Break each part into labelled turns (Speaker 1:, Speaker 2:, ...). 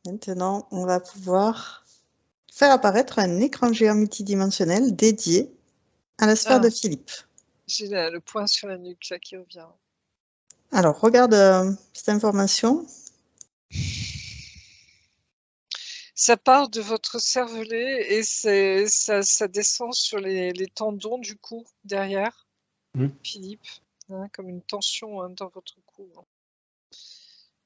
Speaker 1: Maintenant, on va pouvoir faire apparaître un écran géant multidimensionnel dédié à la sphère de Philippe.
Speaker 2: J'ai le point sur la nuque là qui revient.
Speaker 1: Alors, regarde cette information.
Speaker 2: Ça part de votre cervelet et ça descend sur les tendons du cou derrière, Philippe, hein, comme une tension dans votre cou. Hein.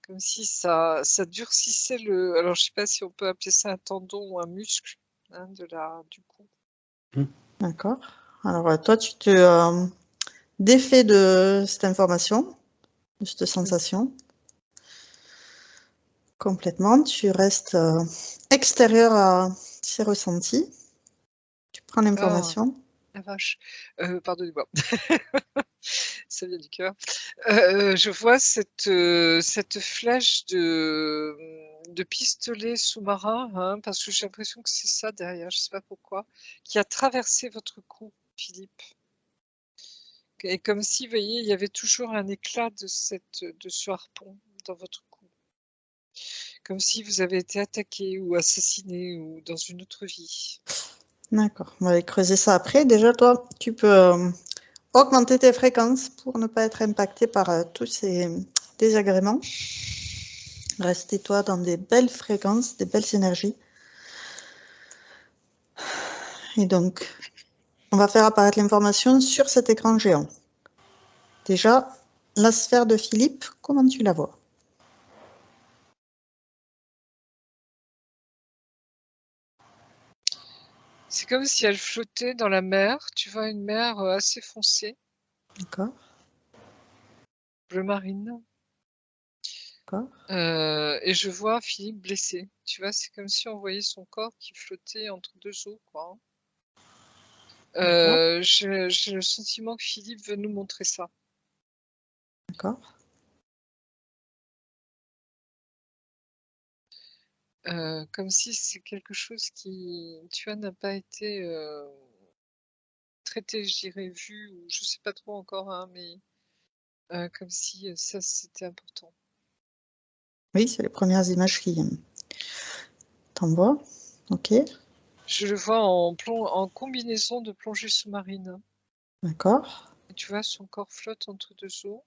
Speaker 2: Comme si ça durcissait le... Alors, je sais pas si on peut appeler ça un tendon ou un muscle hein, du cou.
Speaker 1: D'accord. Alors, toi, tu te défais de cette information, de cette sensation. Complètement. Tu restes extérieur à ces ressentis. Tu prends l'information.
Speaker 2: La vache. Pardonnez-moi. Ça vient du cœur. Je vois cette flèche de pistolet sous-marin, hein, parce que j'ai l'impression que c'est ça derrière, je sais pas pourquoi, qui a traversé votre cou, Philippe. Et comme si, vous voyez, il y avait toujours un éclat de ce harpon dans votre cou. Comme si vous avez été attaqué ou assassiné ou dans une autre vie.
Speaker 1: D'accord. On va aller creuser ça après. Déjà, toi, tu peux augmenter tes fréquences pour ne pas être impacté par tous ces désagréments. Restez, toi, dans des belles fréquences, des belles énergies. Et donc, on va faire apparaître l'information sur cet écran géant. Déjà, la sphère de Philippe, comment tu la vois?
Speaker 2: C'est comme si elle flottait dans la mer. Tu vois une mer assez foncée.
Speaker 1: D'accord.
Speaker 2: Bleu marine.
Speaker 1: D'accord.
Speaker 2: Et je vois Philippe blessé. Tu vois, c'est comme si on voyait son corps qui flottait entre deux eaux, quoi. J'ai le sentiment que Philippe veut nous montrer ça.
Speaker 1: D'accord.
Speaker 2: Comme si c'est quelque chose qui, tu vois, n'a pas été traité, je dirais, vu, ou je sais pas trop encore, hein, mais comme si ça, c'était important.
Speaker 1: Oui, c'est les premières images qui t'envoient. Ok.
Speaker 2: Je le vois en combinaison de plongée sous-marine.
Speaker 1: D'accord.
Speaker 2: Et tu vois, son corps flotte entre deux eaux.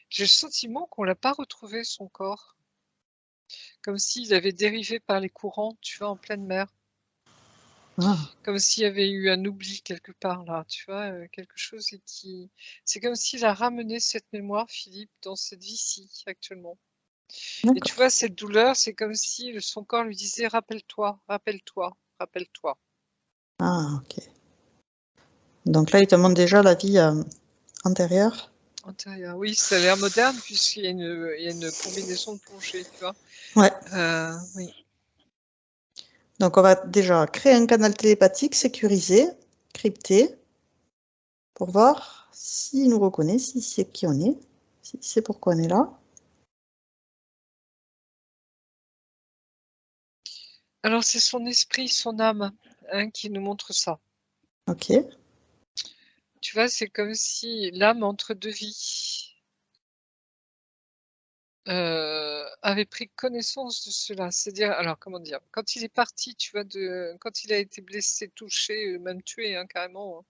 Speaker 2: J'ai le sentiment qu'on l'a pas retrouvé, son corps. Comme s'il avait dérivé par les courants, tu vois, en pleine mer.
Speaker 1: Ah.
Speaker 2: Comme s'il y avait eu un oubli quelque part là, tu vois, quelque chose qui... C'est comme s'il a ramené cette mémoire, Philippe, dans cette vie-ci, actuellement. Et tu vois, cette douleur, c'est comme si son corps lui disait « Rappelle-toi, rappelle-toi, rappelle-toi ».
Speaker 1: Ah, ok. Donc là, il te montre déjà la vie antérieure.
Speaker 2: Antérieure. Oui, ça a l'air moderne puisqu'il y a une combinaison de plongée, tu vois.
Speaker 1: Ouais.
Speaker 2: Oui.
Speaker 1: Donc, on va déjà créer un canal télépathique sécurisé, crypté, pour voir s'il nous reconnaît, si c'est qui on est, si c'est pourquoi on est là.
Speaker 2: Alors, c'est son esprit, son âme, hein, qui nous montre ça.
Speaker 1: Ok.
Speaker 2: Tu vois, c'est comme si l'âme entre deux vies avait pris connaissance de cela. C'est-à-dire, alors comment dire, quand il est parti, tu vois, quand il a été blessé, touché, même tué, hein, carrément, hein,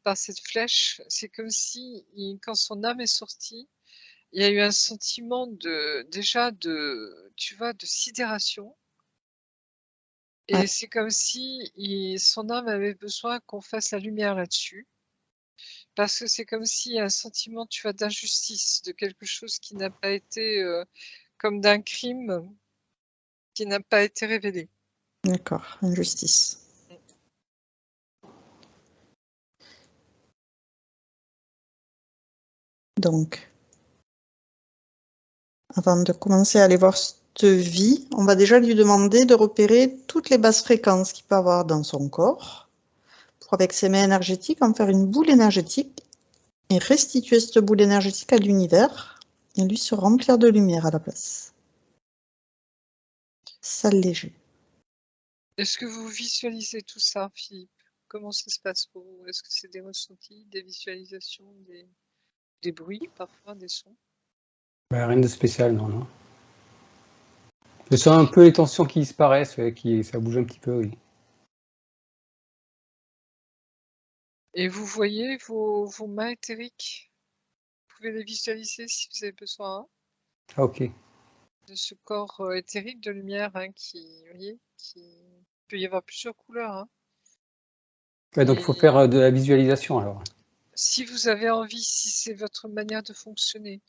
Speaker 2: par cette flèche, c'est comme si, quand son âme est sortie, il y a eu un sentiment déjà tu vois, de sidération. Et c'est comme si son âme avait besoin qu'on fasse la lumière là-dessus. Parce que c'est comme s'il y a un sentiment, tu vois, d'injustice, de quelque chose qui n'a pas été, comme d'un crime qui n'a pas été révélé.
Speaker 1: D'accord, injustice. Donc, avant de commencer à aller voir cette vie, on va déjà lui demander de repérer toutes les basses fréquences qu'il peut avoir dans son corps, pour avec ses mains énergétiques en faire une boule énergétique et restituer cette boule énergétique à l'univers et lui se remplir de lumière à la place. S'alléger.
Speaker 2: Est-ce que vous visualisez tout ça, Philippe? Comment ça se passe pour vous? Est-ce que c'est des ressentis, des visualisations, des bruits, parfois des sons?
Speaker 3: Bah, rien de spécial, non, non. Je sens un peu les tensions qui disparaissent, ça bouge un petit peu, oui.
Speaker 2: Et vous voyez vos mains éthériques? Vous pouvez les visualiser si vous avez besoin, hein,
Speaker 3: Ah, ok.
Speaker 2: de ce corps éthérique de lumière, hein, vous voyez, il peut y avoir plusieurs couleurs, hein.
Speaker 3: Ouais, donc il faut faire de la visualisation alors.
Speaker 2: Si vous avez envie, si c'est votre manière de fonctionner,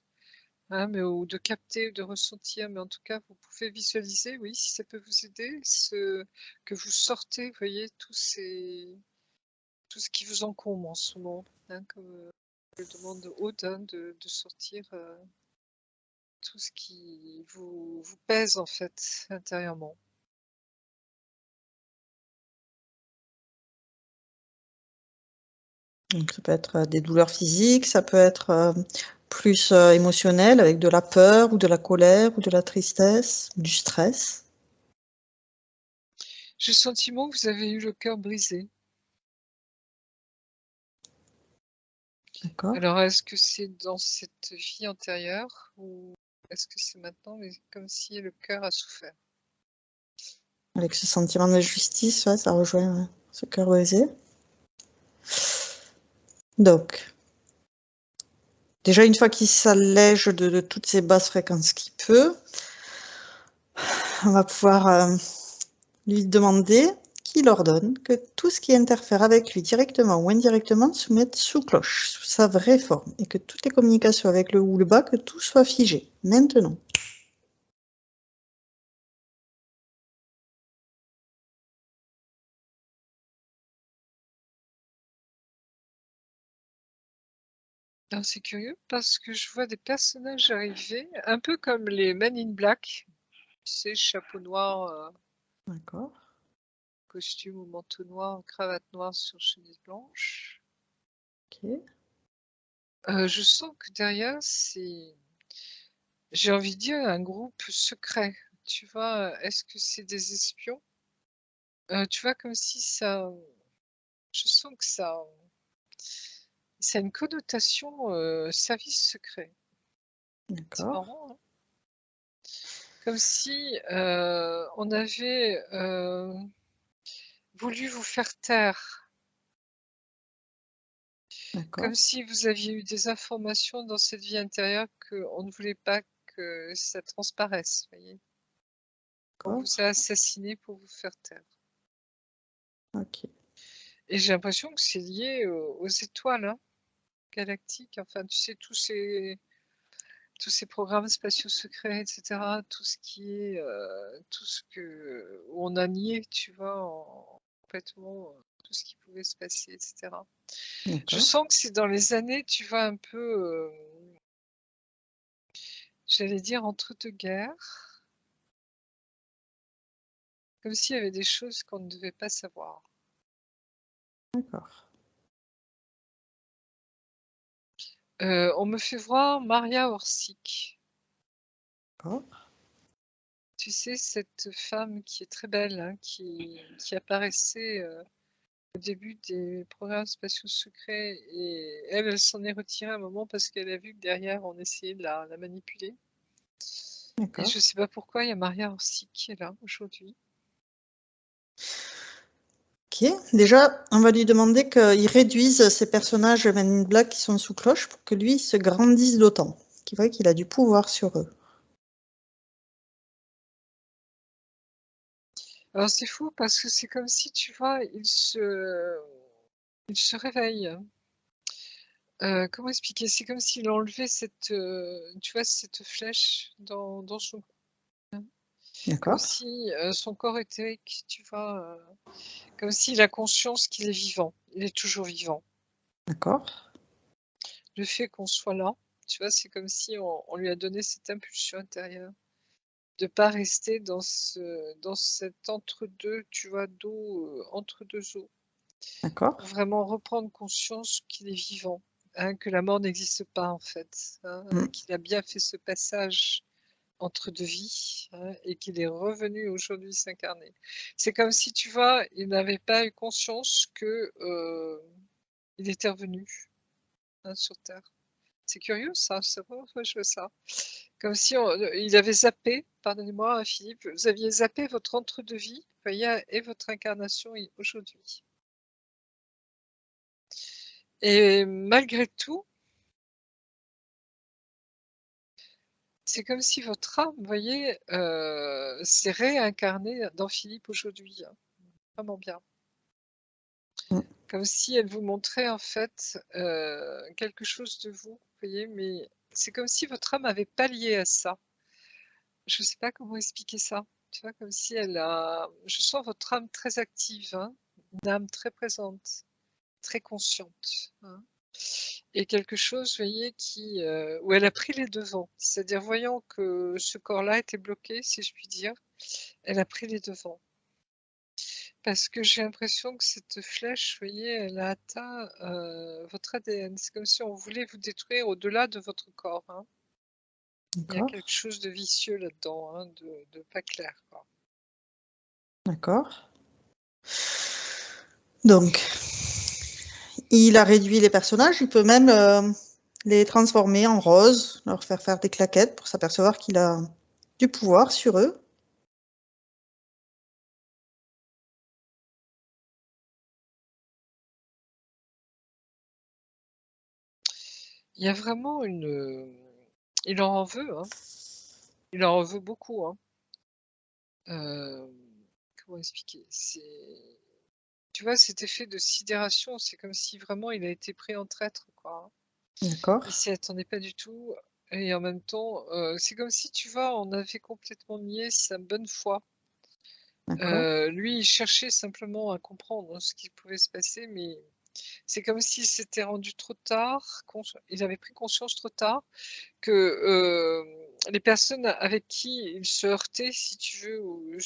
Speaker 2: hein, ou de capter ou de ressentir, mais en tout cas, vous pouvez visualiser, oui, si ça peut vous aider, que vous sortez, vous voyez, tout ce qui vous encombre en ce moment, hein, comme je demande de Aude, hein, de sortir tout ce qui vous pèse en fait intérieurement.
Speaker 1: Donc, ça peut être des douleurs physiques, ça peut être plus émotionnel, avec de la peur ou de la colère ou de la tristesse, du stress.
Speaker 2: J'ai le sentiment que vous avez eu le cœur brisé.
Speaker 1: D'accord.
Speaker 2: Alors, est-ce que c'est dans cette vie antérieure ou est-ce que c'est maintenant, mais comme si le cœur a souffert?
Speaker 1: Avec ce sentiment de justice, ouais, ça rejoint ce cœur brisé. Donc, déjà, une fois qu'il s'allège de toutes ces basses fréquences qu'il peut, on va pouvoir lui demander qu'il ordonne que tout ce qui interfère avec lui directement ou indirectement se mette sous cloche, sous sa vraie forme, et que toutes les communications avec le haut ou le bas, que tout soit figé, maintenant.
Speaker 2: Alors, c'est curieux parce que je vois des personnages arriver, un peu comme les Men in Black, tu sais, chapeau noir,
Speaker 1: D'accord.
Speaker 2: costume ou manteau noir, cravate noire sur chemise blanche.
Speaker 1: Ok.
Speaker 2: Je sens que derrière, j'ai envie de dire, un groupe secret. Tu vois, est-ce que c'est des espions? Tu vois, comme si ça, je sens que ça a une connotation service secret. C'est
Speaker 1: D'accord.
Speaker 2: marrant, hein? Comme si on avait voulu vous faire taire.
Speaker 1: D'accord.
Speaker 2: Comme si vous aviez eu des informations dans cette vie intérieure qu'on ne voulait pas que ça transparaisse, voyez. On
Speaker 1: D'accord.
Speaker 2: vous a assassiné pour vous faire taire.
Speaker 1: Ok.
Speaker 2: Et j'ai l'impression que c'est lié aux étoiles, hein, galactiques, enfin, tu sais, tous ces programmes spatiaux secrets, etc., tout ce qui est, tout ce où on a nié, tu vois, complètement tout ce qui pouvait se passer, etc. Je
Speaker 1: D'accord.
Speaker 2: sens que c'est dans les années, tu vois, un peu, j'allais dire, entre deux guerres, comme s'il y avait des choses qu'on ne devait pas savoir.
Speaker 1: D'accord.
Speaker 2: On me fait voir Maria Orsic.
Speaker 1: D'accord.
Speaker 2: Tu sais, cette femme qui est très belle, hein, qui apparaissait au début des programmes spatiaux secrets, et elle s'en est retirée un moment parce qu'elle a vu que derrière, on essayait de la manipuler. Et
Speaker 1: D'accord.
Speaker 2: je sais pas pourquoi, il y a Maria Orsic qui est là aujourd'hui.
Speaker 1: Ok. Déjà, on va lui demander qu'il réduise ces personnages Men in Black qui sont sous cloche pour que lui se grandisse d'autant, qu'il voit qu'il a du pouvoir sur eux.
Speaker 2: Alors c'est fou parce que c'est comme si, tu vois, il se réveille. Comment expliquer? C'est comme s'il enlevait cette, tu vois, cette flèche dans son cou. Comme
Speaker 1: D'accord.
Speaker 2: si son corps éthérique, tu vois, comme s'il a conscience qu'il est vivant. Il est toujours vivant.
Speaker 1: D'accord.
Speaker 2: Le fait qu'on soit là, tu vois, c'est comme si on lui a donné cette impulsion intérieure de pas rester dans cet entre-deux, tu vois, d'eau, entre deux eaux,
Speaker 1: D'accord.
Speaker 2: pour vraiment reprendre conscience qu'il est vivant, hein, que la mort n'existe pas en fait, hein, qu'il a bien fait ce passage entre deux vies, hein, et qu'il est revenu aujourd'hui s'incarner. C'est comme si, tu vois, il n'avait pas eu conscience que il était revenu, hein, sur Terre. C'est curieux ça, c'est vraiment moi je vois ça. Comme si il avait zappé, pardonnez-moi Philippe, vous aviez zappé votre entre-deux-vie, vous voyez, et votre incarnation aujourd'hui. Et malgré tout, c'est comme si votre âme, vous voyez, s'est réincarnée dans Philippe aujourd'hui, hein. Vraiment bien.
Speaker 1: Mm.
Speaker 2: Comme si elle vous montrait en fait quelque chose de vous, vous voyez, mais c'est comme si votre âme avait pallié à ça. Je ne sais pas comment expliquer ça. Tu vois, comme si elle a. Je sens votre âme très active, hein, une âme très présente, très consciente, hein. Et quelque chose, vous voyez, où elle a pris les devants. C'est-à-dire, voyant que ce corps-là était bloqué, si je puis dire, elle a pris les devants. Parce que j'ai l'impression que cette flèche, vous voyez, elle a atteint votre ADN. C'est comme si on voulait vous détruire au-delà de votre corps, hein. Il y a
Speaker 1: D'accord.
Speaker 2: quelque chose de vicieux là-dedans, hein, de pas clair, quoi.
Speaker 1: D'accord. Donc, il a réduit les personnages. Il peut même les transformer en roses, leur faire des claquettes pour s'apercevoir qu'il a du pouvoir sur eux.
Speaker 2: Il y a vraiment une. Il en veut, hein. Il en veut beaucoup, hein. Comment expliquer? Tu vois, cet effet de sidération, c'est comme si vraiment il a été pris en traître, quoi, hein.
Speaker 1: D'accord.
Speaker 2: Il s'y attendait pas du tout. Et en même temps, c'est comme si, tu vois, on avait complètement nié sa bonne foi.
Speaker 1: D'accord.
Speaker 2: Lui, il cherchait simplement à comprendre ce qui pouvait se passer, mais c'est comme s'il s'était rendu trop tard, il avait pris conscience trop tard que les personnes avec qui il se heurtait, si tu veux, ou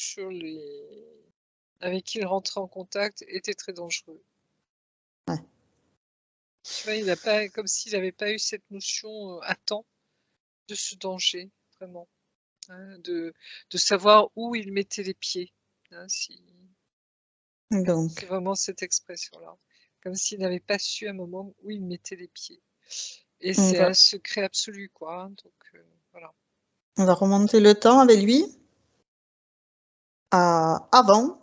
Speaker 2: avec qui il rentrait en contact, étaient très dangereux.
Speaker 1: Ouais.
Speaker 2: Tu vois, il n'a pas, comme s'il n'avait pas eu cette notion à temps de ce danger, vraiment, hein, de savoir où il mettait les pieds, hein, c'est
Speaker 1: Donc,
Speaker 2: vraiment cette expression-là. Comme s'il n'avait pas su à un moment où il mettait les pieds. Et
Speaker 1: on
Speaker 2: c'est
Speaker 1: va,
Speaker 2: un secret absolu, quoi, hein, donc voilà.
Speaker 1: on va remonter le temps avec lui à avant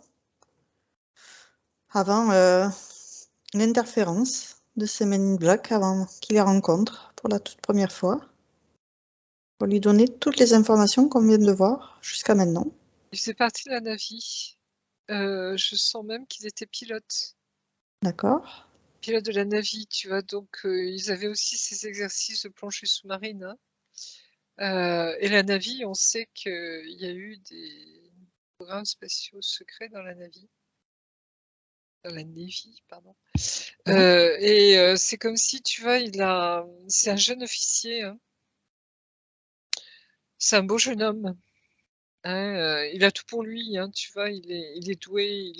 Speaker 1: l'interférence de ces Men in Black, avant qu'il les rencontre pour la toute première fois, pour lui donner toutes les informations qu'on vient de voir jusqu'à maintenant.
Speaker 2: Il faisait partie de la Navy. Je sens même qu'il était pilote.
Speaker 1: D'accord.
Speaker 2: Pilote de la Navy, tu vois, donc ils avaient aussi ces exercices de plongée sous-marine, hein. Et la Navy, on sait qu'il y a eu des programmes spatiaux secrets dans la Navy. Dans la Navy, pardon.
Speaker 1: Ouais.
Speaker 2: Et c'est comme si, tu vois, c'est un jeune officier, hein. C'est un beau jeune homme, hein, il a tout pour lui, hein, tu vois, il est doué,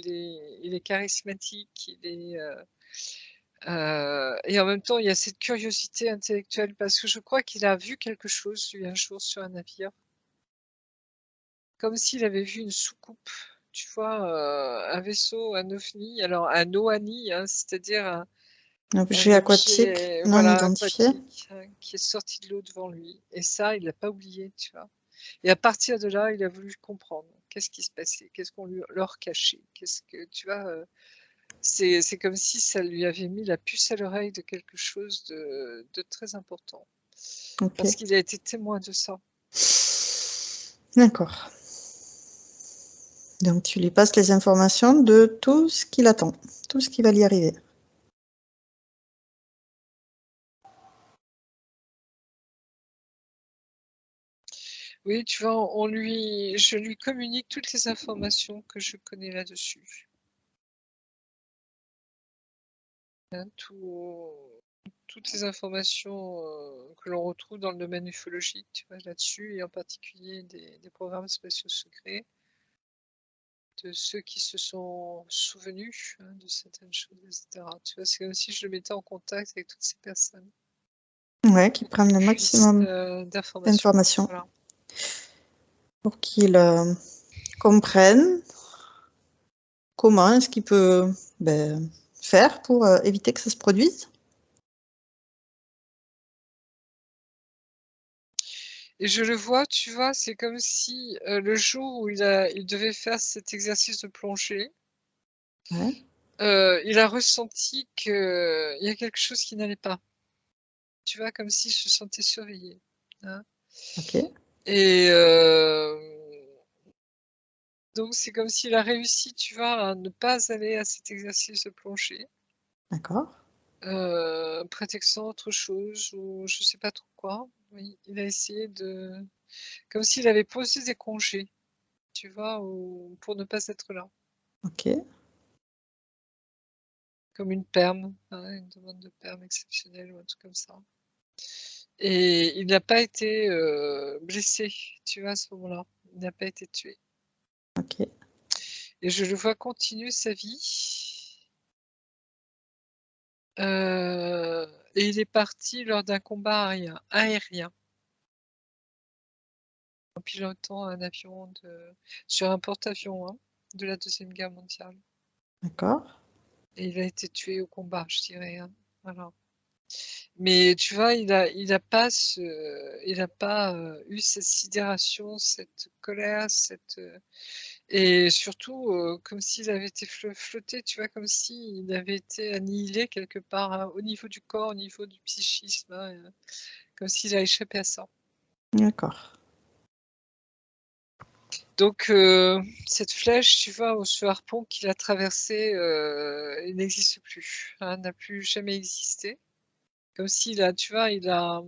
Speaker 2: il est charismatique, et en même temps, il y a cette curiosité intellectuelle parce que je crois qu'il a vu quelque chose, lui, un jour sur un navire. Comme s'il avait vu une soucoupe, tu vois, un vaisseau, un ovni, alors un OANI, hein, c'est-à-dire
Speaker 1: Un
Speaker 2: un
Speaker 1: objet aquatique
Speaker 2: objet,
Speaker 1: non
Speaker 2: voilà,
Speaker 1: identifié.
Speaker 2: aquatique, hein, qui est sorti de l'eau devant lui. Et ça, il l'a pas oublié, tu vois. Et à partir de là, il a voulu comprendre qu'est-ce qui se passait, qu'est-ce qu'on leur cachait, qu'est-ce que, tu vois, c'est comme si ça lui avait mis la puce à l'oreille de quelque chose de très important.
Speaker 1: Ok.
Speaker 2: Parce qu'il a été témoin de ça.
Speaker 1: D'accord. Donc tu lui passes les informations de tout ce qu'il attend, tout ce qui va lui arriver.
Speaker 2: Oui, tu vois, je lui communique toutes les informations que je connais là-dessus. Hein, toutes les informations que l'on retrouve dans le domaine ufologique, tu vois, là-dessus, et en particulier des programmes spatiaux secrets, de ceux qui se sont souvenus, hein, de certaines choses, etc. Tu vois, c'est comme si je le mettais en contact avec toutes ces personnes.
Speaker 1: Ouais, qui prennent le maximum
Speaker 2: D'informations.
Speaker 1: d'informations
Speaker 2: Voilà.
Speaker 1: pour qu'ils comprennent comment est-ce qu'il peut faire pour éviter que ça se produise.
Speaker 2: Et je le vois, tu vois, c'est comme si le jour où il devait faire cet exercice de plongée,
Speaker 1: Ouais,
Speaker 2: il a ressenti qu'il y a quelque chose qui n'allait pas. Tu vois, comme s'il se sentait surveillé. Hein.
Speaker 1: ok,
Speaker 2: Et donc, c'est comme s'il a réussi, tu vois, à ne pas aller à cet exercice de plongée,
Speaker 1: d'accord,
Speaker 2: prétextant autre chose ou je sais pas trop quoi. Oui, il a essayé de... Comme s'il avait posé des congés, tu vois, pour ne pas être là.
Speaker 1: ok,
Speaker 2: Comme une perme, hein, une demande de perme exceptionnelle ou un truc comme ça. Et il n'a pas été blessé, tu vois, à ce moment-là. Il n'a pas été tué.
Speaker 1: ok,
Speaker 2: Et je le vois continuer sa vie. Et il est parti lors d'un combat aérien, en pilotant un avion sur un porte-avions de la Deuxième Guerre mondiale.
Speaker 1: d'accord,
Speaker 2: Et il a été tué au combat, je dirais. Hein. Voilà. Mais tu vois, il a pas eu cette sidération, cette colère, et surtout comme s'il avait été flotté, tu vois, comme s'il avait été annihilé quelque part hein, au niveau du corps, au niveau du psychisme, hein, comme s'il a échappé à ça.
Speaker 1: d'accord,
Speaker 2: Donc cette flèche, tu vois, ou ce harpon qu'il a traversé, il n'existe plus, hein, n'a plus jamais existé. Comme s'il a, tu vois, il a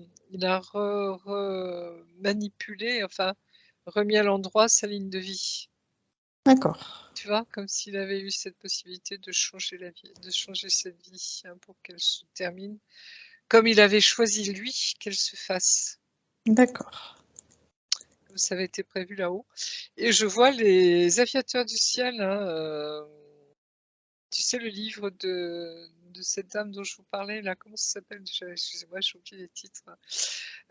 Speaker 2: manipulé, enfin, remis à l'endroit sa ligne de vie.
Speaker 1: d'accord,
Speaker 2: Tu vois, comme s'il avait eu cette possibilité de changer la vie, de changer cette vie hein, pour qu'elle se termine, comme il avait choisi lui qu'elle se fasse,
Speaker 1: d'accord,
Speaker 2: comme ça avait été prévu là-haut. Et je vois les aviateurs du ciel, hein, tu sais le livre de cette dame dont je vous parlais là, comment ça s'appelle déjà? Excusez-moi, j'ai oublié les titres.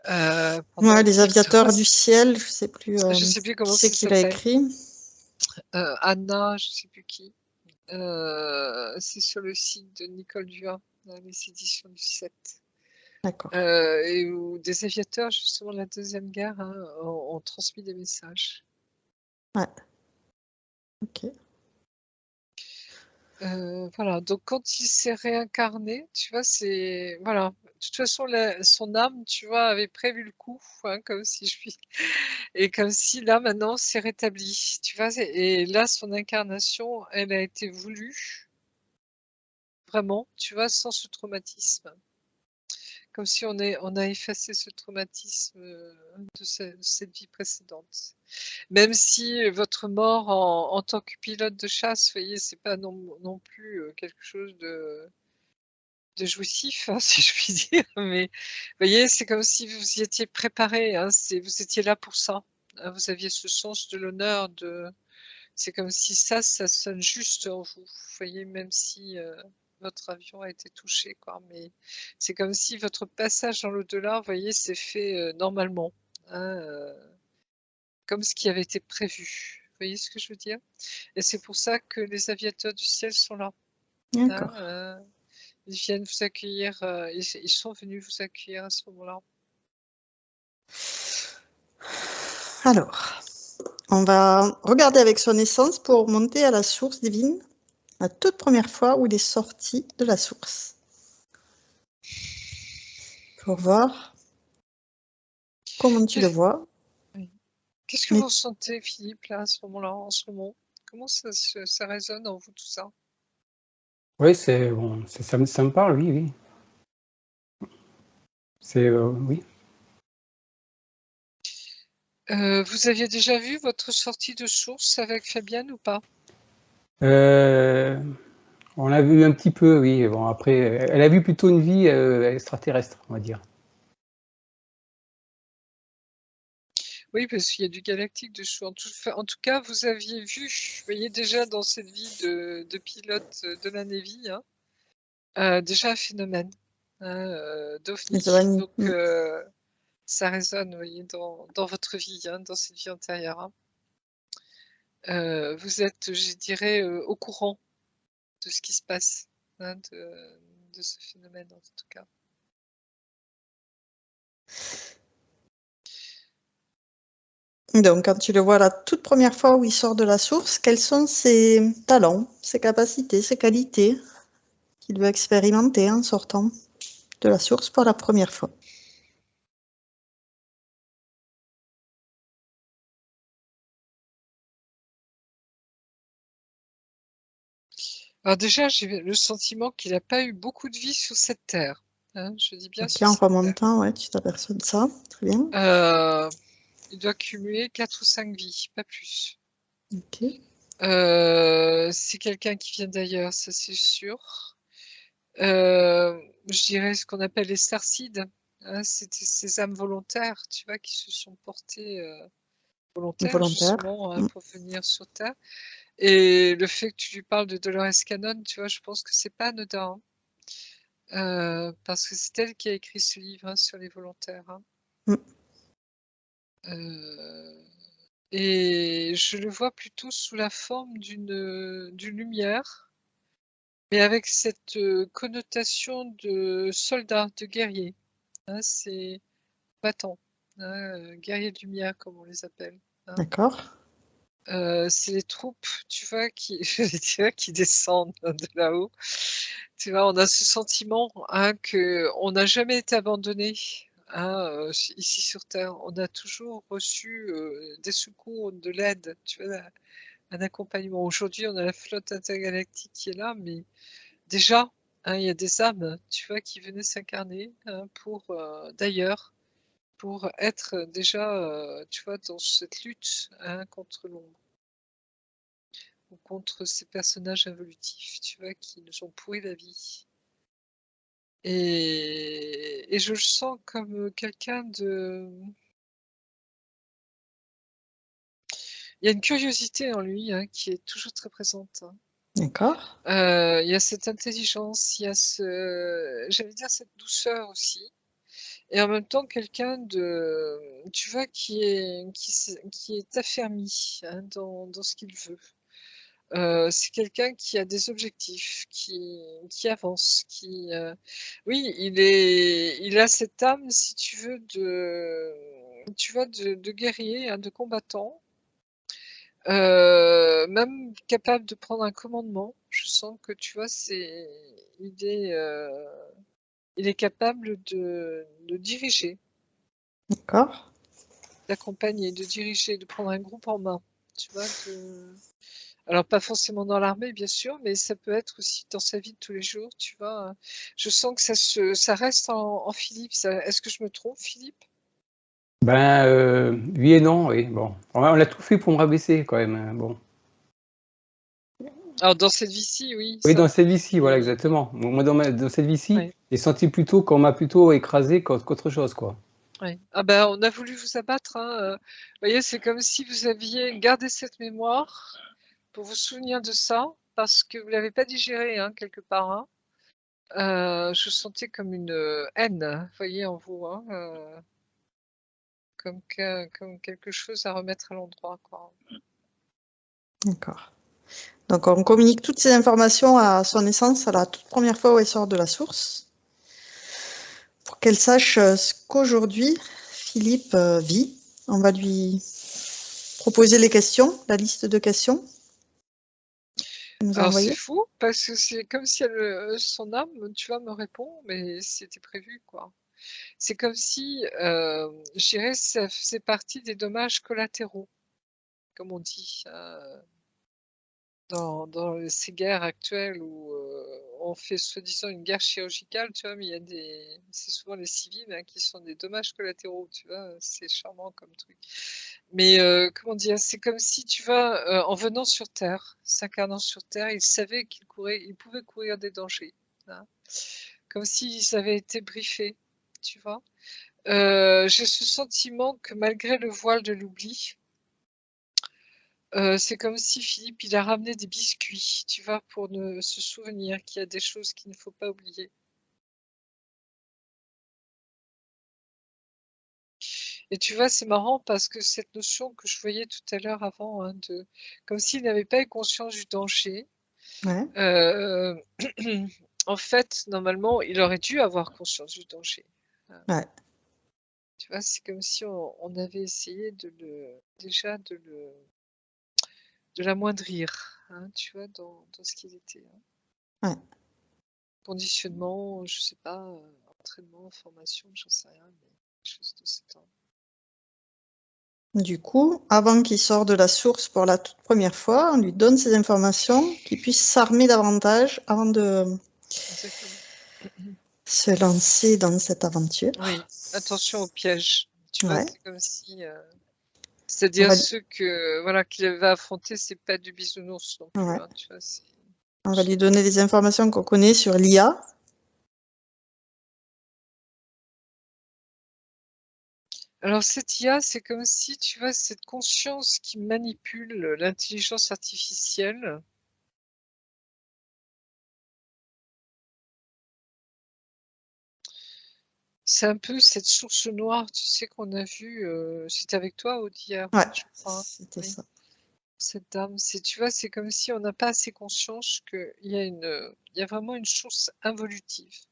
Speaker 2: Pardon,
Speaker 1: ouais, les aviateurs du ciel, je sais plus
Speaker 2: je sais plus
Speaker 1: qui
Speaker 2: comment
Speaker 1: c'est
Speaker 2: ça
Speaker 1: qui l'a
Speaker 2: s'appelle.
Speaker 1: écrit.
Speaker 2: Anna, je sais plus qui. C'est sur le site de Nicole Duin, dans les éditions du 7.
Speaker 1: D'accord,
Speaker 2: Et où des aviateurs, justement, de la Deuxième Guerre, hein, ont transmis des messages.
Speaker 1: ouais, ok,
Speaker 2: Voilà, donc quand il s'est réincarné, tu vois, c'est... Voilà, de toute façon, son âme, tu vois, avait prévu le coup, hein, comme si je puis... Et comme si là, maintenant, c'est rétabli, tu vois. Et là, son incarnation, elle a été voulue, vraiment, tu vois, sans ce traumatisme. Comme si on a effacé ce traumatisme de cette vie précédente. Même si votre mort en tant que pilote de chasse, vous voyez, c'est pas non plus quelque chose de jouissif, hein, si je puis dire. Mais vous voyez, c'est comme si vous y étiez préparé. Hein, vous étiez là pour ça. Hein, vous aviez ce sens de l'honneur. C'est comme si ça sonne juste en vous. Vous voyez, même si votre avion a été touché, quoi. Mais c'est comme si votre passage dans l'au-delà, vous voyez, s'est fait normalement. Hein, comme ce qui avait été prévu. Vous voyez ce que je veux dire? Et c'est pour ça que les aviateurs du ciel sont là. Hein,
Speaker 1: d'accord.
Speaker 2: ils viennent vous accueillir, ils sont venus vous accueillir à ce moment-là.
Speaker 1: Alors, on va regarder avec son essence pour monter à la source divine, la toute première fois où il est sorti de la source. Pour voir comment tu le vois.
Speaker 2: Oui. Qu'est-ce que
Speaker 1: Mais
Speaker 2: vous ressentez, Philippe, là, à ce moment-là, en ce moment? Comment ça résonne en vous, tout ça?
Speaker 3: Oui, c'est bon, ça me parle, oui, oui. C'est oui.
Speaker 2: Vous aviez déjà vu votre sortie de source avec Fabienne ou pas?
Speaker 3: Euh, on l'a vu un petit peu, oui. Bon, après, elle a vu plutôt une vie extraterrestre, on va dire.
Speaker 2: Oui, parce qu'il y a du galactique dessus. En tout cas, vous aviez vu, vous voyez déjà dans cette vie de pilote de la Navy, hein, déjà un phénomène d'OVNI.
Speaker 1: les ovnis.
Speaker 2: Donc, ça résonne, vous voyez, dans votre vie, hein, dans cette vie antérieure. Hein. Vous êtes, je dirais, au courant de ce qui se passe, hein, de ce phénomène, en tout cas.
Speaker 1: Donc, quand tu le vois la toute première fois où il sort de la source, quels sont ses talents, ses capacités, ses qualités qu'il veut expérimenter en sortant de la source pour la première fois?
Speaker 2: Alors déjà, j'ai le sentiment qu'il n'a pas eu beaucoup de vie sur cette terre. Hein, je dis bien
Speaker 1: Ok,
Speaker 2: sur
Speaker 1: en
Speaker 2: cette terre.
Speaker 1: remontant, ouais, tu t'aperçois de ça. Très bien.
Speaker 2: Il doit cumuler 4 ou 5 vies, pas plus.
Speaker 1: Ok.
Speaker 2: C'est quelqu'un qui vient d'ailleurs, ça c'est sûr. Je dirais ce qu'on appelle les starcides. Hein, c'était ces âmes volontaires, tu vois, qui se sont portées volontaires
Speaker 1: Volontaire.
Speaker 2: justement pour venir sur Terre. Et le fait que tu lui parles de Dolores Cannon, tu vois, je pense que c'est pas anodin. Parce que c'est elle qui a écrit ce livre hein, sur les volontaires. Hein.
Speaker 1: Mm.
Speaker 2: Et je le vois plutôt sous la forme d'une lumière, mais avec cette connotation de soldat, de guerrier. Hein, c'est battant, hein, guerrier de lumière comme on les appelle. Hein.
Speaker 1: D'accord.
Speaker 2: C'est les troupes, tu vois, tu vois, qui descendent de là-haut. Tu vois, on a ce sentiment hein, qu'on n'a jamais été abandonné hein, ici sur Terre. On a toujours reçu des secours, de l'aide, tu vois, un accompagnement. Aujourd'hui, on a la flotte intergalactique qui est là, mais déjà, hein, il y a des âmes, tu vois, qui venaient s'incarner hein, pour d'ailleurs, pour être déjà, tu vois, dans cette lutte hein, contre l'ombre. Ou contre ces personnages involutifs, tu vois, qui nous ont pourri la vie. Et je le sens comme quelqu'un de... Il y a une curiosité en lui hein, qui est toujours très présente. Hein.
Speaker 1: D'accord.
Speaker 2: Il y a cette intelligence, il y a j'allais dire cette douceur aussi. Et en même temps, quelqu'un de, tu vois, qui est affermi hein, dans ce qu'il veut. C'est quelqu'un qui a des objectifs, qui avance, oui, il a cette âme, si tu veux, tu vois, de guerrier, hein, de combattant, même capable de prendre un commandement. Je sens que, tu vois, il est capable de diriger,
Speaker 1: D'accord.
Speaker 2: d'accompagner, de diriger, de prendre un groupe en main, tu vois, alors pas forcément dans l'armée bien sûr, mais ça peut être aussi dans sa vie de tous les jours, tu vois? Je sens que ça reste en Philippe, est-ce que je me trompe, Philippe?
Speaker 3: Ben, oui et non, oui, bon. On a tout fait pour me rabaisser quand même, hein, bon.
Speaker 2: Alors dans cette vie-ci, oui,
Speaker 3: Oui,
Speaker 2: ça
Speaker 3: dans cette vie-ci, voilà,
Speaker 2: et
Speaker 3: exactement. Moi, dans cette vie-ci,
Speaker 2: ouais,
Speaker 3: j'ai senti plutôt qu'on m'a plutôt écrasé qu'autre chose, quoi.
Speaker 2: ouais. Ah bah, on a voulu vous abattre, hein, vous voyez, c'est comme si vous aviez gardé cette mémoire pour vous souvenir de ça, parce que vous l'avez pas digéré, hein, quelque part, hein. Je sentais comme une, haine, vous voyez, en vous, hein, comme quelque chose à remettre à l'endroit, quoi.
Speaker 1: D'accord. Donc, on communique toutes ces informations à son essence à la toute première fois où elle sort de la source, pour qu'elle sache ce qu'aujourd'hui Philippe vit. On va lui proposer les questions, la liste de questions qu'il nous a
Speaker 2: Alors c'est
Speaker 1: envoyées.
Speaker 2: fou parce que c'est comme si son âme, tu vois, me répond, mais c'était prévu, quoi. C'est comme si, je dirais, ça faisait partie des dommages collatéraux, comme on dit, dans ces guerres actuelles où on fait soi-disant une guerre chirurgicale, tu vois, mais c'est souvent les civils hein, qui sont des dommages collatéraux, tu vois, c'est charmant comme truc. Mais comment dire, c'est comme si, tu vois, en venant sur Terre, s'incarnant sur Terre, ils savaient ils pouvaient courir des dangers, hein, comme s'ils avaient été briefés, tu vois. J'ai ce sentiment que malgré le voile de l'oubli, c'est comme si Philippe, il a ramené des biscuits, tu vois, pour se souvenir qu'il y a des choses qu'il ne faut pas oublier. Et tu vois, c'est marrant parce que cette notion que je voyais tout à l'heure avant, hein, comme s'il n'avait pas eu conscience du danger,
Speaker 1: Ouais.
Speaker 2: euh, en fait, normalement, il aurait dû avoir conscience du danger.
Speaker 1: Ouais.
Speaker 2: Tu vois, c'est comme si on avait essayé déjà de l'amoindrir, hein, tu vois, dans ce qu'il était. Hein.
Speaker 1: Ouais.
Speaker 2: Conditionnement, je sais pas, entraînement, formation, j'en sais rien, mais quelque chose de cet ordre.
Speaker 1: Du coup, avant qu'il sorte de la source pour la toute première fois, on lui donne ces informations, qu'il puisse s'armer davantage avant de
Speaker 2: Exactement.
Speaker 1: se lancer dans cette aventure.
Speaker 2: Oui, attention aux pièges. Tu vois,
Speaker 1: Ouais.
Speaker 2: c'est comme si,
Speaker 1: On
Speaker 2: c'est-à-dire
Speaker 1: va,
Speaker 2: ceux qu'il va affronter, c'est pas du bisounours non plus.
Speaker 1: ouais.
Speaker 2: Hein, tu vois,
Speaker 1: On va lui donner des informations qu'on connaît sur l'IA.
Speaker 2: Alors cette IA, c'est comme si, tu vois, cette conscience qui manipule l'intelligence artificielle. C'est un peu cette source noire, tu sais, qu'on a vue, c'était avec toi, Aude, hier,
Speaker 1: Ouais,
Speaker 2: je crois. Hein.
Speaker 1: c'était
Speaker 2: Oui,
Speaker 1: ça.
Speaker 2: cette dame, tu vois, c'est comme si on n'a pas assez conscience qu'il y a il y a vraiment une source involutive.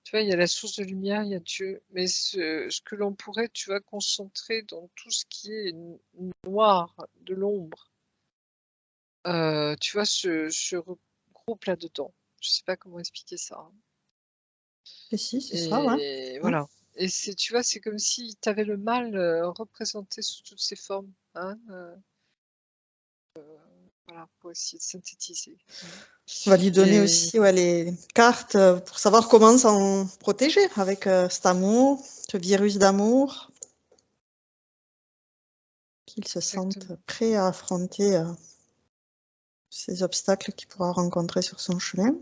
Speaker 2: Tu vois, il y a la source de lumière, il y a Dieu, mais ce que l'on pourrait, tu vois, concentrer dans tout ce qui est noir, de l'ombre, tu vois, se regroupe là-dedans. Je sais pas comment expliquer ça. Hein.
Speaker 1: Et si, c'est ça, ouais.
Speaker 2: Et voilà. Et tu vois, c'est comme si tu avais le mal représenté sous toutes ses formes. Hein, voilà, pour essayer de synthétiser.
Speaker 1: On va lui donner
Speaker 2: Et
Speaker 1: aussi les cartes pour savoir comment s'en protéger avec cet amour, ce virus d'amour, qu'il se sente
Speaker 2: exactement.
Speaker 1: prêt à affronter ces obstacles qu'il pourra rencontrer sur son chemin.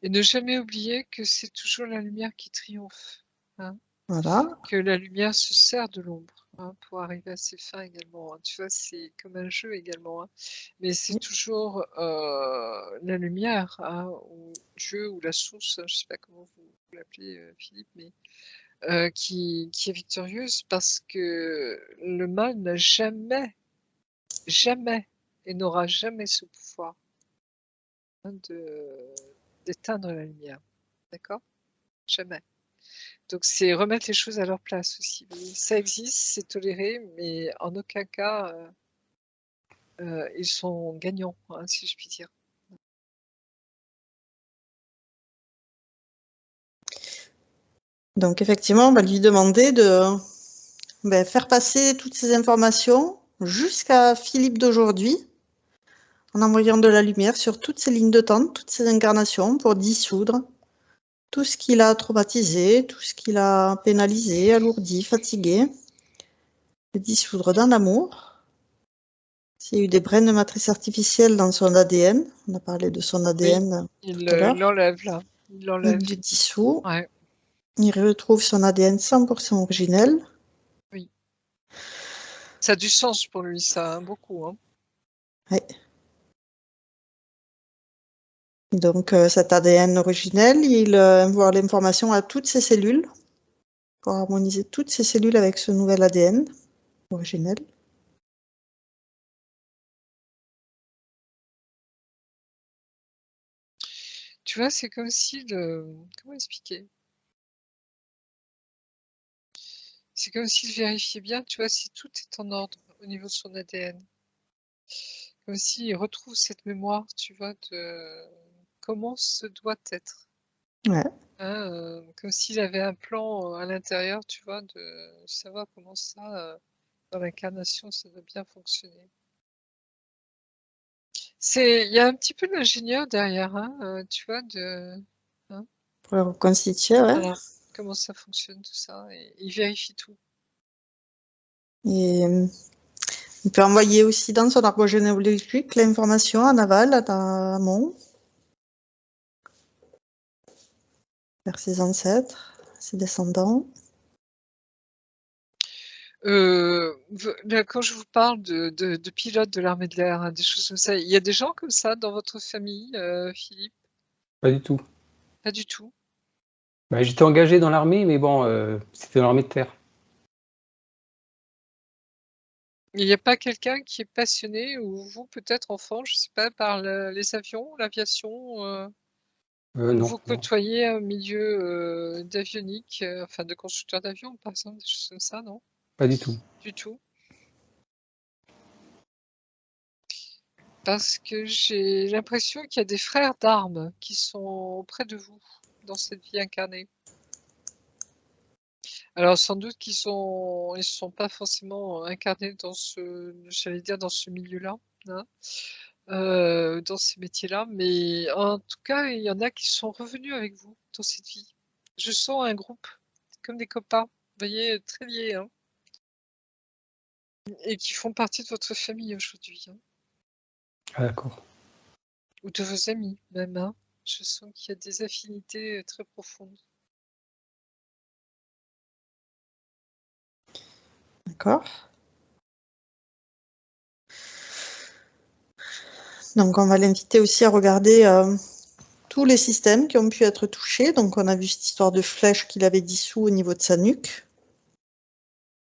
Speaker 2: Et ne jamais oublier que c'est toujours la lumière qui triomphe. Hein,
Speaker 1: Voilà.
Speaker 2: que la lumière se sert de l'ombre. Hein, pour arriver à ses fins également. Hein. Tu vois, c'est comme un jeu également. Hein. Mais c'est
Speaker 1: Oui.
Speaker 2: toujours la lumière, hein, ou Dieu, ou la source, hein, je ne sais pas comment vous l'appelez, Philippe, mais qui est victorieuse parce que le mal n'a jamais, jamais, et n'aura jamais ce pouvoir, hein, d'éteindre la lumière. D'accord? Jamais. Donc c'est remettre les choses à leur place aussi. Ça existe, c'est toléré, mais en aucun cas ils sont gagnants, hein, si je puis dire.
Speaker 1: Donc effectivement, on va lui demander de faire passer toutes ces informations jusqu'à Philippe d'aujourd'hui, en envoyant de la lumière sur toutes ces lignes de temps, toutes ces incarnations, pour dissoudre tout ce qu'il a traumatisé, tout ce qu'il a pénalisé, alourdi, fatigué, de dissoudre dans l'amour. S'il y a eu des brins de matrice artificielle dans son ADN, on a parlé de son
Speaker 2: Oui,
Speaker 1: ADN
Speaker 2: il
Speaker 1: tout à l'heure,
Speaker 2: l'enlève là. Il
Speaker 1: il
Speaker 2: l'enlève.
Speaker 1: le dissout,
Speaker 2: Ouais,
Speaker 1: il retrouve son ADN 100% originel.
Speaker 2: oui. Ça a du sens pour lui, ça, hein, beaucoup. Hein.
Speaker 1: Ouais. Donc cet ADN originel, il envoie l'information à toutes ces cellules pour harmoniser toutes ces cellules avec ce nouvel ADN originel.
Speaker 2: Tu vois, c'est comme si comment expliquer? C'est comme s'il vérifiait bien, tu vois, si tout est en ordre au niveau de son ADN. Comme s'il retrouve cette mémoire, tu vois, de comment ce doit être.
Speaker 1: Ouais.
Speaker 2: Hein, comme s'il avait un plan à l'intérieur, tu vois, de savoir comment ça, dans l'incarnation, ça doit bien fonctionner. Il y a un petit peu d'ingénieur derrière, hein, tu vois, hein,
Speaker 1: Pour le reconstituer, ouais.
Speaker 2: voilà, comment ça fonctionne tout ça, et il vérifie tout.
Speaker 1: Et il peut envoyer aussi dans son arbre généalogique l'information en aval, en amont, vers ses ancêtres, ses descendants.
Speaker 2: Là, quand je vous parle de pilotes de l'armée de l'air, hein, des choses comme ça, il y a des gens comme ça dans votre famille, Philippe?
Speaker 3: Pas du tout.
Speaker 2: Pas du tout?
Speaker 3: Bah, j'étais engagé dans l'armée, mais bon, c'était dans l'armée de terre.
Speaker 2: Il n'y a pas quelqu'un qui est passionné, ou vous peut-être enfant, je sais pas, par les avions, l'aviation?
Speaker 3: Non,
Speaker 2: Vous côtoyez un milieu d'avionique, enfin de constructeur d'avions, par exemple, des choses comme ça, non?
Speaker 3: pas du tout.
Speaker 2: Du tout. Parce que j'ai l'impression qu'il y a des frères d'armes qui sont auprès de vous dans cette vie incarnée. Alors sans doute ils sont pas forcément incarnés dans j'allais dire dans ce milieu-là, hein, dans ces métiers-là, mais en tout cas, il y en a qui sont revenus avec vous dans cette vie. Je sens un groupe, comme des copains, vous voyez, très liés, hein, et qui font partie de votre famille aujourd'hui, hein,
Speaker 3: Ah, d'accord.
Speaker 2: ou de vos amis même, hein. Je sens qu'il y a des affinités très profondes.
Speaker 1: D'accord. Donc, on va l'inviter aussi à regarder tous les systèmes qui ont pu être touchés. Donc, on a vu cette histoire de flèche qu'il avait dissous au niveau de sa nuque.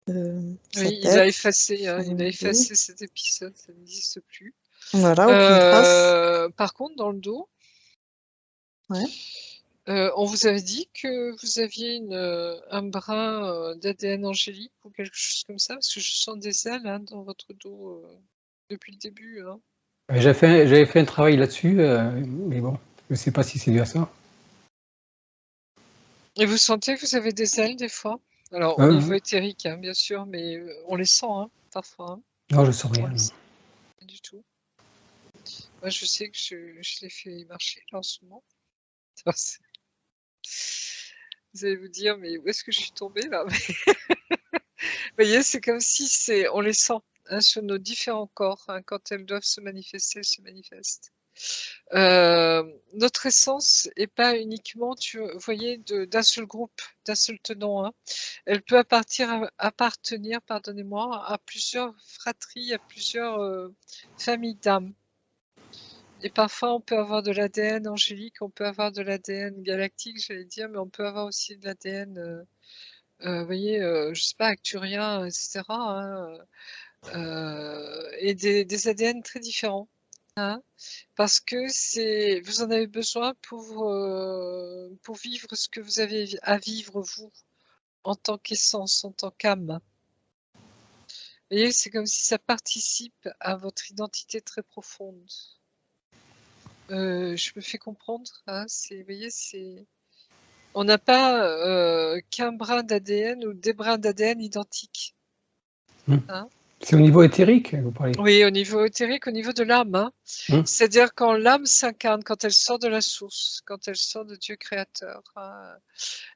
Speaker 1: Sa
Speaker 2: Oui, il
Speaker 1: tête,
Speaker 2: a effacé, hein, il a
Speaker 1: son
Speaker 2: effacé cet épisode, ça n'existe plus.
Speaker 1: Voilà, aucune trace.
Speaker 2: Par contre, dans le dos,
Speaker 1: Ouais.
Speaker 2: on vous avait dit que vous aviez un brin d'ADN angélique ou quelque chose comme ça, parce que je sens des ailes hein, dans votre dos depuis le début. Hein.
Speaker 3: J'avais fait un travail là-dessus, mais bon, je sais pas si c'est dû à ça.
Speaker 2: Et vous sentez que vous avez des ailes des fois? Alors, au niveau éthérique, hein, bien sûr, mais on les sent hein, parfois. Hein.
Speaker 3: Non, je sens
Speaker 2: On
Speaker 3: rien.
Speaker 2: les sent. Pas du tout. Moi, je sais que je l'ai fait marcher là, en ce moment. Vous allez vous dire, mais où est-ce que je suis tombée là? Vous voyez, c'est comme si on les sent hein, sur nos différents corps. Hein, quand elles doivent se manifester, elles se manifestent. Notre essence n'est pas uniquement, vous voyez, d'un seul groupe, d'un seul tenant. Hein. Elle peut appartenir, pardonnez-moi, à plusieurs fratries, à plusieurs familles d'âmes. Et parfois, on peut avoir de l'ADN angélique, on peut avoir de l'ADN galactique, j'allais dire, mais on peut avoir aussi de l'ADN, vous voyez, je sais pas, acturien, etc. Hein, et des ADN très différents. Hein, parce que vous en avez besoin pour vivre ce que vous avez à vivre, vous, en tant qu'essence, en tant qu'âme. Vous voyez, c'est comme si ça participe à votre identité très profonde. Je me fais comprendre, hein, vous voyez, on n'a pas qu'un brin d'ADN ou des brins d'ADN identiques. Hein.
Speaker 3: C'est au niveau éthérique, vous parlez?
Speaker 2: Oui, au niveau éthérique, au niveau de l'âme. Hein. C'est-à-dire quand l'âme s'incarne, quand elle sort de la source, quand elle sort de Dieu créateur, hein,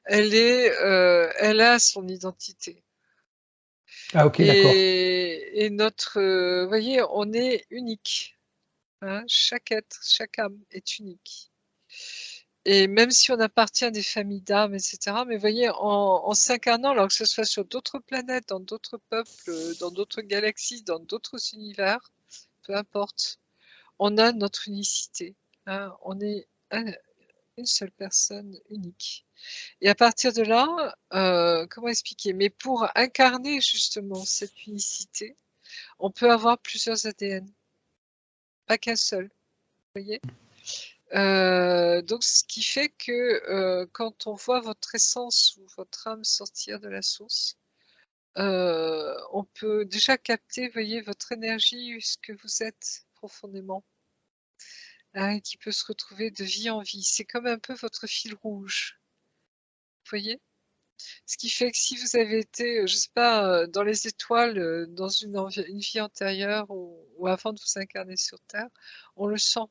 Speaker 2: elle a son identité.
Speaker 3: Ah ok, d'accord.
Speaker 2: Et vous voyez, on est unique. Hein, chaque être, chaque âme est unique. Et même si on appartient à des familles d'âmes, etc., mais vous voyez, en s'incarnant, alors que ce soit sur d'autres planètes, dans d'autres peuples, dans d'autres galaxies, dans d'autres univers, peu importe, on a notre unicité. Hein, on est une seule personne unique. Et à partir de là, comment expliquer? Mais pour incarner justement cette unicité, on peut avoir plusieurs ADN, pas qu'un seul. Vous voyez? Donc, ce qui fait que quand on voit votre essence ou votre âme sortir de la source, on peut déjà capter, voyez, votre énergie, ce que vous êtes profondément, hein, qui peut se retrouver de vie en vie. C'est comme un peu votre fil rouge, vous voyez? Ce qui fait que si vous avez été, je sais pas, dans les étoiles, dans une vie antérieure ou avant de vous incarner sur Terre, on le sent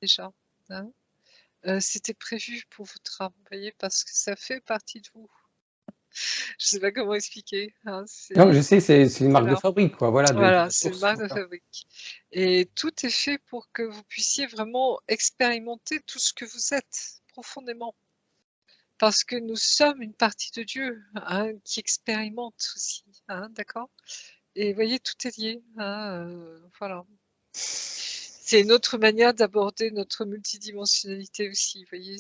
Speaker 2: déjà, hein. C'était prévu pour votre âme, vous voyez? Parce que ça fait partie de vous. Je sais pas comment expliquer, hein,
Speaker 3: Non, je sais, c'est une marque de
Speaker 2: là.
Speaker 3: fabrique, quoi, voilà, de
Speaker 2: Voilà,
Speaker 3: la
Speaker 2: c'est une
Speaker 3: source.
Speaker 2: marque de fabrique et tout est fait pour que vous puissiez vraiment expérimenter tout ce que vous êtes profondément. Parce que nous sommes une partie de Dieu, hein, qui expérimente aussi, hein, d'accord? Et vous voyez, tout est lié, hein, voilà. C'est une autre manière d'aborder notre multidimensionnalité aussi, vous voyez,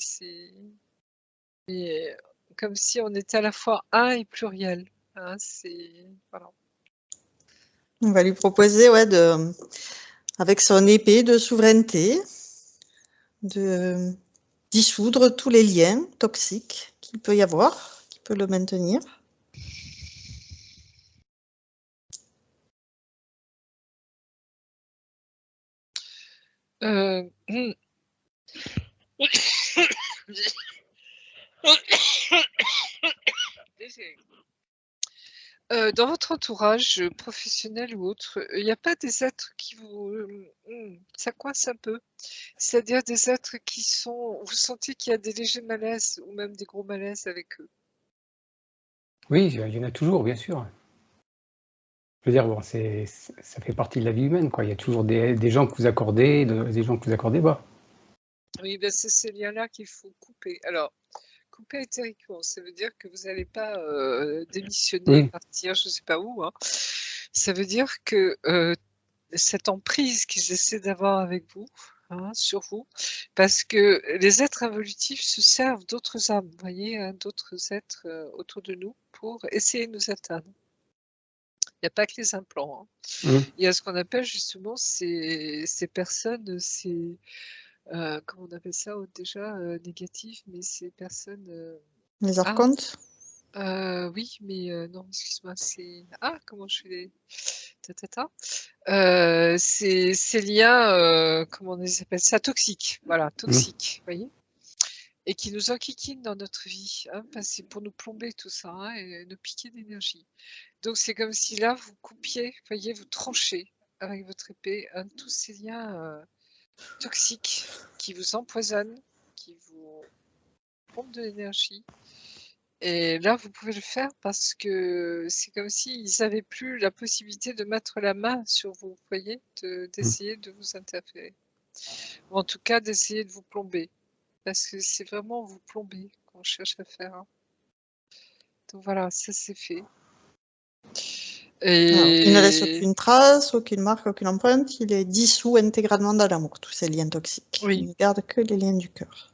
Speaker 2: mais comme si on était à la fois un et pluriel, hein, voilà.
Speaker 1: On va lui proposer, ouais, avec son épée de souveraineté, de dissoudre tous les liens toxiques qu'il peut y avoir, qui peut le maintenir.
Speaker 2: Dans votre entourage professionnel ou autre, il n'y a pas des êtres qui vous... ça coince un peu. C'est-à-dire des êtres qui sont... Vous sentez qu'il y a des légers malaises ou même des gros malaises avec eux.
Speaker 3: Oui, il y en a toujours, bien sûr. Je veux dire, bon, ça fait partie de la vie humaine, quoi. Il y a toujours des gens que vous accordez, des gens que vous accordez pas.
Speaker 2: Oui, ben c'est ces liens-là qu'il faut couper. Alors, couper éthériquement, ça veut dire que vous n'allez pas démissionner,
Speaker 3: Oui,
Speaker 2: partir, je ne sais pas où. Hein. Ça veut dire que cette emprise qu'ils essaient d'avoir avec vous, sur vous, parce que les êtres involutifs se servent d'autres âmes, vous voyez, d'autres êtres autour de nous pour essayer de nous atteindre. Il n'y a pas que les implants.
Speaker 3: hum,
Speaker 2: Il y a ce qu'on appelle justement ces personnes, comment on appelle ça déjà négatif, mais ces personnes.
Speaker 1: Les
Speaker 2: Ah,
Speaker 1: archontes.
Speaker 2: oui, mais non, excuse-moi, c'est. Ah, comment je fais les. Ces liens, comment on les appelle ça, toxiques. Voilà, toxiques, vous voyez, et qui nous enquiquinent dans notre vie, parce que c'est pour nous plomber tout ça, et nous piquer d'énergie. Donc c'est comme si là, vous coupiez, vous voyez, vous tranchez avec votre épée tous ces liens toxiques qui vous empoisonnent, qui vous pompent de l'énergie. Et là, vous pouvez le faire parce que c'est comme s'ils n'avaient plus la possibilité de mettre la main sur vous, vous voyez, d'essayer de vous interférer. Ou en tout cas, d'essayer de vous plomber. Parce que c'est vraiment vous plomber qu'on cherche à faire. Hein. Donc voilà, ça c'est fait.
Speaker 1: Alors, il ne laisse
Speaker 2: Et
Speaker 1: aucune trace, aucune marque, aucune empreinte. Il est dissous intégralement dans l'amour, tous ces liens toxiques.
Speaker 2: oui,
Speaker 1: Il ne garde que les liens du cœur.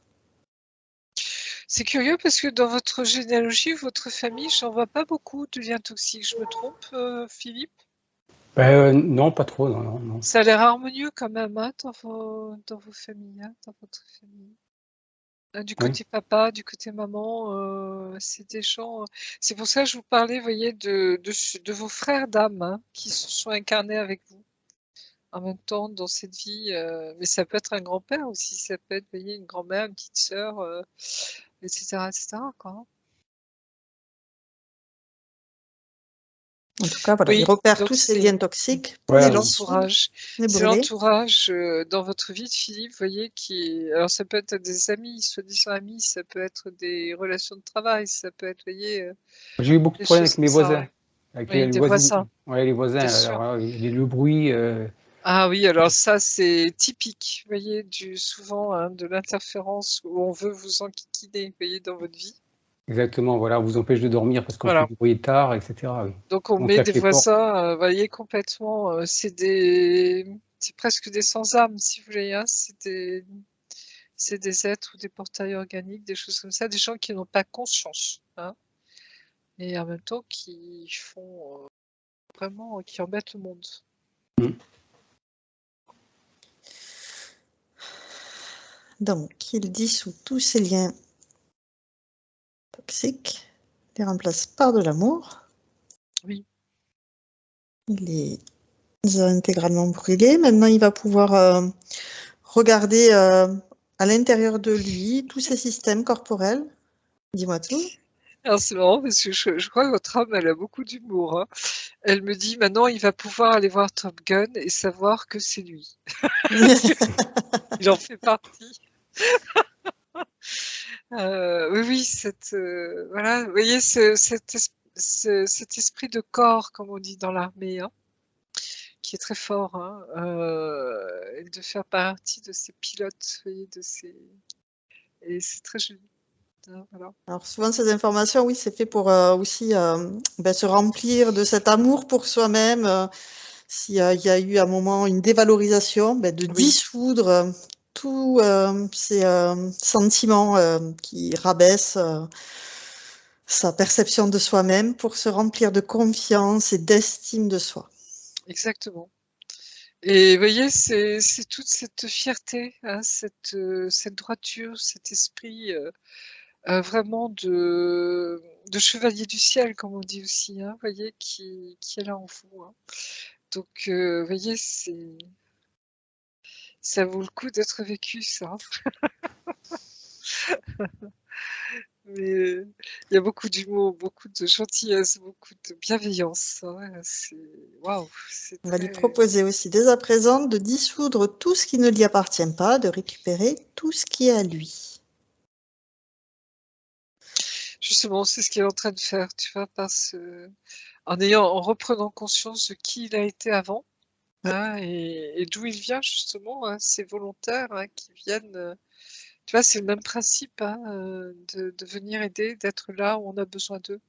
Speaker 2: c'est curieux parce que dans votre généalogie, votre famille, j'en vois pas beaucoup de liens toxiques. Je me trompe, Philippe?
Speaker 3: non, pas trop, non, non, non.
Speaker 2: Ça a l'air harmonieux quand même dans vos familles, dans votre famille. Du
Speaker 3: Oui.
Speaker 2: côté papa, du côté maman, c'est des gens. C'est pour ça que je vous parlais, vous voyez, de vos frères d'âme qui se sont incarnés avec vous en même temps dans cette vie. Mais ça peut être un grand-père aussi, ça peut être, vous voyez, une grand-mère, une petite sœur, etc., quoi. Hein.
Speaker 1: En tout cas, voilà, il
Speaker 2: Oui,
Speaker 1: repère
Speaker 2: donc
Speaker 1: tous ces liens toxiques pour
Speaker 3: Ouais,
Speaker 1: les
Speaker 2: c'est
Speaker 3: oui.
Speaker 1: dissoudre,
Speaker 2: l'entourage.
Speaker 1: les
Speaker 2: C'est
Speaker 1: brûler.
Speaker 2: l'entourage dans votre vie de Philippe, vous voyez, qui est... Alors ça peut être des amis, soi-disant amis, ça peut être des relations de travail, ça peut être, vous voyez,
Speaker 3: J'ai eu beaucoup de
Speaker 2: des
Speaker 3: problèmes
Speaker 2: choses
Speaker 3: avec
Speaker 2: comme
Speaker 3: mes
Speaker 2: ça.
Speaker 3: voisins,
Speaker 2: Ouais.
Speaker 3: avec
Speaker 2: Oui,
Speaker 3: les
Speaker 2: des
Speaker 3: voisins.
Speaker 2: voisins,
Speaker 3: Ouais, les voisins,
Speaker 2: bien
Speaker 3: alors,
Speaker 2: sûr.
Speaker 3: le bruit.
Speaker 2: Ah oui, alors ça, c'est typique, vous voyez, souvent de l'interférence où on veut vous enquiquiner, vous voyez, dans votre vie.
Speaker 3: Exactement, voilà, on vous empêche de dormir parce qu'on fait
Speaker 2: Voilà.
Speaker 3: du bruit tard, etc. Oui.
Speaker 2: Donc on
Speaker 3: On
Speaker 2: met
Speaker 3: claque
Speaker 2: des
Speaker 3: les portes.
Speaker 2: voisins, vous voyez, complètement, c'est presque des sans-âme, si vous voulez, hein. C'est des êtres ou des portails organiques, des choses comme ça, des gens qui n'ont pas conscience, hein, et en même temps qui font vraiment, qui embêtent le monde.
Speaker 3: Mm.
Speaker 1: Donc, il dissout tous ces liens toxiques, les remplace par de l'amour.
Speaker 2: Oui.
Speaker 1: Il les a intégralement brûlés. Maintenant, il va pouvoir regarder à l'intérieur de lui tous ses systèmes corporels. Dis-moi tout.
Speaker 2: Alors c'est marrant parce que je crois que votre âme, elle a beaucoup d'humour. Hein. Elle me dit maintenant il va pouvoir aller voir Top Gun et savoir que c'est lui. Il en fait partie. Oui, oui, voilà, vous voyez cet esprit de corps, comme on dit dans l'armée, hein, qui est très fort, hein, et de faire partie de ces pilotes, vous voyez, et c'est très joli. Hein, voilà.
Speaker 1: Alors souvent ces informations, oui, c'est fait pour aussi se remplir de cet amour pour soi-même. S'il y a eu à un moment une dévalorisation, de
Speaker 2: Oui.
Speaker 1: dissoudre tous ces sentiments qui rabaissent sa perception de soi-même pour se remplir de confiance et d'estime de soi.
Speaker 2: Exactement. Et vous voyez, c'est toute cette fierté, hein, cette droiture, cet esprit vraiment de chevalier du ciel, comme on dit aussi, hein, vous voyez, qui est là en vous. Hein. Donc, vous voyez, ça vaut le coup d'être vécu, ça. Mais il y a beaucoup d'humour, beaucoup de gentillesse, beaucoup de bienveillance. Hein. C'est waouh, c'est
Speaker 1: On va lui
Speaker 2: très.
Speaker 1: proposer aussi dès à présent de dissoudre tout ce qui ne lui appartient pas, de récupérer tout ce qui est à lui.
Speaker 2: Justement, c'est ce qu'il est en train de faire, tu vois, en reprenant conscience de qui il a été avant,
Speaker 1: Oui.
Speaker 2: hein, et d'où il vient justement, hein, ces volontaires hein, qui viennent. Tu vois, c'est le même principe hein, de venir aider, d'être là où on a besoin d'eux.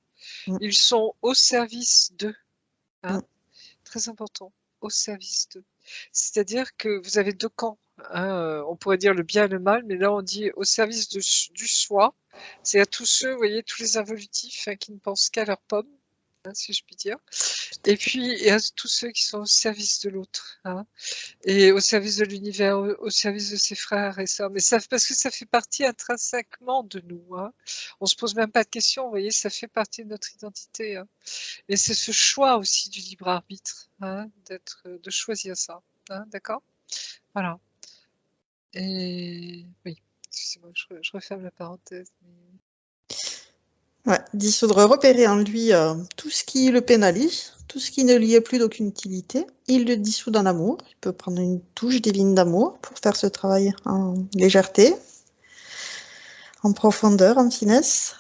Speaker 1: Mm,
Speaker 2: Ils sont au service d'eux,
Speaker 1: mm.
Speaker 2: hein, très important, au service d'eux. C'est-à-dire que vous avez deux camps. Hein, on pourrait dire le bien et le mal, mais là on dit au service du soi. C'est à tous ceux, vous voyez, tous les involutifs hein, qui ne pensent qu'à leur pomme, hein, si je puis dire. Et puis et à tous ceux qui sont au service de l'autre. Hein, et au service de l'univers, au service de ses frères et sœurs. Mais ça, parce que ça fait partie intrinsèquement de nous. Hein. On se pose même pas de questions, vous voyez, ça fait partie de notre identité. Hein. Et c'est ce choix aussi du libre arbitre, hein, de choisir ça. Hein, d'accord. Voilà. Et oui, excusez-moi, je referme la parenthèse.
Speaker 1: Ouais, dissoudre, repérer en lui tout ce qui le pénalise, tout ce qui ne lui est plus d'aucune utilité. Il le dissout dans l'amour. Il peut prendre une touche divine d'amour pour faire ce travail en légèreté, en profondeur, en finesse.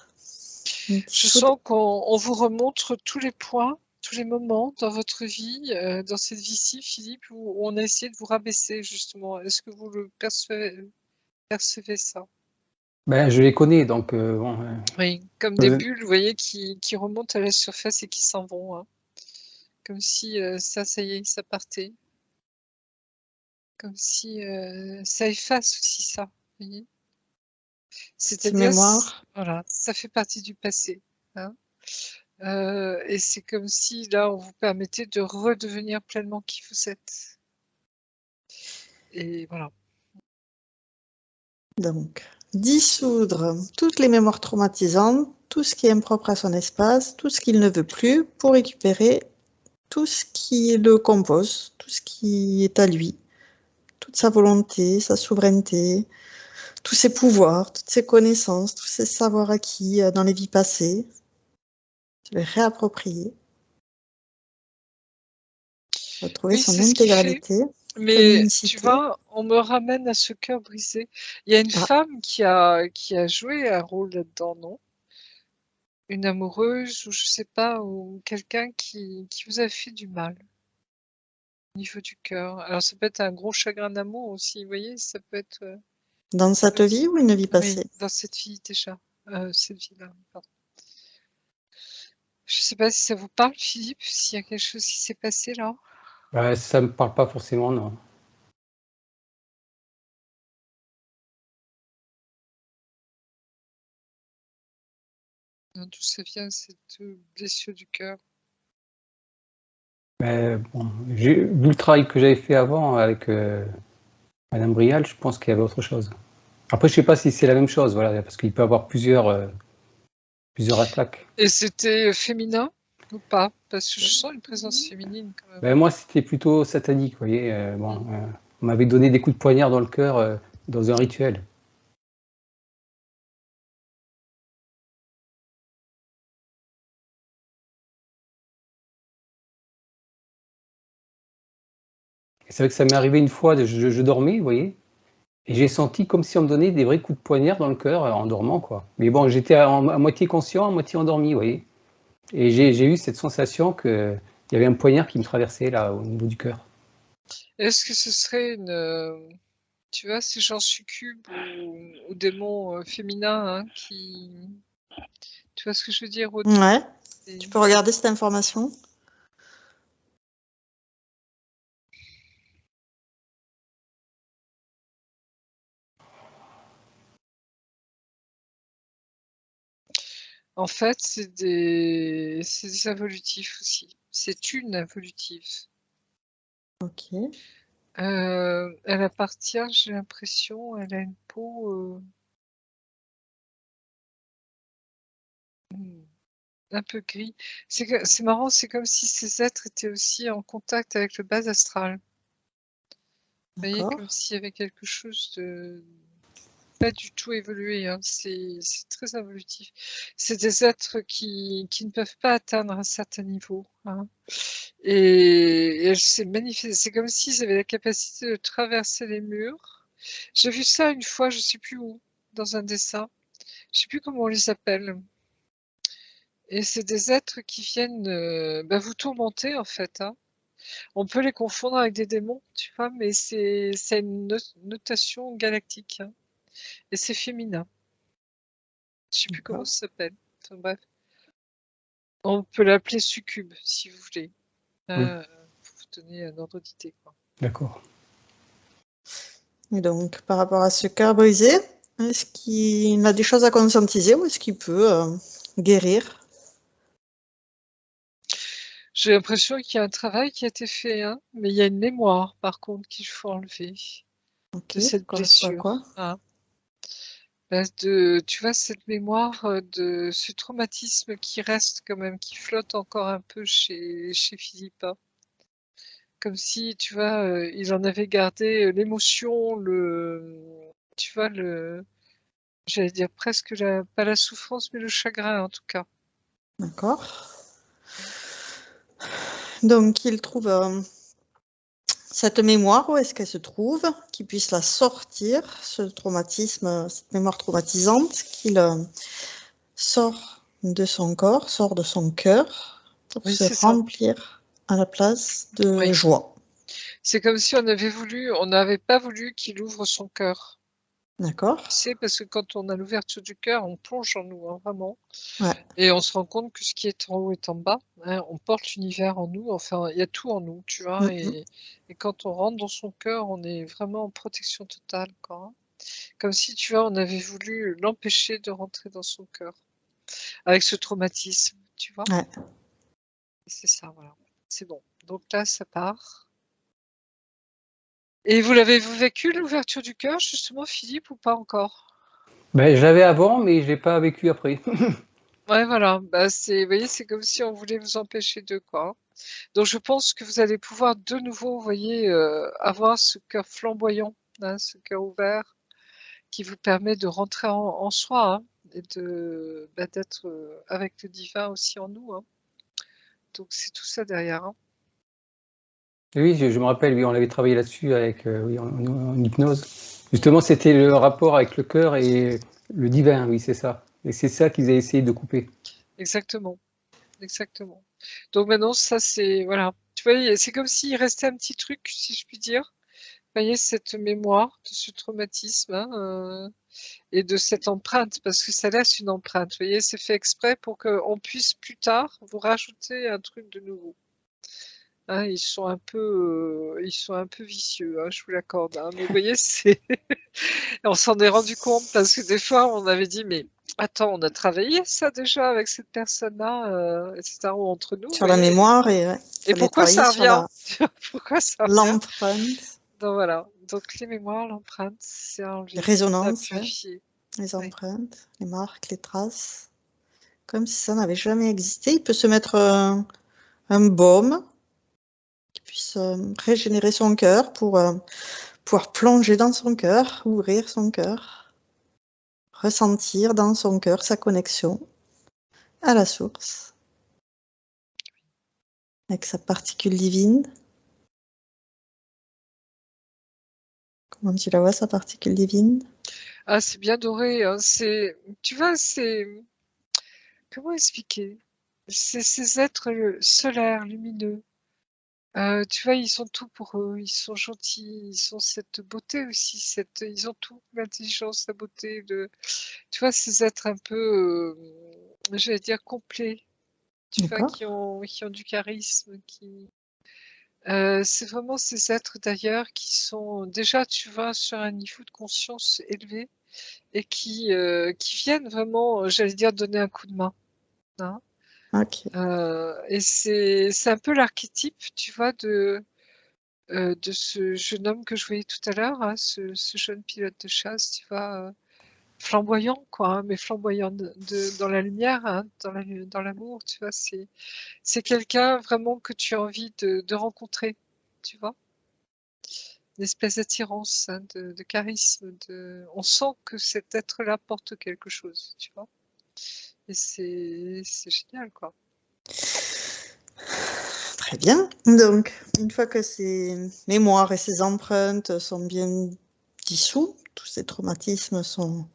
Speaker 2: Je sens qu'on vous remontre tous les points, tous les moments dans votre vie, dans cette vie-ci, Philippe, où on a essayé de vous rabaisser, justement. Est-ce que vous le percevez ça?
Speaker 3: Ben, je les connais, donc bon,
Speaker 2: Oui, comme des bulles, vous voyez, qui remontent à la surface et qui s'en vont. Hein. Comme si ça y est, ça partait. Comme si ça efface aussi ça, vous voyez.
Speaker 1: ces
Speaker 2: C'est-à-dire,
Speaker 1: mémoires.
Speaker 2: voilà, ça fait partie du passé. Hein. Et c'est comme si là, on vous permettait de redevenir pleinement qui vous êtes. Et voilà.
Speaker 1: Donc, dissoudre toutes les mémoires traumatisantes, tout ce qui est impropre à son espace, tout ce qu'il ne veut plus, pour récupérer tout ce qui le compose, tout ce qui est à lui, toute sa volonté, sa souveraineté, tous ses pouvoirs, toutes ses connaissances, tous ses savoirs acquis dans les vies passées, se les réapproprier, retrouver
Speaker 2: Oui,
Speaker 1: son
Speaker 2: c'est ce qu'il fait.
Speaker 1: intégralité, son
Speaker 2: Mais tu
Speaker 1: unicité.
Speaker 2: vois, on me ramène à ce cœur brisé. Il y a une
Speaker 1: Ah,
Speaker 2: femme qui a joué un rôle là-dedans, non? Une amoureuse ou je sais pas, ou quelqu'un qui vous a fait du mal au niveau du cœur. Alors ça peut être un gros chagrin d'amour aussi, vous voyez, ça peut être
Speaker 1: dans cette vie ou une vie
Speaker 2: oui,
Speaker 1: passée?
Speaker 2: dans cette vie déjà, cette vie-là, pardon. Je sais pas si ça vous parle, Philippe, s'il y a quelque chose qui s'est passé là?
Speaker 3: ça me parle pas forcément, non.
Speaker 2: D'où ça vient cette blessure du cœur?
Speaker 3: Bon, vu le travail que j'avais fait avant avec Madame Brial, je pense qu'il y avait autre chose. Après, je sais pas si c'est la même chose, voilà, parce qu'il peut y avoir plusieurs attaques.
Speaker 2: Et c'était féminin ou pas? Parce que je sens une présence féminine quand même.
Speaker 3: Moi, c'était plutôt satanique, vous voyez. On m'avait donné des coups de poignard dans le cœur dans un rituel. Et c'est vrai que ça m'est arrivé une fois, je dormais, vous voyez, et j'ai senti comme si on me donnait des vrais coups de poignard dans le cœur en dormant, quoi. Mais bon, j'étais à moitié conscient, à moitié endormi, vous voyez. Et j'ai eu cette sensation qu'il y avait un poignard qui me traversait là, au niveau du cœur.
Speaker 2: Est-ce que ce serait tu vois, ces gens succubes ou démons féminins hein, tu vois ce que je veux dire?
Speaker 1: Ouais, tu peux regarder cette information.
Speaker 2: En fait, c'est des involutifs aussi. C'est une involutive.
Speaker 1: Ok.
Speaker 2: Elle appartient, j'ai l'impression, elle a une peau un peu gris. C'est marrant, c'est comme si ces êtres étaient aussi en contact avec le bas astral. Vous voyez,
Speaker 1: D'accord.
Speaker 2: comme s'il y avait quelque chose de pas du tout évolué, hein. C'est très évolutif. C'est des êtres qui ne peuvent pas atteindre un certain niveau, hein. Et c'est magnifique. C'est comme s'ils avaient la capacité de traverser les murs. J'ai vu ça une fois, je sais plus où, dans un dessin. Je sais plus comment on les appelle. Et c'est des êtres qui viennent vous tourmenter en fait, hein. On peut les confondre avec des démons, tu vois, mais c'est une notation galactique, hein. Et c'est féminin. Je sais plus comment
Speaker 1: D'accord.
Speaker 2: ça s'appelle. Enfin, bref. On peut l'appeler succube, si vous voulez.
Speaker 3: Oui,
Speaker 2: Pour vous donner un ordre d'idée, quoi.
Speaker 3: d'accord.
Speaker 1: Et donc, par rapport à ce cœur brisé, est-ce qu'il a des choses à conscientiser ou est-ce qu'il peut guérir?
Speaker 2: J'ai l'impression qu'il y a un travail qui a été fait, hein, mais il y a une mémoire, par contre, qu'il faut enlever
Speaker 1: Ok,
Speaker 2: de
Speaker 1: ça
Speaker 2: cette
Speaker 1: correspond à quoi?
Speaker 2: blessure, hein. Tu vois, cette mémoire de ce traumatisme qui reste quand même, qui flotte encore un peu chez Philippe, hein. Comme si, tu vois, il en avait gardé l'émotion, tu vois, j'allais dire presque pas la souffrance, mais le chagrin en tout cas.
Speaker 1: D'accord. Donc, il trouve cette mémoire, où est-ce qu'elle se trouve, qu'il puisse la sortir, ce traumatisme, cette mémoire traumatisante, qu'il sort de son corps, sort de son cœur, pour
Speaker 2: Oui,
Speaker 1: se
Speaker 2: c'est ça.
Speaker 1: remplir à la place de
Speaker 2: Oui.
Speaker 1: joie.
Speaker 2: C'est comme si on n'avait pas voulu qu'il ouvre son cœur.
Speaker 1: D'accord?
Speaker 2: Tu sais, parce que quand on a l'ouverture du cœur, on plonge en nous, hein, vraiment.
Speaker 1: Ouais.
Speaker 2: Et on se rend compte que ce qui est en haut est en bas, hein. On porte l'univers en nous, enfin, il y a tout en nous, tu vois.
Speaker 1: Mm.
Speaker 2: Et quand on rentre dans son cœur, on est vraiment en protection totale, quoi, hein. Comme si, tu vois, on avait voulu l'empêcher de rentrer dans son cœur. Avec ce traumatisme, tu vois.
Speaker 1: Ouais.
Speaker 2: Et c'est ça, voilà. C'est bon. Donc là, ça part. Et vous l'avez vécu, l'ouverture du cœur, justement, Philippe, ou pas encore?
Speaker 3: Ben, je l'avais avant, mais je l'ai pas vécu après.
Speaker 2: Ouais, voilà. Vous voyez, c'est comme si on voulait vous empêcher de quoi, hein. Donc je pense que vous allez pouvoir de nouveau, vous voyez, avoir ce cœur flamboyant, hein, ce cœur ouvert, qui vous permet de rentrer en soi, hein, et d'être avec le divin aussi en nous, hein. Donc c'est tout ça derrière, hein.
Speaker 3: Oui, je me rappelle, oui, on avait travaillé là-dessus avec, oui, en hypnose. Justement, c'était le rapport avec le cœur et le divin, oui, c'est ça. Et c'est ça qu'ils avaient essayé de couper.
Speaker 2: Exactement, exactement. Donc maintenant, ça c'est, voilà. Tu vois, c'est comme s'il restait un petit truc, si je puis dire. Vous voyez, cette mémoire de ce traumatisme, hein, et de cette empreinte, parce que ça laisse une empreinte. Vous voyez, c'est fait exprès pour qu'on puisse plus tard vous rajouter un truc de nouveau. Hein, ils sont un peu vicieux, hein, je vous l'accorde, hein, mais vous voyez, on s'en est rendu compte parce que des fois, on avait dit, mais attends, on a travaillé ça déjà avec cette personne-là, etc., ou entre nous, vous
Speaker 1: Sur la
Speaker 2: voyez,
Speaker 1: mémoire et il
Speaker 2: et
Speaker 1: fallait
Speaker 2: pourquoi
Speaker 1: travailler
Speaker 2: ça
Speaker 1: sur
Speaker 2: revient? Pourquoi ça revient?
Speaker 1: l'empreinte,
Speaker 2: Donc voilà, donc les mémoires, l'empreinte, c'est à
Speaker 1: les
Speaker 2: enlever, c'est à
Speaker 1: résonances, ouais,
Speaker 2: purifier.
Speaker 1: les
Speaker 2: Oui,
Speaker 1: empreintes, les marques, les traces, comme si ça n'avait jamais existé. Il peut se mettre un baume qui puisse régénérer son cœur pour pouvoir plonger dans son cœur, ouvrir son cœur, ressentir dans son cœur sa connexion à la source, avec sa particule divine. Comment tu la vois, sa particule divine?
Speaker 2: ah, c'est bien doré, hein, tu vois, comment expliquer? C'est ces êtres solaires, lumineux. Tu vois, ils sont tout pour eux, ils sont gentils, ils ont cette beauté aussi, ils ont tout, l'intelligence, la beauté, tu vois, ces êtres un peu, j'allais dire complets, tu vois,
Speaker 1: D'accord.
Speaker 2: qui ont du charisme, c'est vraiment ces êtres d'ailleurs qui sont déjà, tu vois, sur un niveau de conscience élevé et qui viennent vraiment, j'allais dire, donner un coup de main, hein.
Speaker 1: Ok.
Speaker 2: Et c'est un peu l'archétype, tu vois, de ce jeune homme que je voyais tout à l'heure, hein, ce jeune pilote de chasse, tu vois, flamboyant, quoi, hein, mais flamboyant dans la lumière, hein, dans l'amour, tu vois. C'est quelqu'un vraiment que tu as envie de rencontrer, tu vois. Une espèce d'attirance, hein, de charisme. On sent que cet être-là porte quelque chose, tu vois. Et c'est génial, quoi.
Speaker 1: Très bien. Donc, une fois que ces mémoires et ces empreintes sont bien dissous, tous ces traumatismes sont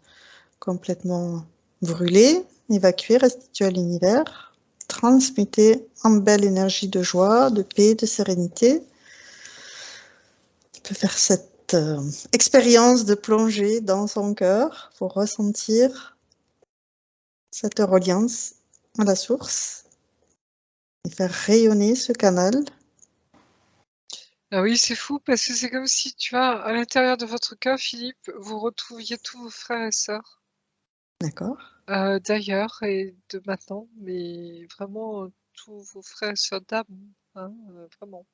Speaker 1: complètement brûlés, évacués, restitués à l'univers, transmutés en belle énergie de joie, de paix, de sérénité. Tu peux faire cette expérience de plonger dans son cœur pour ressentir cette reliance à la source et faire rayonner ce canal.
Speaker 2: Ah oui, c'est fou parce que c'est comme si, tu vois, à l'intérieur de votre cœur, Philippe, vous retrouviez tous vos frères et sœurs,
Speaker 1: D'accord?
Speaker 2: d'ailleurs et de maintenant, mais vraiment tous vos frères et sœurs d'âme, hein, vraiment.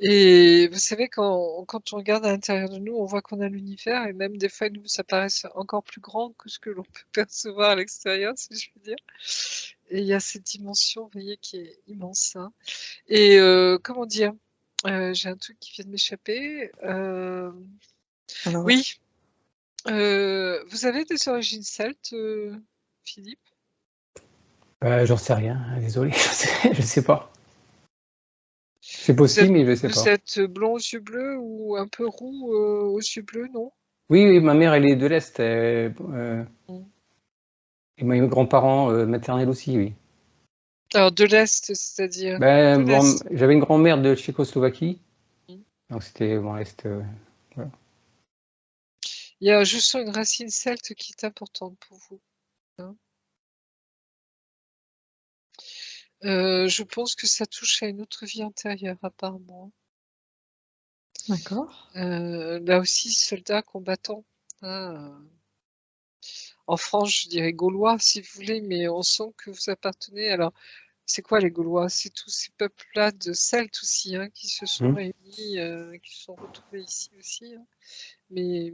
Speaker 2: Et vous savez, quand on regarde à l'intérieur de nous, on voit qu'on a l'univers et même des fois, il nous apparaissent encore plus grand que ce que l'on peut percevoir à l'extérieur, si je puis dire. Et il y a cette dimension, vous voyez, qui est immense, hein. Et comment dire? J'ai un truc qui vient de m'échapper.
Speaker 1: Alors,
Speaker 2: Oui, vous avez des origines celtes, Philippe?
Speaker 3: J'en sais rien, hein, désolé, je sais pas. C'est
Speaker 2: Vous êtes
Speaker 3: possible, mais je sais
Speaker 2: vous
Speaker 3: pas.
Speaker 2: êtes blond aux yeux bleus ou un peu roux, aux yeux bleus, non?
Speaker 3: Oui, oui, ma mère, elle est de l'Est,
Speaker 2: Mmh.
Speaker 3: et mes grands-parents maternels aussi, oui.
Speaker 2: Alors de l'Est, c'est-à-dire? De
Speaker 3: Ben, bon,
Speaker 2: l'Est?
Speaker 3: j'avais une grand-mère de Tchécoslovaquie,
Speaker 2: Mmh.
Speaker 3: donc c'était bon, l'Est. Voilà.
Speaker 2: Je sens une racine celte qui est importante pour vous, hein. Je pense que ça touche à une autre vie antérieure apparemment.
Speaker 1: d'accord.
Speaker 2: Là aussi, soldats combattants, hein, en France, je dirais gaulois si vous voulez, mais on sent que vous appartenez alors, c'est quoi les Gaulois? C'est tous ces peuples-là de Celtes aussi, hein, qui se sont
Speaker 3: Mmh.
Speaker 2: réunis, qui se sont retrouvés ici aussi, hein. Mais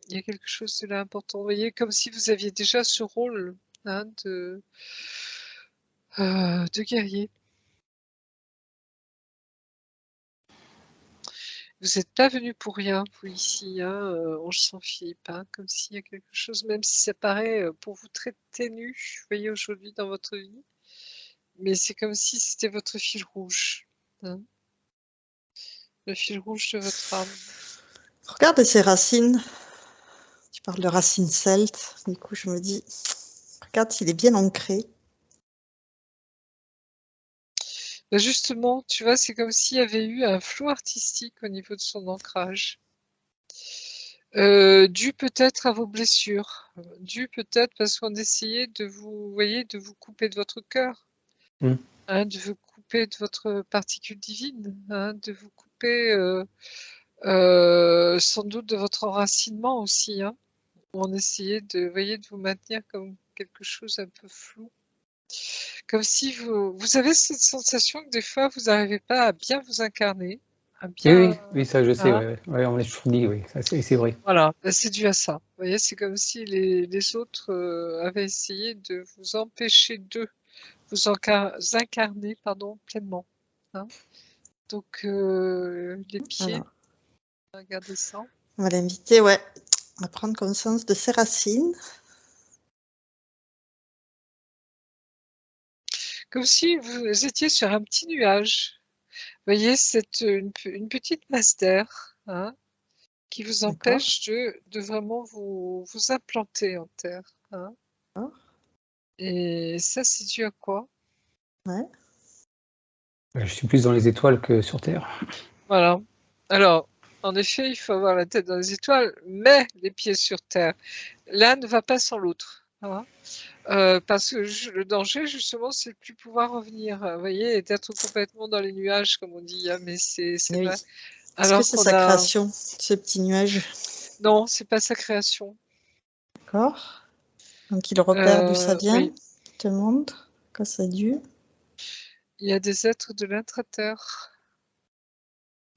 Speaker 2: il y a quelque chose de là important. Vous voyez, comme si vous aviez déjà ce rôle, hein, de guerrier. Vous n'êtes pas venu pour rien, vous ici, hein, Ange sans Philippe, hein, comme s'il y a quelque chose, même si ça paraît pour vous très ténu, vous voyez, aujourd'hui dans votre vie, mais c'est comme si c'était votre fil rouge, hein, le fil rouge de votre âme.
Speaker 1: Regarde ces racines. Tu parles de racines celtes. Du coup, je me dis, regarde s'il est bien ancré.
Speaker 2: Bah, justement, tu vois, c'est comme s'il y avait eu un flou artistique au niveau de son ancrage. Dû peut-être à vos blessures, dû peut-être parce qu'on essayait de vous voyez, de vous couper de votre cœur,
Speaker 3: Mmh.
Speaker 2: hein, de vous couper de votre particule divine, hein, de vous couper, sans doute de votre enracinement aussi, hein. On essayait de voyez, de vous maintenir comme quelque chose un peu flou. Comme si vous avez cette sensation que des fois vous n'arrivez pas à bien vous incarner, à
Speaker 3: Oui,
Speaker 2: bien
Speaker 3: oui, oui, ça je sais,
Speaker 2: hein?
Speaker 3: ouais, ouais. Ouais, on me l'a toujours dit, oui, ça c'est vrai.
Speaker 2: Voilà, bah, c'est dû à ça. Vous voyez, c'est comme si les autres, avaient essayé de vous empêcher de vous incarner, pardon, pleinement, hein. Donc les pieds,
Speaker 1: Alors,
Speaker 2: regardez ça.
Speaker 1: on va l'inviter, ouais, à prendre conscience de ses racines.
Speaker 2: Comme si vous étiez sur un petit nuage. Vous voyez, c'est une petite masse d'air, hein, qui vous
Speaker 1: D'accord.
Speaker 2: empêche de vraiment vous implanter en terre, hein.
Speaker 1: D'accord.
Speaker 2: Et ça, c'est dû à quoi?
Speaker 1: Ouais.
Speaker 3: Je suis plus dans les étoiles que sur terre.
Speaker 2: Voilà. Alors, en effet, il faut avoir la tête dans les étoiles, mais les pieds sur terre. L'un ne va pas sans l'autre, hein. Parce que le danger, justement, c'est de plus pouvoir revenir, vous voyez, et d'être complètement dans les nuages, comme on dit, hein, mais c'est
Speaker 1: Oui.
Speaker 2: vrai.
Speaker 1: Est-ce que
Speaker 2: Alors
Speaker 1: c'est
Speaker 2: qu'on
Speaker 1: sa
Speaker 2: a
Speaker 1: création, ce petit nuage?
Speaker 2: non, c'est pas sa création.
Speaker 1: D'accord. Donc, il repère d'où ça vient.
Speaker 2: Oui,
Speaker 1: Il te montre que c'est dû.
Speaker 2: il y a des êtres de l'intra-terre.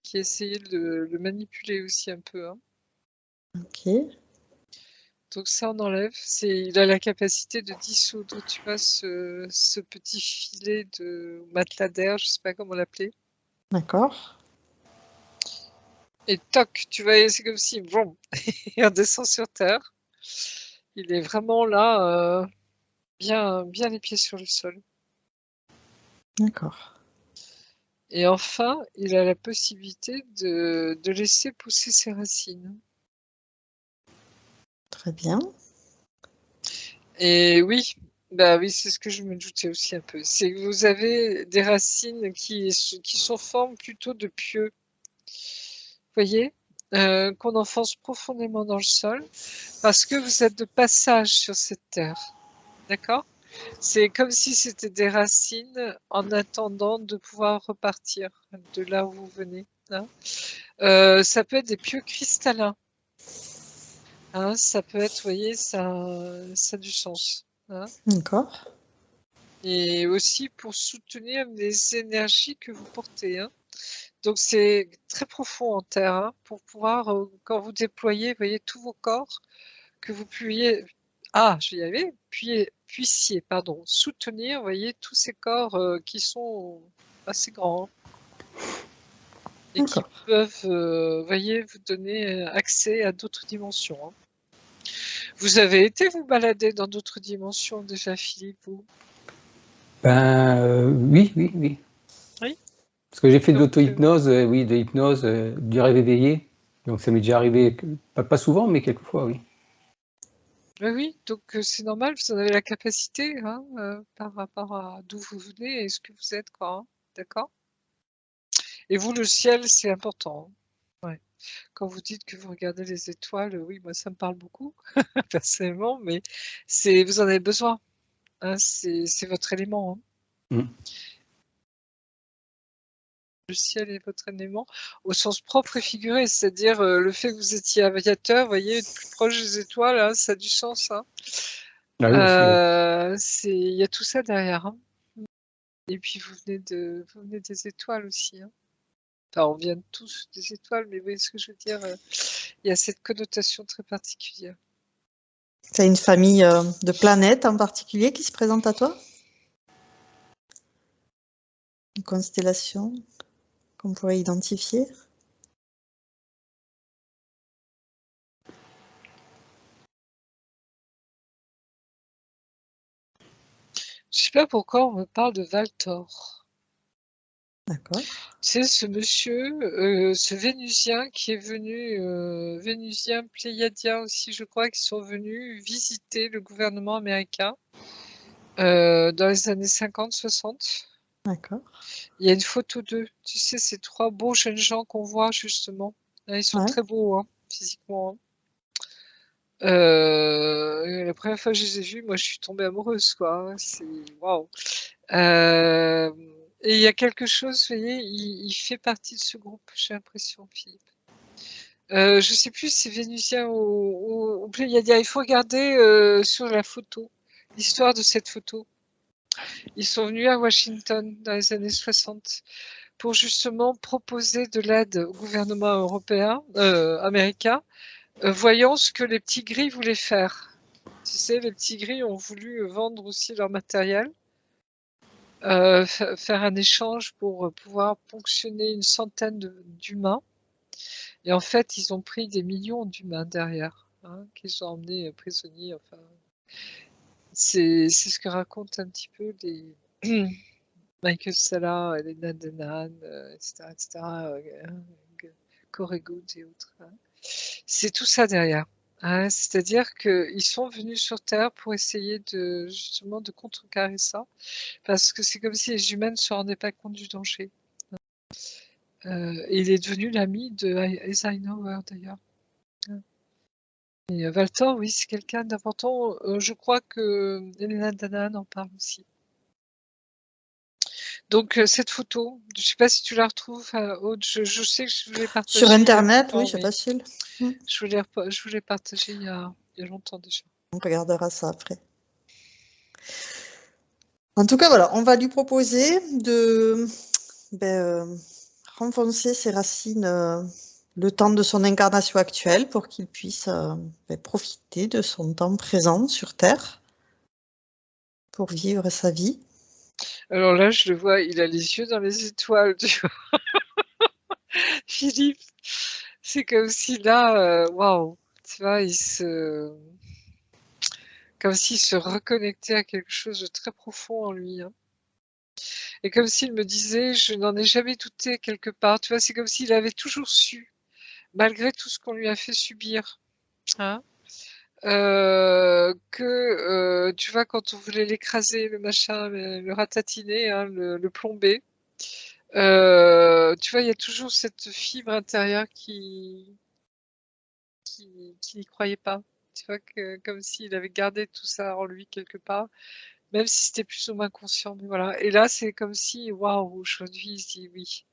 Speaker 2: qui essayait de le manipuler aussi un peu, hein.
Speaker 1: Ok.
Speaker 2: Donc ça, on enlève. Il a la capacité de dissoudre, tu vois, ce petit filet de matelas d'air, je sais pas comment l'appeler.
Speaker 1: D'accord.
Speaker 2: Et toc, tu vois, c'est comme si, bon, il redescend sur Terre. Il est vraiment là, bien les pieds sur le sol.
Speaker 1: D'accord.
Speaker 2: Et enfin, il a la possibilité de laisser pousser ses racines.
Speaker 1: Très bien.
Speaker 2: Et oui, bah oui, c'est ce que je me doutais aussi un peu. C'est que vous avez des racines qui sont formes plutôt de pieux. Vous voyez, qu'on enfonce profondément dans le sol parce que vous êtes de passage sur cette terre. D'accord? C'est comme si c'était des racines en attendant de pouvoir repartir de là où vous venez, hein. Ça peut être des pieux cristallins, hein, ça peut être, vous voyez, ça a du sens, hein.
Speaker 1: D'accord.
Speaker 2: Et aussi pour soutenir les énergies que vous portez, hein. Donc c'est très profond en terre, hein, pour pouvoir, quand vous déployez, vous voyez, tous vos corps, que vous puissiez je vais y arriver, puissiez, pardon, soutenir, vous voyez, tous ces corps, qui sont assez grands, hein, et qui
Speaker 1: D'accord.
Speaker 2: peuvent, vous voyez, vous donner, accès à d'autres dimensions, hein. Vous avez été vous balader dans d'autres dimensions déjà, Philippe, vous?
Speaker 3: Ben, oui, oui, oui.
Speaker 2: Oui?
Speaker 3: Parce que j'ai fait de
Speaker 2: Donc,
Speaker 3: l'auto-hypnose, oui, de l'hypnose, du rêve éveillé. Donc ça m'est déjà arrivé, pas souvent, mais quelquefois, oui.
Speaker 2: oui, donc c'est normal, vous en avez la capacité, hein, par rapport à d'où vous venez et ce que vous êtes, quoi, hein. D'accord? Et vous, le ciel, c'est important, hein. Ouais. Quand vous dites que vous regardez les étoiles, oui, moi, ça me parle beaucoup, personnellement, mais vous en avez besoin, hein, c'est votre élément, hein.
Speaker 3: Mm.
Speaker 2: Le ciel est votre élément au sens propre et figuré, c'est-à-dire, le fait que vous étiez aviateur, vous voyez, être plus proche des étoiles, hein, ça a du sens, hein.
Speaker 3: Ah oui, aussi, oui.
Speaker 2: Il y a tout ça derrière, hein. Et puis vous venez des étoiles aussi, hein. Enfin, on vient tous des étoiles, mais vous voyez ce que je veux dire, il y a cette connotation très particulière.
Speaker 1: Tu as une famille de planètes en particulier qui se présente à toi? Une constellation qu'on pourrait identifier?
Speaker 2: Je sais pas pourquoi on me parle de Valtor.
Speaker 1: D'accord.
Speaker 2: C'est ce monsieur, ce Vénusien qui est venu, Vénusien, Pléiadien aussi, je crois, qui sont venus visiter le gouvernement américain, dans les années 50-60.
Speaker 1: D'accord.
Speaker 2: Il y a une photo d'eux, tu sais, ces 3 beaux jeunes gens qu'on voit justement. Là, ils sont
Speaker 1: Ouais.
Speaker 2: très beaux, hein, physiquement, hein. La première fois que je les ai vus, moi, je suis tombée amoureuse, quoi, hein, c'est waouh! Et il y a quelque chose, vous voyez, il fait partie de ce groupe, j'ai l'impression, Philippe. Je sais plus si c'est Vénusien ou Pléiadien. Il faut regarder, sur la photo, l'histoire de cette photo. Ils sont venus à Washington dans les années 60 pour justement proposer de l'aide au gouvernement européen, américain, voyant ce que les petits gris voulaient faire. Tu sais, les petits gris ont voulu vendre aussi leur matériel, faire un échange pour pouvoir ponctionner une centaine d'humains. Et en fait, ils ont pris des millions d'humains derrière, hein, qu'ils ont emmenés prisonniers. Enfin, c'est ce que racontent un petit peu les Michael Salla, Elena Denan, etc., etc., Corey Gould et autres, hein. C'est tout ça derrière, hein. C'est-à-dire qu'ils sont venus sur Terre pour essayer de justement de contrecarrer ça, parce que c'est comme si les humains ne se rendaient pas compte du danger. Et il est devenu l'ami de Eisenhower d'ailleurs. Et Valtor, oui, c'est quelqu'un d'important. Je crois que Elena Danaan en parle aussi. Donc cette photo, je ne sais pas si tu la retrouves, Aude, je sais que je l'ai partagée
Speaker 1: Sur
Speaker 2: il y a
Speaker 1: Internet, oui,
Speaker 2: longtemps,
Speaker 1: c'est
Speaker 2: oui.
Speaker 1: facile.
Speaker 2: Je l'ai partagée il y a longtemps déjà.
Speaker 1: On regardera ça après. En tout cas, voilà, on va lui proposer de renfoncer ses racines le temps de son incarnation actuelle pour qu'il puisse profiter de son temps présent sur Terre pour vivre sa vie.
Speaker 2: Alors là, je le vois, il a les yeux dans les étoiles, tu vois. Philippe, c'est comme si là, waouh, tu vois, comme s'il se reconnectait à quelque chose de très profond en lui, hein. Et comme s'il me disait, je n'en ai jamais douté quelque part, tu vois, c'est comme s'il avait toujours su, malgré tout ce qu'on lui a fait subir, hein, tu vois, quand on voulait l'écraser, le machin, le ratatiner, hein, le plomber, tu vois, il y a toujours cette fibre intérieure qui n'y croyait pas. Tu vois, comme s'il avait gardé tout ça en lui quelque part, même si c'était plus ou moins conscient. Mais voilà. Et là, c'est comme si, waouh, aujourd'hui, il se dit oui.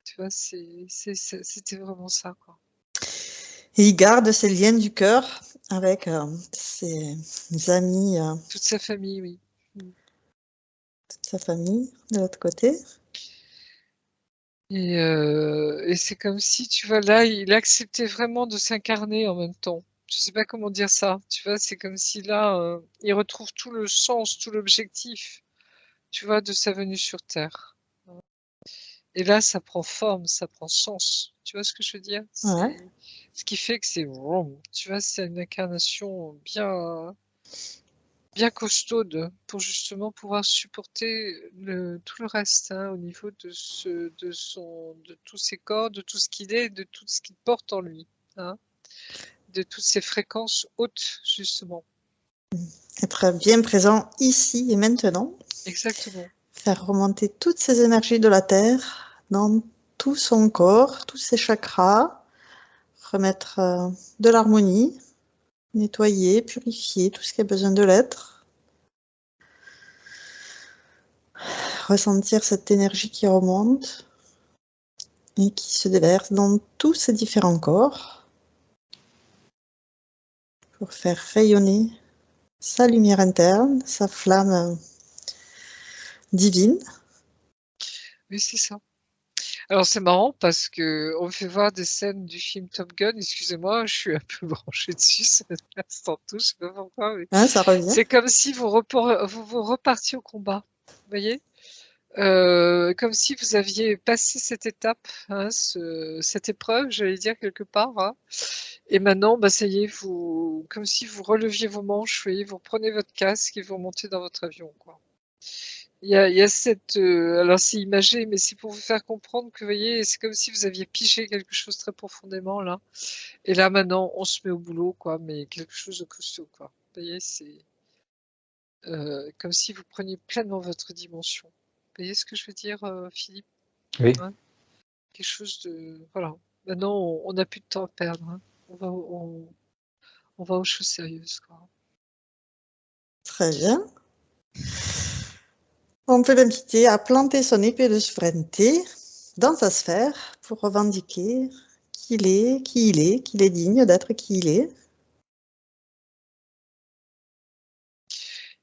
Speaker 2: Tu vois, c'était vraiment ça, quoi.
Speaker 1: Et il garde ses liens du cœur avec ses amis,
Speaker 2: Toute sa famille, oui.
Speaker 1: toute sa famille de l'autre côté.
Speaker 2: Et c'est comme si, tu vois, là, il acceptait vraiment de s'incarner en même temps. Je sais pas comment dire ça. Tu vois, c'est comme si là, il retrouve tout le sens, tout l'objectif, tu vois, de sa venue sur Terre. Et là, ça prend forme, ça prend sens. Tu vois ce que je veux dire?
Speaker 1: Ouais.
Speaker 2: Ce qui fait que c'est vroom, tu vois, c'est une incarnation bien costaude pour justement pouvoir supporter tout le reste, hein, au niveau de tous ses corps, de tout ce qu'il est, de tout ce qu'il porte en lui, hein, de toutes ces fréquences hautes, justement.
Speaker 1: Être bien présent ici et maintenant.
Speaker 2: Exactement.
Speaker 1: Faire remonter toutes ces énergies de la Terre dans tout son corps, tous ses chakras. Remettre de l'harmonie, nettoyer, purifier tout ce qui a besoin de l'être. Ressentir cette énergie qui remonte et qui se déverse dans tous ces différents corps pour faire rayonner sa lumière interne, sa flamme divine.
Speaker 2: Oui, c'est ça. Alors c'est marrant parce que on me fait voir des scènes du film Top Gun. Excusez-moi, je suis un peu branchée dessus cet instant tout, je sais pas pourquoi, mais
Speaker 1: Hein, ça revient.
Speaker 2: c'est comme si vous repartiez au combat. Vous voyez? Comme si vous aviez passé cette étape, hein, cette épreuve, j'allais dire quelque part, hein. Et maintenant, bah, ça y est, comme si vous releviez vos manches, vous voyez, vous prenez votre casque et vous remontez dans votre avion, quoi. Il y a cette, alors c'est imagé, mais c'est pour vous faire comprendre que, vous voyez, c'est comme si vous aviez pigé quelque chose très profondément là. Et là maintenant, on se met au boulot, quoi, mais quelque chose de costaud, quoi. Vous voyez, c'est comme si vous preniez pleinement votre dimension. Vous voyez ce que je veux dire, Philippe?
Speaker 3: Oui.
Speaker 2: Ouais. Quelque chose de, voilà. Maintenant, on n'a plus de temps à perdre, hein. On va aux choses sérieuses, quoi.
Speaker 1: Très bien. On peut l'inviter à planter son épée de souveraineté dans sa sphère pour revendiquer qu'il est, qu'il est digne d'être qui il est.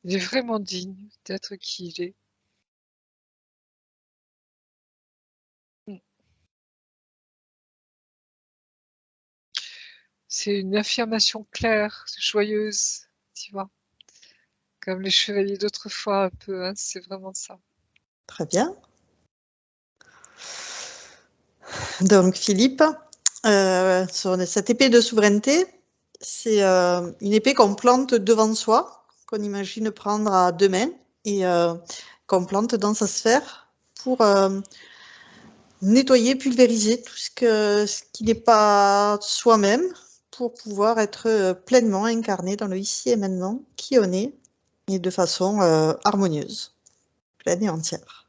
Speaker 2: Il est vraiment digne d'être qui il est. Mm. C'est une affirmation claire, joyeuse, tu vois. Comme les chevaliers d'autrefois, un peu, hein, c'est vraiment ça.
Speaker 1: Très bien. Donc Philippe, sur cette épée de souveraineté, c'est une épée qu'on plante devant soi, qu'on imagine prendre à deux mains et qu'on plante dans sa sphère pour nettoyer, pulvériser tout ce qui n'est pas soi-même pour pouvoir être pleinement incarné dans le ici et maintenant qui on est et de façon harmonieuse, pleine et entière.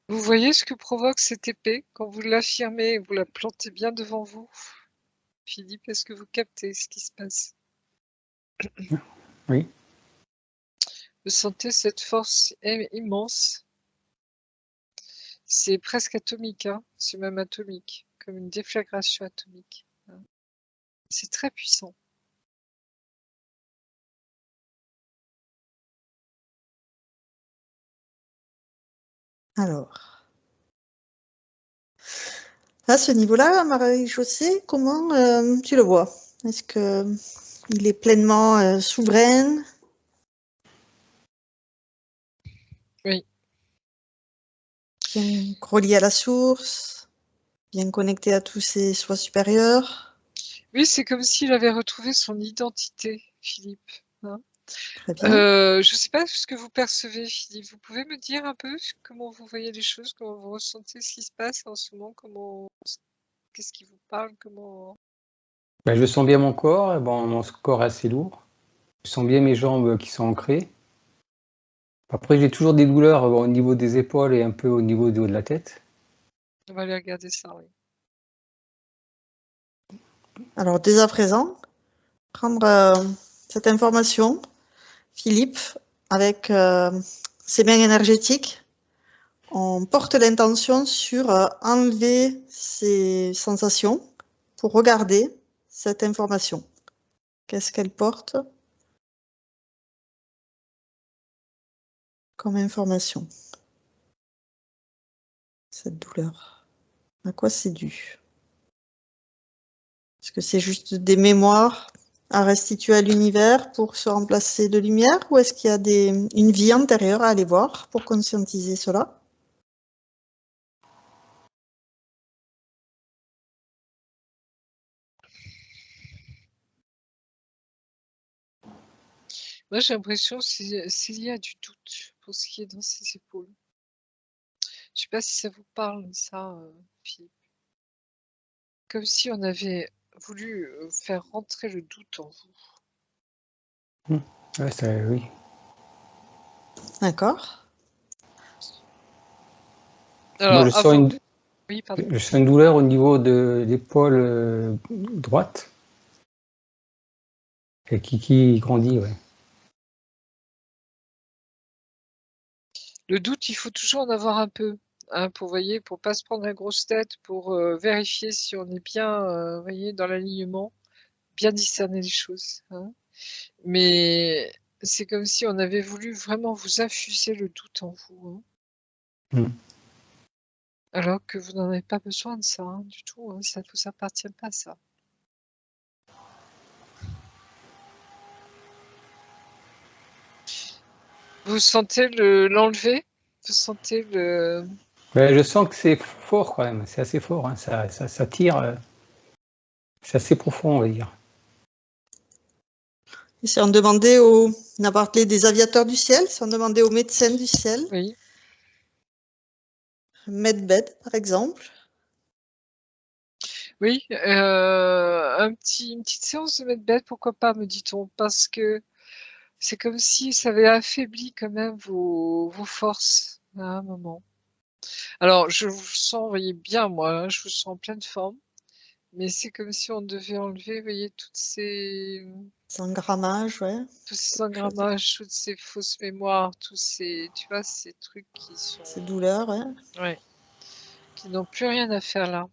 Speaker 2: Vous voyez ce que provoque cette épée quand vous l'affirmez et vous la plantez bien devant vous? Philippe, est-ce que vous captez ce qui se passe?
Speaker 3: Oui.
Speaker 2: Vous sentez cette force immense? C'est presque atomique, hein? C'est même atomique, comme une déflagration atomique, hein. C'est très puissant.
Speaker 1: Alors, à ce niveau-là, Marie-Josée, comment tu le vois? Est-ce qu'il est pleinement souverain?
Speaker 2: Oui.
Speaker 1: Bien relié à la source? Bien connecté à tous ses soi supérieurs?
Speaker 2: Oui, c'est comme s'il avait retrouvé son identité, Philippe. Hein.
Speaker 1: Très bien.
Speaker 2: Je ne sais pas ce que vous percevez, Philippe. Vous pouvez me dire un peu comment vous voyez les choses, comment vous ressentez ce qui se passe en ce moment, qu'est-ce qui vous parle, comment...
Speaker 3: Ben, je sens bien mon corps. Bon, mon corps est assez lourd. Je sens bien mes jambes qui sont ancrées. Après, j'ai toujours des douleurs au niveau des épaules et un peu au niveau du haut de la tête.
Speaker 2: On va aller regarder ça, oui.
Speaker 1: Alors, dès à présent, prendre cette information, Philippe, avec ses mains énergétiques, on porte l'intention sur enlever ces sensations pour regarder cette information. Qu'est-ce qu'elle porte comme information, cette douleur? À quoi c'est dû? Est-ce que c'est juste des mémoires à restituer à l'univers pour se remplacer de lumière, ou est-ce qu'il y a une vie antérieure à aller voir pour conscientiser cela?
Speaker 2: Moi, j'ai l'impression que c'est lié à du doute pour ce qui est dans ses épaules. Je sais pas si ça vous parle, ça, Philippe. Comme si on avait voulu faire rentrer le doute en vous.
Speaker 3: Ouais, ça, oui.
Speaker 1: D'accord.
Speaker 3: Moi,
Speaker 2: Alors, avant... Oui, pardon.
Speaker 3: je sens une douleur au niveau de l'épaule droite et qui grandit, ouais.
Speaker 2: Le doute, il faut toujours en avoir un peu, hein, pour voyez, pour pas se prendre la grosse tête, pour vérifier si on est bien, voyez, dans l'alignement, bien discerner les choses. Hein. Mais c'est comme si on avait voulu vraiment vous infuser le doute en vous. Hein. Alors que vous n'en avez pas besoin de ça, hein, du tout. Hein, ça ne vous appartient pas, ça. Vous sentez l'enlever? Vous sentez le...
Speaker 3: Ouais, je sens que c'est fort quand même, c'est assez fort, hein. Ça tire, c'est assez profond, on va dire.
Speaker 1: Et si on demandait on a parlé des aviateurs du ciel, si on demandait aux médecins du ciel,
Speaker 2: Oui.
Speaker 1: Medbed par exemple.
Speaker 2: Oui, une petite séance de Medbed, pourquoi pas, me dit-on, parce que c'est comme si ça avait affaibli quand même vos forces à un moment. Alors, je vous sens, vous voyez bien, moi, hein, je vous sens en pleine forme, mais c'est comme si on devait enlever, vous voyez, tous ces
Speaker 1: Engrammages, ouais.
Speaker 2: engrammages, toutes ces fausses mémoires, tous ces, tu vois, ces trucs qui sont...
Speaker 1: Ces douleurs, ouais.
Speaker 2: Ouais, qui n'ont plus rien à faire là.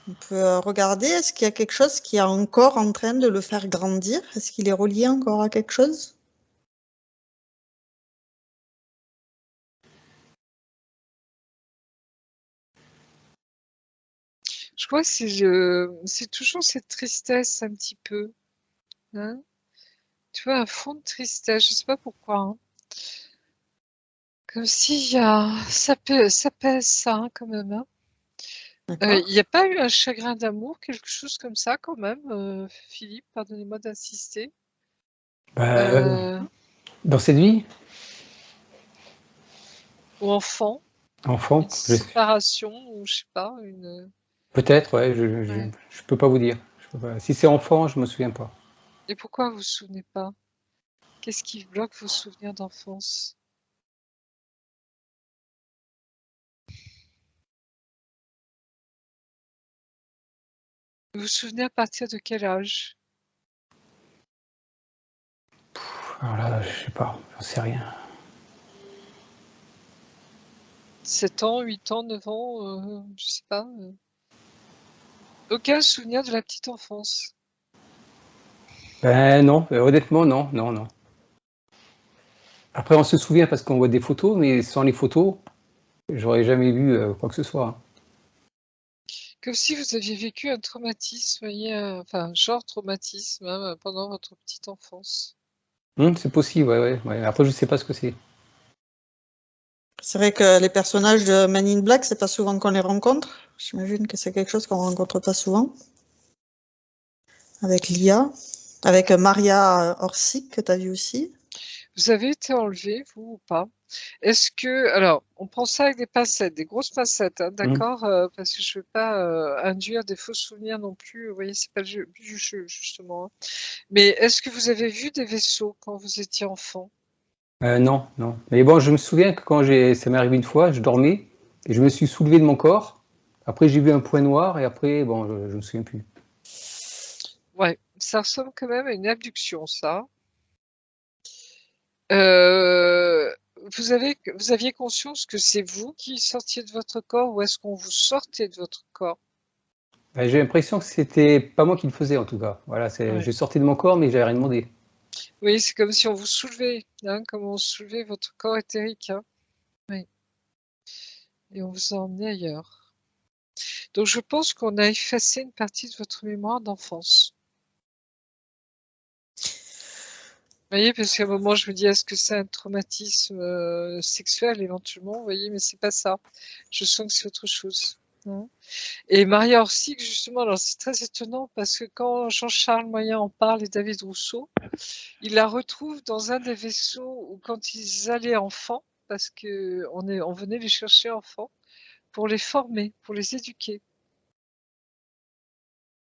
Speaker 1: On peut regarder, est-ce qu'il y a quelque chose qui est encore en train de le faire grandir? Est-ce qu'il est relié encore à quelque chose?
Speaker 2: Je crois que c'est toujours cette tristesse un petit peu. Hein, tu vois, un fond de tristesse, je sais pas pourquoi. Hein. Comme si ça pèse ça hein, quand même. Hein. Il n'y a pas eu un chagrin d'amour, quelque chose comme ça quand même, Philippe, pardonnez-moi d'insister.
Speaker 3: Dans cette vie,
Speaker 2: Ou enfant,
Speaker 3: enfant,
Speaker 2: une séparation, ou je sais pas, une...
Speaker 3: peut-être, ouais, je peux pas vous dire. Si c'est enfant, je me souviens pas.
Speaker 2: Et pourquoi vous vous souvenez pas? Qu'est-ce qui bloque vos souvenirs d'enfance? Vous vous souvenez à partir de quel âge?
Speaker 3: Alors là, je sais pas, j'en sais rien.
Speaker 2: 7 ans, 8 ans, 9 ans, je sais pas. Aucun souvenir de la petite enfance.
Speaker 3: Ben non, honnêtement, non. Après, on se souvient parce qu'on voit des photos, mais sans les photos, j'aurais jamais vu quoi que ce soit.
Speaker 2: Comme si vous aviez vécu un traumatisme, voyez, enfin, genre traumatisme, hein, pendant votre petite enfance.
Speaker 3: C'est possible, ouais. Après, je sais pas ce que c'est.
Speaker 1: C'est vrai que les personnages de Men in Black, c'est pas souvent qu'on les rencontre. J'imagine que c'est quelque chose qu'on rencontre pas souvent. Avec Lia, avec Maria Orsic, que tu as vu aussi.
Speaker 2: Vous avez été enlevé, vous ou pas? Est-ce que, alors, on prend ça avec des pincettes, des grosses pincettes, hein, d'accord? Parce que je veux pas induire des faux souvenirs non plus. Vous voyez, c'est pas le but du jeu, justement, hein. Mais est-ce que vous avez vu des vaisseaux quand vous étiez enfant?
Speaker 3: Non. Mais bon, je me souviens que ça m'est arrivé une fois, je dormais et je me suis soulevé de mon corps. Après, j'ai vu un point noir et après, bon, je me souviens plus.
Speaker 2: Ouais, ça ressemble quand même à une abduction, ça. Euh, vous aviez conscience que c'est vous qui sortiez de votre corps ou est-ce qu'on vous sortait de votre corps?
Speaker 3: J'ai l'impression que c'était pas moi qui le faisais en tout cas. Voilà,
Speaker 2: Ouais.
Speaker 3: je sortais de mon corps, mais j'avais rien demandé.
Speaker 2: Oui, c'est comme si on vous soulevait, hein, comme on soulevait votre corps éthérique, hein. Oui. Et on vous a emmené ailleurs. Donc je pense qu'on a effacé une partie de votre mémoire d'enfance. Vous voyez, parce qu'à un moment, je me dis, est-ce que c'est un traumatisme sexuel éventuellement? Vous voyez, mais c'est pas ça. Je sens que c'est autre chose, hein. Et Maria Orsic, justement, alors c'est très étonnant parce que quand Jean-Charles Moyen en parle et David Rousseau, ils la retrouvent dans un des vaisseaux où quand ils allaient enfants, parce on venait les chercher enfants, pour les former, pour les éduquer.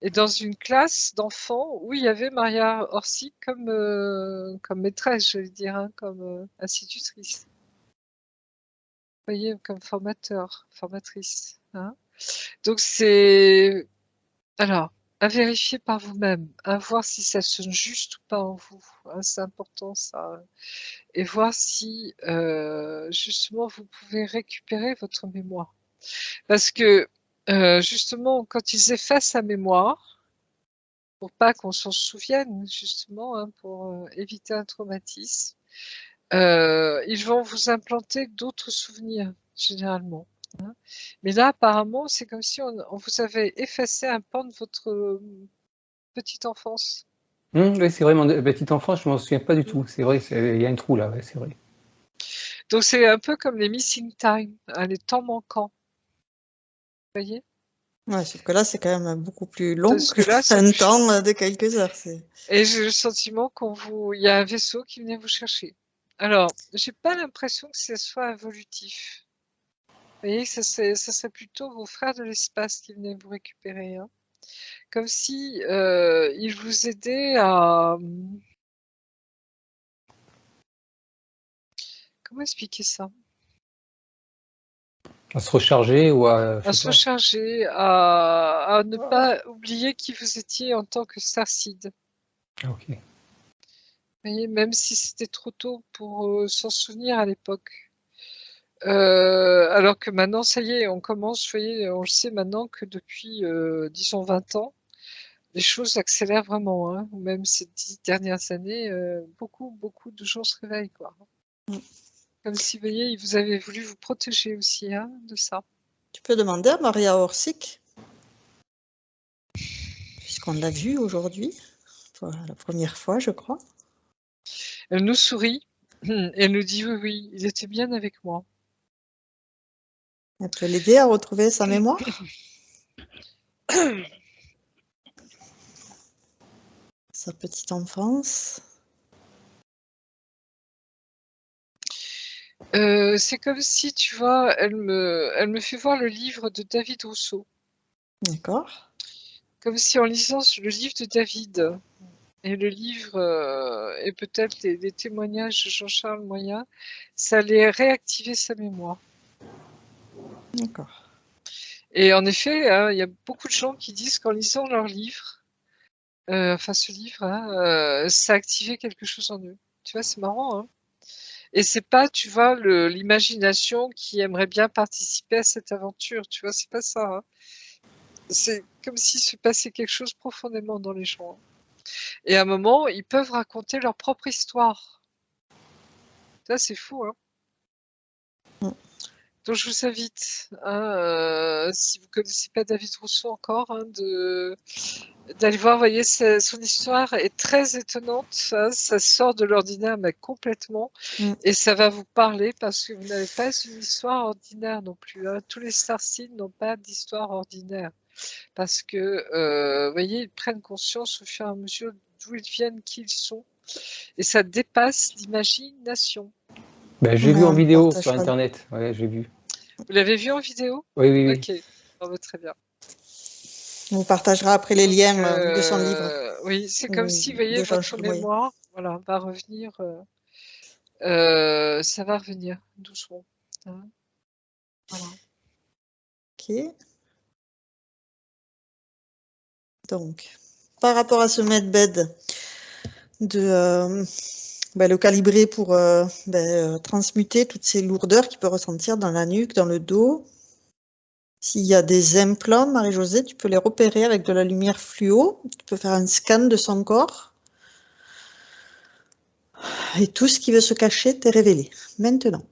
Speaker 2: Et dans une classe d'enfants où il y avait Maria Orsic comme maîtresse, je vais dire, hein, comme institutrice. Vous voyez, comme formatrice, hein. Donc c'est, alors, à vérifier par vous-même, à voir si ça sonne juste ou pas en vous, hein, c'est important ça. Et voir si justement vous pouvez récupérer votre mémoire. Parce que justement, quand ils effacent la mémoire, pour pas qu'on s'en souvienne, justement, hein, pour éviter un traumatisme, ils vont vous implanter d'autres souvenirs, généralement, hein. Mais là, apparemment, c'est comme si on vous avait effacé un pan de votre petite enfance.
Speaker 3: Oui, c'est vrai, mon petite enfance, je m'en souviens pas du
Speaker 2: Mm.
Speaker 3: tout. C'est vrai, il y a un trou là, ouais, c'est vrai.
Speaker 2: Donc c'est un peu comme les missing time, hein, les temps manquants. Vous voyez?
Speaker 1: Ouais, sauf que là, c'est quand même beaucoup plus long
Speaker 2: Parce que là, c'est
Speaker 1: qu'un
Speaker 2: plus
Speaker 1: temps de quelques heures.
Speaker 2: et j'ai le sentiment il y a un vaisseau qui venait vous chercher. Alors, j'ai pas l'impression que ce soit évolutif. Vous voyez, ça serait plutôt vos frères de l'espace qui venaient vous récupérer, hein. Comme si ils vous aidaient à comment expliquer ça?
Speaker 3: À se recharger ou à, je
Speaker 2: À
Speaker 3: sais
Speaker 2: se
Speaker 3: pas.
Speaker 2: recharger, à ne pas oublier qui vous étiez en tant que Starseed.
Speaker 3: Ah, ok.
Speaker 2: Vous voyez, même si c'était trop tôt pour s'en souvenir à l'époque. Alors que maintenant, ça y est, on commence, vous voyez, on le sait maintenant que depuis, disons 20 ans, les choses accélèrent vraiment, hein. Même ces 10 dernières années, beaucoup de gens se réveillent, quoi.
Speaker 1: Mm.
Speaker 2: Comme si, vous voyez, vous avez voulu vous protéger aussi, hein, de ça.
Speaker 1: Tu peux demander à Maria Orsic, puisqu'on l'a vue aujourd'hui, pour la première fois, je crois.
Speaker 2: Elle nous sourit, elle nous dit: «Oui, oui, il était bien avec moi».
Speaker 1: Elle peut l'aider à retrouver sa mémoire, sa petite enfance.
Speaker 2: C'est comme si, tu vois, elle me fait voir le livre de David Rousseau.
Speaker 1: D'accord.
Speaker 2: Comme si en lisant le livre de David et le livre et peut-être les témoignages de Jean-Charles Moyen, ça allait réactiver sa mémoire.
Speaker 1: D'accord.
Speaker 2: Et en effet, hein, il y a beaucoup de gens qui disent qu'en lisant leur livre, enfin ce livre, hein, ça a activé quelque chose en eux. Tu vois, c'est marrant, hein. Et c'est pas, tu vois, l'imagination qui aimerait bien participer à cette aventure, tu vois, c'est pas ça, hein. C'est comme s'il se passait quelque chose profondément dans les gens, hein. Et à un moment, ils peuvent raconter leur propre histoire. Ça, c'est fou, hein.
Speaker 1: Mm.
Speaker 2: Donc, je vous invite, hein, si vous ne connaissez pas David Rousseau encore, hein, d'aller voir. Vous voyez, son histoire est très étonnante. Hein, ça sort de l'ordinaire, mais complètement.
Speaker 1: Mm.
Speaker 2: Et ça va vous parler parce que vous n'avez pas une histoire ordinaire non plus. Hein. Tous les starseeds n'ont pas d'histoire ordinaire. Parce que, vous voyez, ils prennent conscience au fur et à mesure d'où ils viennent, qui ils sont. Et ça dépasse l'imagination.
Speaker 3: Ben, j'ai
Speaker 1: Mais
Speaker 3: vu en
Speaker 1: on
Speaker 3: vidéo sur
Speaker 1: partagera.
Speaker 3: Internet. Ouais, j'ai vu.
Speaker 2: Vous l'avez vu en vidéo?
Speaker 3: Oui, oui, oui.
Speaker 2: Ok, oh, bah, très bien.
Speaker 1: On partagera après les
Speaker 2: Donc,
Speaker 1: liens de son livre.
Speaker 2: oui, c'est comme si, vous voyez,
Speaker 1: D'échange
Speaker 2: votre
Speaker 1: de moyens.
Speaker 2: mémoire, voilà, va revenir. Ça va revenir doucement. Hein. Voilà.
Speaker 1: Ok. Donc, par rapport à ce medbed, de le calibrer pour transmuter toutes ces lourdeurs qu'il peut ressentir dans la nuque, dans le dos. S'il y a des implants, Marie-Josée, tu peux les repérer avec de la lumière fluo. Tu peux faire un scan de son corps. Et tout ce qui veut se cacher t'est révélé. Maintenant.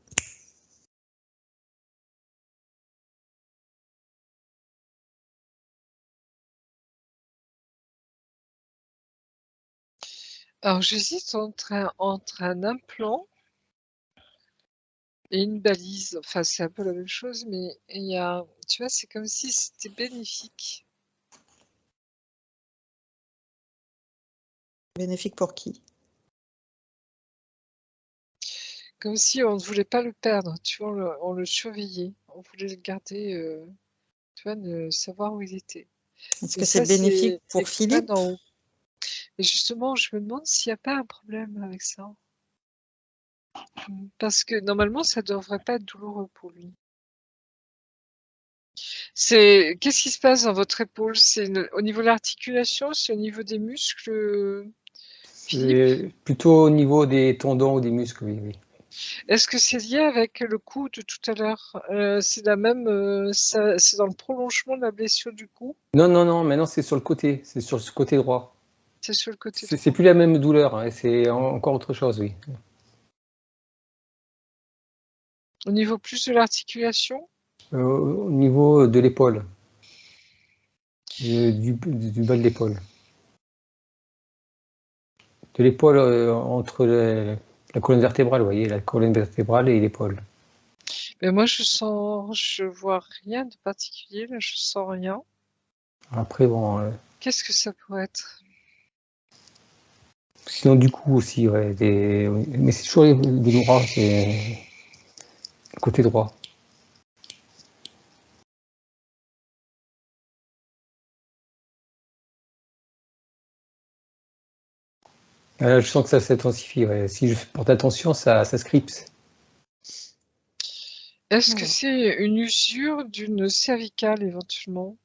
Speaker 2: Alors, j'hésite entre un implant et une balise. Enfin, c'est un peu la même chose, mais il y a, tu vois, c'est comme si c'était bénéfique.
Speaker 1: Bénéfique pour qui?
Speaker 2: Comme si on ne voulait pas le perdre, tu vois, on le surveillait. On voulait le garder, tu vois, savoir où il était.
Speaker 1: Est-ce
Speaker 2: Et
Speaker 1: que c'est
Speaker 2: ça,
Speaker 1: bénéfique
Speaker 2: c'est
Speaker 1: pour
Speaker 2: extrait
Speaker 1: Philippe?
Speaker 2: d'en haut. Et justement, je me demande s'il n'y a pas un problème avec ça. Parce que normalement, ça ne devrait pas être douloureux pour lui. Qu'est-ce qui se passe dans votre épaule? C'est au niveau de l'articulation? C'est au niveau des muscles, Philippe?
Speaker 3: C'est plutôt au niveau des tendons ou des muscles, oui, oui.
Speaker 2: Est-ce que c'est lié avec le cou de tout à l'heure? C'est c'est dans le prolongement de la blessure du cou?
Speaker 3: Non, non, non, maintenant c'est sur le côté, c'est sur ce côté droit.
Speaker 2: C'est sur le côté
Speaker 3: C'est
Speaker 2: droit.
Speaker 3: plus la même douleur, hein, c'est encore autre chose, oui.
Speaker 2: Au niveau plus de l'articulation?
Speaker 3: Au niveau de l'épaule, du bas de l'épaule. De l'épaule entre la colonne vertébrale, vous voyez, la colonne vertébrale et l'épaule.
Speaker 2: Mais moi, je vois rien de particulier, là, je sens rien.
Speaker 3: Après, bon,
Speaker 2: Qu'est-ce que ça pourrait être?
Speaker 3: sinon du coup aussi, ouais, mais c'est toujours des droits, c'est côté droit. Là, je sens que ça s'intensifie, ouais. Si je porte attention, ça scripte.
Speaker 2: Est-ce que c'est une usure d'une cervicale éventuellement?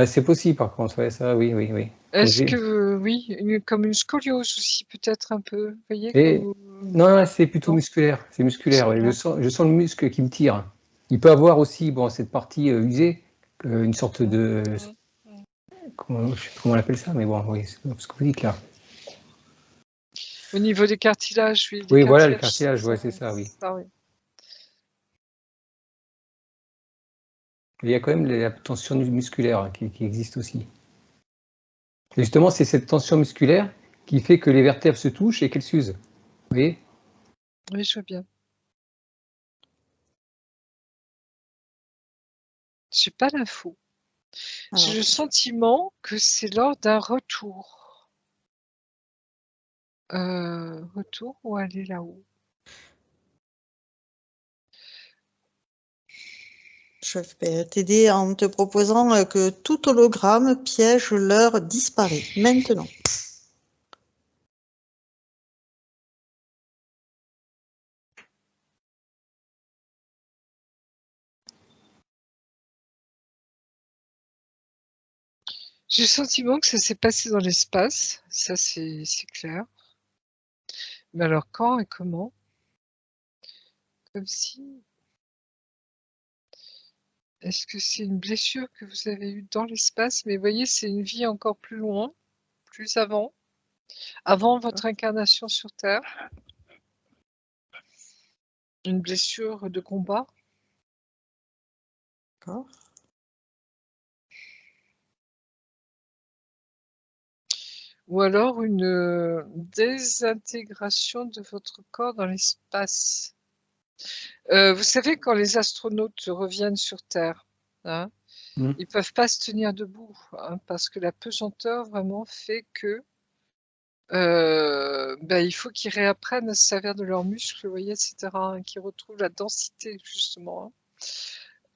Speaker 3: C'est possible par contre, ouais, ça, oui, oui, oui.
Speaker 2: Est-ce que, oui, comme une scoliose aussi, peut-être un peu, vous voyez,
Speaker 3: Et non, c'est plutôt
Speaker 2: Non.
Speaker 3: musculaire. C'est musculaire. Ouais.
Speaker 2: Musculaire.
Speaker 3: Je sens le muscle qui me tire. Il peut avoir aussi, bon, cette partie usée, une sorte de, je sais plus comment on appelle ça, mais bon, oui, c'est ce que vous dites là.
Speaker 2: Au niveau des cartilages, oui.
Speaker 3: Oui, voilà, le cartilage, ouais, c'est ça, oui.
Speaker 2: Ça, oui.
Speaker 3: Il y a quand même la tension musculaire qui existe aussi. Et justement, c'est cette tension musculaire qui fait que les vertèbres se touchent et qu'elles s'usent. Vous voyez?
Speaker 2: Oui, je vois bien. J'ai pas l'info. J'ai le sentiment que c'est lors d'un retour. Retour ou aller là-haut?
Speaker 1: Je vais t'aider en te proposant que tout hologramme, piège, l'heure disparaît. Maintenant.
Speaker 2: J'ai le sentiment que ça s'est passé dans l'espace, ça c'est clair. Mais alors quand et comment? Comme si... Est-ce que c'est une blessure que vous avez eue dans l'espace? Mais vous voyez, c'est une vie encore plus loin, plus avant votre incarnation sur Terre. Une blessure de combat.
Speaker 1: D'accord.
Speaker 2: Ou alors une désintégration de votre corps dans l'espace. Vous savez, quand les astronautes reviennent sur Terre, hein,
Speaker 3: Mm.
Speaker 2: ils peuvent pas se tenir debout, hein, parce que la pesanteur vraiment fait que il faut qu'ils réapprennent à se servir de leurs muscles, vous voyez, etc., hein, qu'ils retrouvent la densité, justement.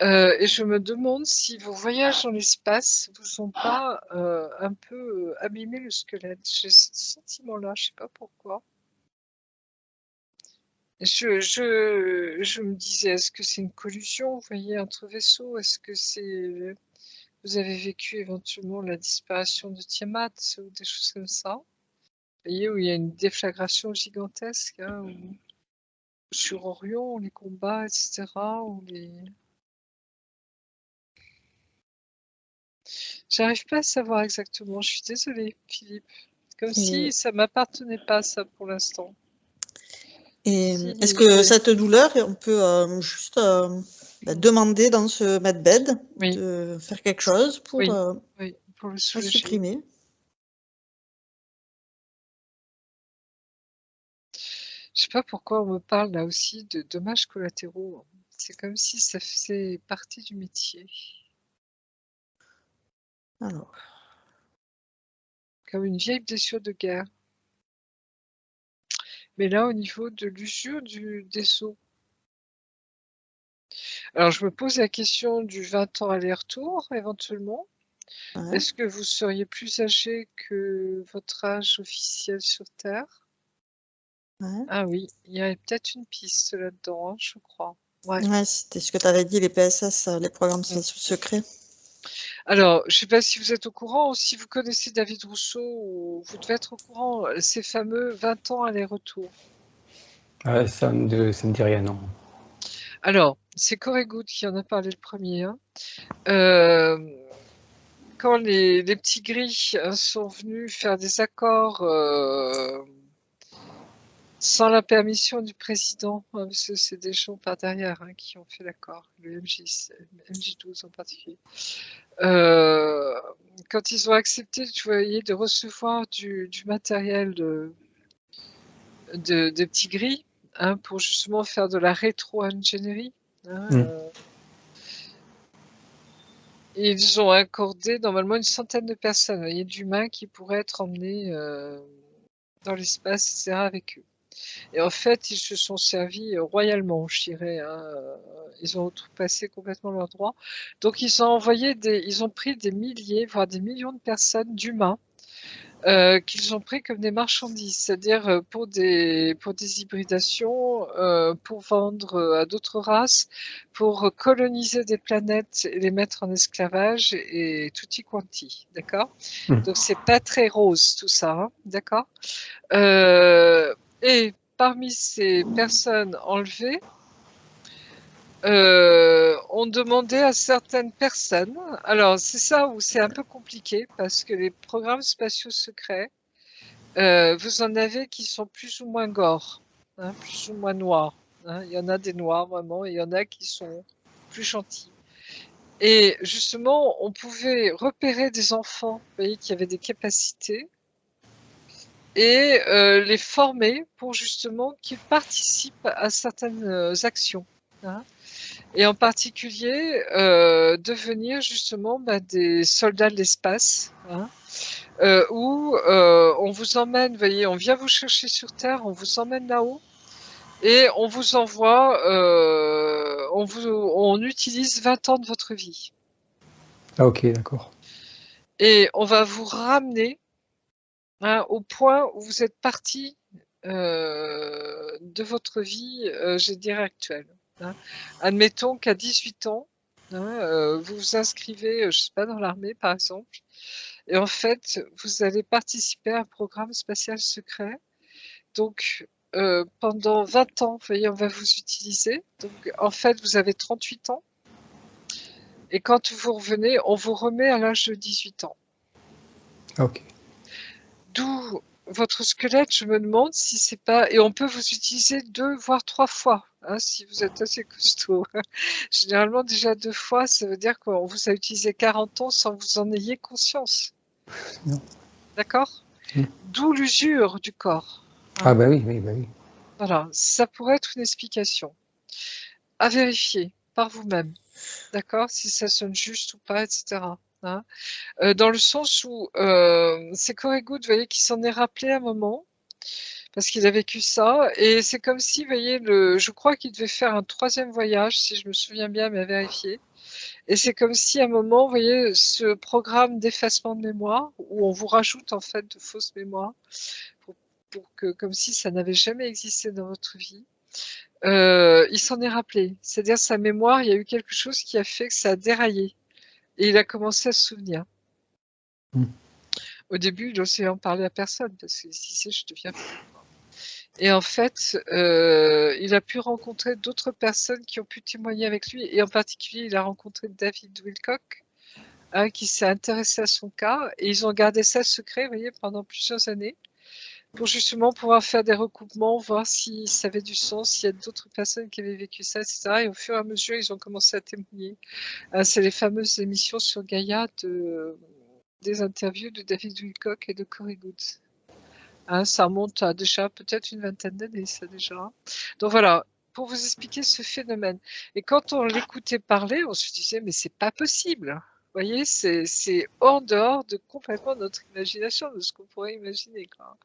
Speaker 2: Hein. Et je me demande si vos voyages dans l'espace vous ont pas un peu abîmé le squelette. J'ai ce sentiment-là, je sais pas pourquoi. Je me disais, est-ce que c'est une collusion, vous voyez, entre vaisseaux? Est-ce que c'est vous avez vécu éventuellement la disparition de Tiamat ou des choses comme ça? Vous voyez, où il y a une déflagration gigantesque, hein, sur Orion, les combats, etc. Ou les... J'arrive pas à savoir exactement, je suis désolée, Philippe. Comme si
Speaker 1: Et,
Speaker 2: ça m'appartenait pas, ça, pour l'instant.
Speaker 1: et
Speaker 2: Si,
Speaker 1: est-ce que
Speaker 2: ouais.
Speaker 1: cette douleur, on peut juste demander dans ce medbed
Speaker 2: Oui,
Speaker 1: de faire quelque chose pour
Speaker 2: oui, oui, pour le
Speaker 1: la
Speaker 2: soulager.
Speaker 1: supprimer?
Speaker 2: Je sais pas pourquoi on me parle là aussi de dommages collatéraux. C'est comme si ça faisait partie du métier.
Speaker 1: Alors,
Speaker 2: Comme une vieille blessure de guerre. Mais là, au niveau de l'usure des os. Alors, je me pose la question du 20 ans aller-retour, éventuellement.
Speaker 1: ouais,
Speaker 2: Est-ce que vous seriez plus âgé que votre âge officiel sur Terre?
Speaker 1: ouais.
Speaker 2: Ah oui, il y a peut-être une piste là-dedans, hein, je crois. Ouais.
Speaker 1: Ouais, c'était ce que tu avais dit, les PSS, les programmes
Speaker 2: Mm.
Speaker 1: secrets.
Speaker 2: Alors, je ne sais pas si vous êtes au courant, si vous connaissez David Rousseau, vous devez être au courant, ces fameux 20 ans aller-retour.
Speaker 3: Ça me dit rien, non.
Speaker 2: Alors, c'est Corey Goode qui en a parlé le premier. Hein. Quand les petits gris sont venus faire des accords sans la permission du président, hein, parce que c'est des gens par derrière hein, qui ont fait l'accord, le MJ12 en particulier. Quand ils ont accepté, tu voyais, de recevoir du matériel de petits gris hein, pour justement faire de la rétro-ingénierie. Hein, ils ont accordé normalement une centaine de personnes, vous voyez, d'humains qui pourraient être emmenés dans l'espace, etc. avec eux. Et en fait, ils se sont servis royalement, je dirais. Hein, ils ont outrepassé complètement leurs droits. Donc, ils ont pris des milliers, voire des millions de personnes, d'humains, qu'ils ont pris comme des marchandises, c'est-à-dire pour des hybridations, pour vendre à d'autres races, pour coloniser des planètes et les mettre en esclavage et tutti quanti, d'accord? Donc c'est pas très rose tout ça, hein, d'accord? Et parmi ces personnes enlevées, on demandait à certaines personnes, alors c'est ça où c'est un peu compliqué parce que les programmes spatiaux secrets, vous en avez qui sont plus ou moins gore, hein, plus ou moins noirs. Hein. Il y en a des noirs vraiment, et il y en a qui sont plus gentils. Et justement, on pouvait repérer des enfants, vous voyez, qui avaient des capacités, et les former pour justement qu'ils participent à certaines actions. Hein. Et en particulier, devenir justement des soldats de l'espace. Hein. Où on vous emmène, vous voyez, on vient vous chercher sur Terre, on vous emmène là-haut et on vous envoie, on utilise 20 ans de votre vie.
Speaker 3: Ah ok, d'accord.
Speaker 2: Et on va vous ramener hein, au point où vous êtes parti de votre vie, je dirais, actuelle. Hein. Admettons qu'à 18 ans, hein, vous vous inscrivez, je sais pas, dans l'armée par exemple, et en fait, vous allez participer à un programme spatial secret. Donc, pendant 20 ans, vous voyez, on va vous utiliser. Donc, en fait, vous avez 38 ans. Et quand vous revenez, on vous remet à l'âge de 18 ans.
Speaker 3: Ok.
Speaker 2: D'où votre squelette, je me demande si c'est pas... Et on peut vous utiliser 2 voire 3 fois, hein, si vous êtes assez costaud. Généralement, déjà 2 fois, ça veut dire qu'on vous a utilisé 40 ans sans que vous en ayez conscience.
Speaker 3: Non.
Speaker 2: D'accord?
Speaker 3: Mm.
Speaker 2: D'où l'usure du corps.
Speaker 3: Ah bah oui, oui, bah oui.
Speaker 2: Voilà, ça pourrait être une explication. À vérifier par vous-même, d'accord? Si ça sonne juste ou pas, etc. Hein. Dans le sens où c'est Corey Good, vous voyez, qui s'en est rappelé un moment, parce qu'il a vécu ça, et c'est comme si, vous voyez, je crois qu'il devait faire un 3e voyage, si je me souviens bien, mais à vérifier. Et c'est comme si à un moment, vous voyez, ce programme d'effacement de mémoire, où on vous rajoute en fait de fausses mémoires, pour que, comme si ça n'avait jamais existé dans votre vie, il s'en est rappelé. C'est-à-dire sa mémoire, il y a eu quelque chose qui a fait que ça a déraillé. Et il a commencé à se souvenir.
Speaker 3: Mm.
Speaker 2: Au début, il n'osait en parler à personne, parce qu'il se disait, je deviens fou. Et en fait, il a pu rencontrer d'autres personnes qui ont pu témoigner avec lui. Et en particulier, il a rencontré David Wilcock, hein, qui s'est intéressé à son cas. Et ils ont gardé ça secret, vous voyez, pendant plusieurs années, pour justement pouvoir faire des recoupements, voir si ça avait du sens, s'il y a d'autres personnes qui avaient vécu ça, etc. Et au fur et à mesure, ils ont commencé à témoigner. C'est les fameuses émissions sur Gaïa des interviews de David Wilcock et de Corey Good. Hein, ça remonte à déjà peut-être une vingtaine d'années, ça déjà. Donc voilà, pour vous expliquer ce phénomène. Et quand on l'écoutait parler, on se disait, mais c'est pas possible. Vous voyez, c'est hors dehors de complètement notre imagination, de ce qu'on pourrait imaginer, quoi.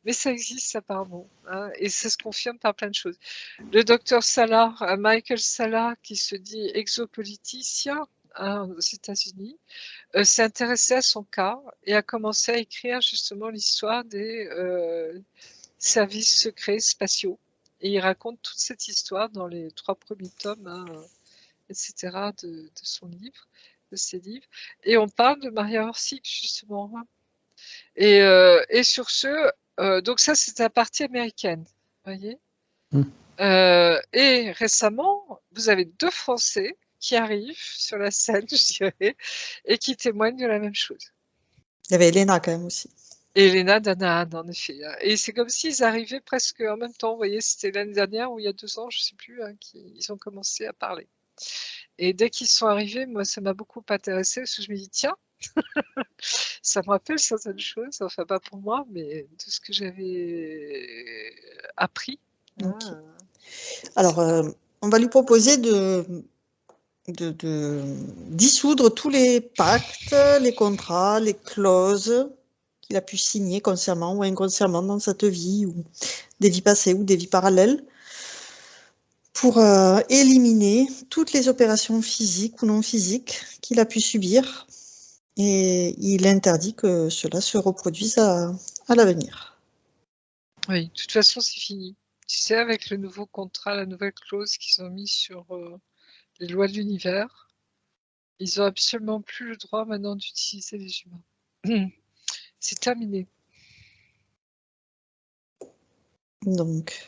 Speaker 2: Mais ça existe apparemment, hein, et ça se confirme par plein de choses. Le docteur Salah, Michael Salah, qui se dit exopoliticien, hein, aux États-Unis, s'est intéressé à son cas et a commencé à écrire justement l'histoire des services secrets spatiaux. Et il raconte toute cette histoire dans les 3 premiers tomes, hein, etc., de son livre, de ses livres. Et on parle de Maria Orsic, justement. Hein. Et sur ce, donc ça, c'est la partie américaine, vous voyez.
Speaker 3: Mm.
Speaker 2: Et récemment, vous avez 2 Français qui arrivent sur la scène, je dirais, et qui témoignent de la même chose.
Speaker 1: Il y avait Elena quand même aussi.
Speaker 2: Et Elena Danahan, en effet. Hein. Et c'est comme s'ils arrivaient presque en même temps. Vous voyez, c'était l'année dernière ou il y a 2 ans, je ne sais plus, hein, qu'ils ont commencé à parler. Et dès qu'ils sont arrivés, moi, ça m'a beaucoup intéressée parce que je me dis, tiens, ça me rappelle certaines choses, enfin pas pour moi, mais de ce que j'avais appris. Hein.
Speaker 1: Ok. Alors, on va lui proposer de dissoudre tous les pactes, les contrats, les clauses qu'il a pu signer consciemment ou inconsciemment dans cette vie, ou des vies passées ou des vies parallèles, pour éliminer toutes les opérations physiques ou non physiques qu'il a pu subir. Et il interdit que cela se reproduise à l'avenir.
Speaker 2: Oui, de toute façon, c'est fini. Tu sais, avec le nouveau contrat, la nouvelle clause qu'ils ont mis sur les lois de l'univers, ils ont absolument plus le droit maintenant d'utiliser les humains. C'est terminé.
Speaker 1: Donc,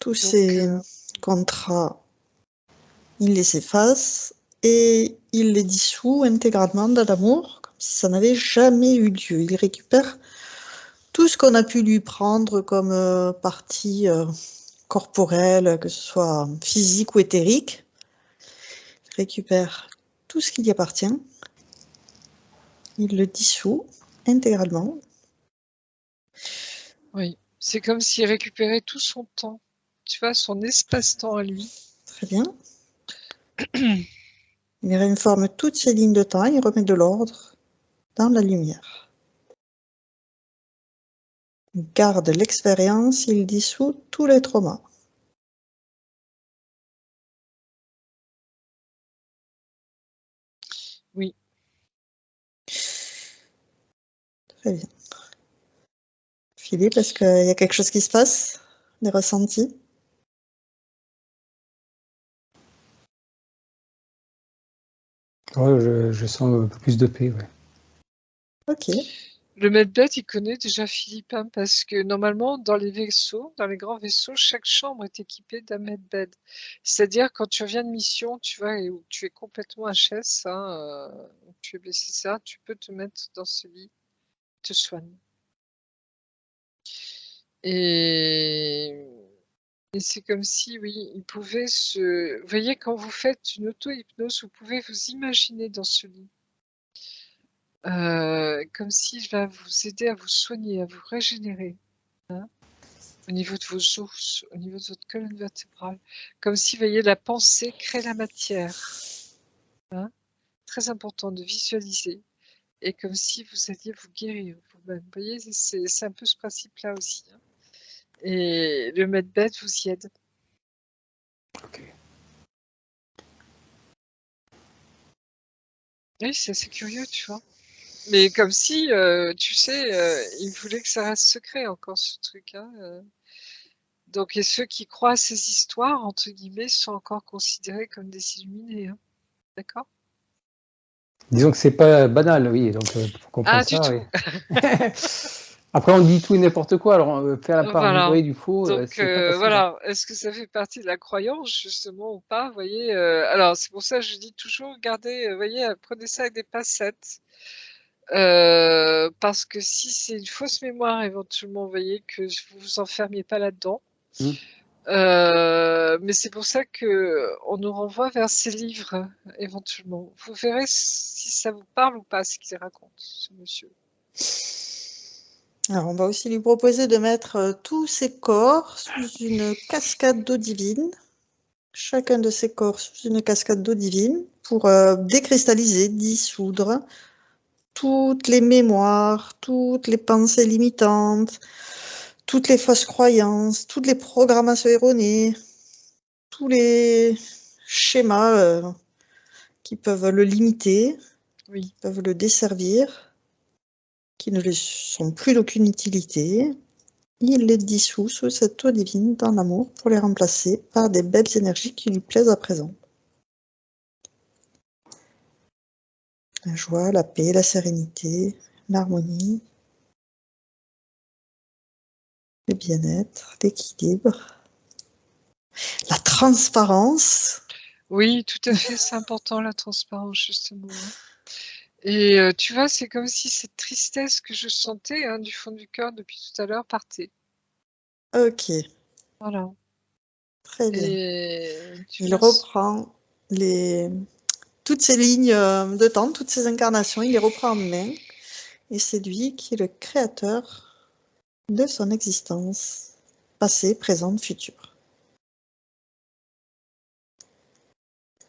Speaker 1: tous ces contrats, il les efface et il les dissout intégralement dans l'amour, comme si ça n'avait jamais eu lieu. Il récupère tout ce qu'on a pu lui prendre comme partie corporelle, que ce soit physique ou éthérique. Il récupère tout ce qui lui appartient. Il le dissout intégralement.
Speaker 2: Oui, c'est comme s'il récupérait tout son temps, tu vois, son espace-temps à lui.
Speaker 1: Très bien. Il réinforme toutes ces lignes de temps, il remet de l'ordre dans la lumière. Il garde l'expérience, il dissout tous les traumas.
Speaker 2: Oui.
Speaker 1: Très bien. Philippe, est-ce qu'il y a quelque chose qui se passe? Des ressentis?
Speaker 3: Ouais, je sens un peu plus de paix, ouais.
Speaker 1: Ok.
Speaker 2: Le Medbed, il connaît déjà Philippe, hein, parce que normalement, dans les vaisseaux, dans les grands vaisseaux, chaque chambre est équipée d'un Medbed. C'est-à-dire, quand tu reviens de mission, tu vois, et où tu es complètement HS, hein, où tu es blessé, ça, tu peux te mettre dans ce lit, te soigner. Et c'est comme si, oui, il pouvait se... Vous voyez, quand vous faites une auto-hypnose, vous pouvez vous imaginer dans ce lit. Comme s'il va vous aider à vous soigner, à vous régénérer. Hein, au niveau de vos os, au niveau de votre colonne vertébrale. Comme si, vous voyez, la pensée crée la matière. Hein, très important de visualiser. Et comme si vous alliez vous guérir vous-même. Vous voyez, c'est un peu ce principe-là aussi. Hein. Et le maître bête vous y aide.
Speaker 3: Ok.
Speaker 2: Oui, c'est assez curieux, tu vois. Mais comme si, tu sais, il voulait que ça reste secret encore, ce truc. Hein. Donc, et ceux qui croient à ces histoires, entre guillemets, sont encore considérés comme des illuminés. Hein. D'accord?
Speaker 3: Disons que c'est pas banal, oui, donc pour comprendre
Speaker 2: Ah, du
Speaker 3: ça, oui.
Speaker 2: tout.
Speaker 3: Après, on dit tout et n'importe quoi, alors faire la part du
Speaker 2: Voilà.
Speaker 3: vrai et du faux,
Speaker 2: Donc,
Speaker 3: c'est pas facile.
Speaker 2: voilà. Est-ce que ça fait partie de la croyance, justement, ou pas? Vous voyez, alors, c'est pour ça que je dis toujours, regardez, vous voyez, prenez ça avec des pincettes. Parce que si c'est une fausse mémoire, éventuellement, vous voyez, que vous vous enfermiez pas là-dedans.
Speaker 3: Hmm.
Speaker 2: Mais c'est pour ça que on nous renvoie vers ces livres, éventuellement. Vous verrez si ça vous parle ou pas, ce qu'il raconte, ce monsieur.
Speaker 1: Alors, on va aussi lui proposer de mettre tous ses corps sous une cascade d'eau divine, chacun de ses corps sous une cascade d'eau divine, pour décristalliser, dissoudre toutes les mémoires, toutes les pensées limitantes, toutes les fausses croyances, toutes les programmations erronées, tous les schémas qui peuvent le limiter,
Speaker 2: Oui.
Speaker 1: qui peuvent le desservir, qui ne lui sont plus d'aucune utilité. Il les dissout sous cette eau divine dans l'amour pour les remplacer par des belles énergies qui lui plaisent à présent. La joie, la paix, la sérénité, l'harmonie, le bien-être, l'équilibre, la transparence.
Speaker 2: Oui, tout à fait, c'est important la transparence, justement. Hein. Et tu vois, c'est comme si cette tristesse que je sentais hein, du fond du cœur depuis tout à l'heure partait.
Speaker 1: Ok,
Speaker 2: Voilà.
Speaker 1: très bien.
Speaker 2: Et tu
Speaker 1: Il
Speaker 2: vois,
Speaker 1: reprend toutes ces lignes de temps, toutes ces incarnations, il les reprend en main. Et c'est lui qui est le créateur de son existence, passée, présente, future.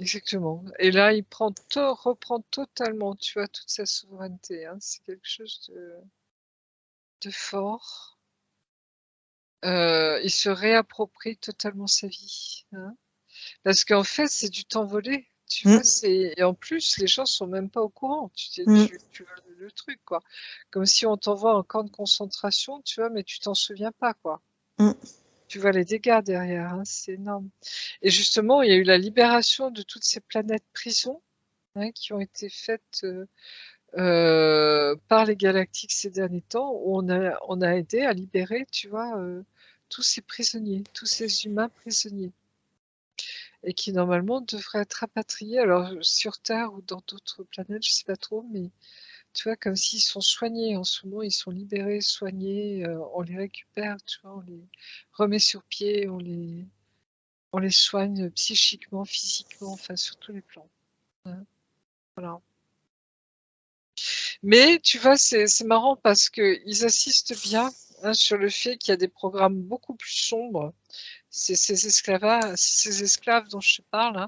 Speaker 2: exactement. Et là, il reprend totalement, tu vois, toute sa souveraineté. Hein. C'est quelque chose de fort. Il se réapproprie totalement sa vie. Hein. Parce qu'en fait, c'est du temps volé. Tu vois, et en plus, les gens sont même pas au courant. Tu vois le truc, quoi. Comme si on t'envoie en camp de concentration, tu vois, mais tu t'en souviens pas, quoi. Tu vois les dégâts derrière, hein, c'est énorme. Et justement, il y a eu la libération de toutes ces planètes prisons hein, qui ont été faites par les galactiques ces derniers temps, où on a aidé à libérer, tu vois, tous ces prisonniers, tous ces humains prisonniers, et qui normalement devraient être rapatriés, alors sur Terre ou dans d'autres planètes, je sais pas trop, mais tu vois, comme s'ils sont soignés en ce moment, ils sont libérés, soignés, on les récupère, tu vois, on les remet sur pied, on les soigne psychiquement, physiquement, enfin sur tous les plans. Hein, voilà. Mais tu vois, c'est marrant parce qu'ils assistent bien hein, sur le fait qu'il y a des programmes beaucoup plus sombres, c'est ces esclaves dont je te parle,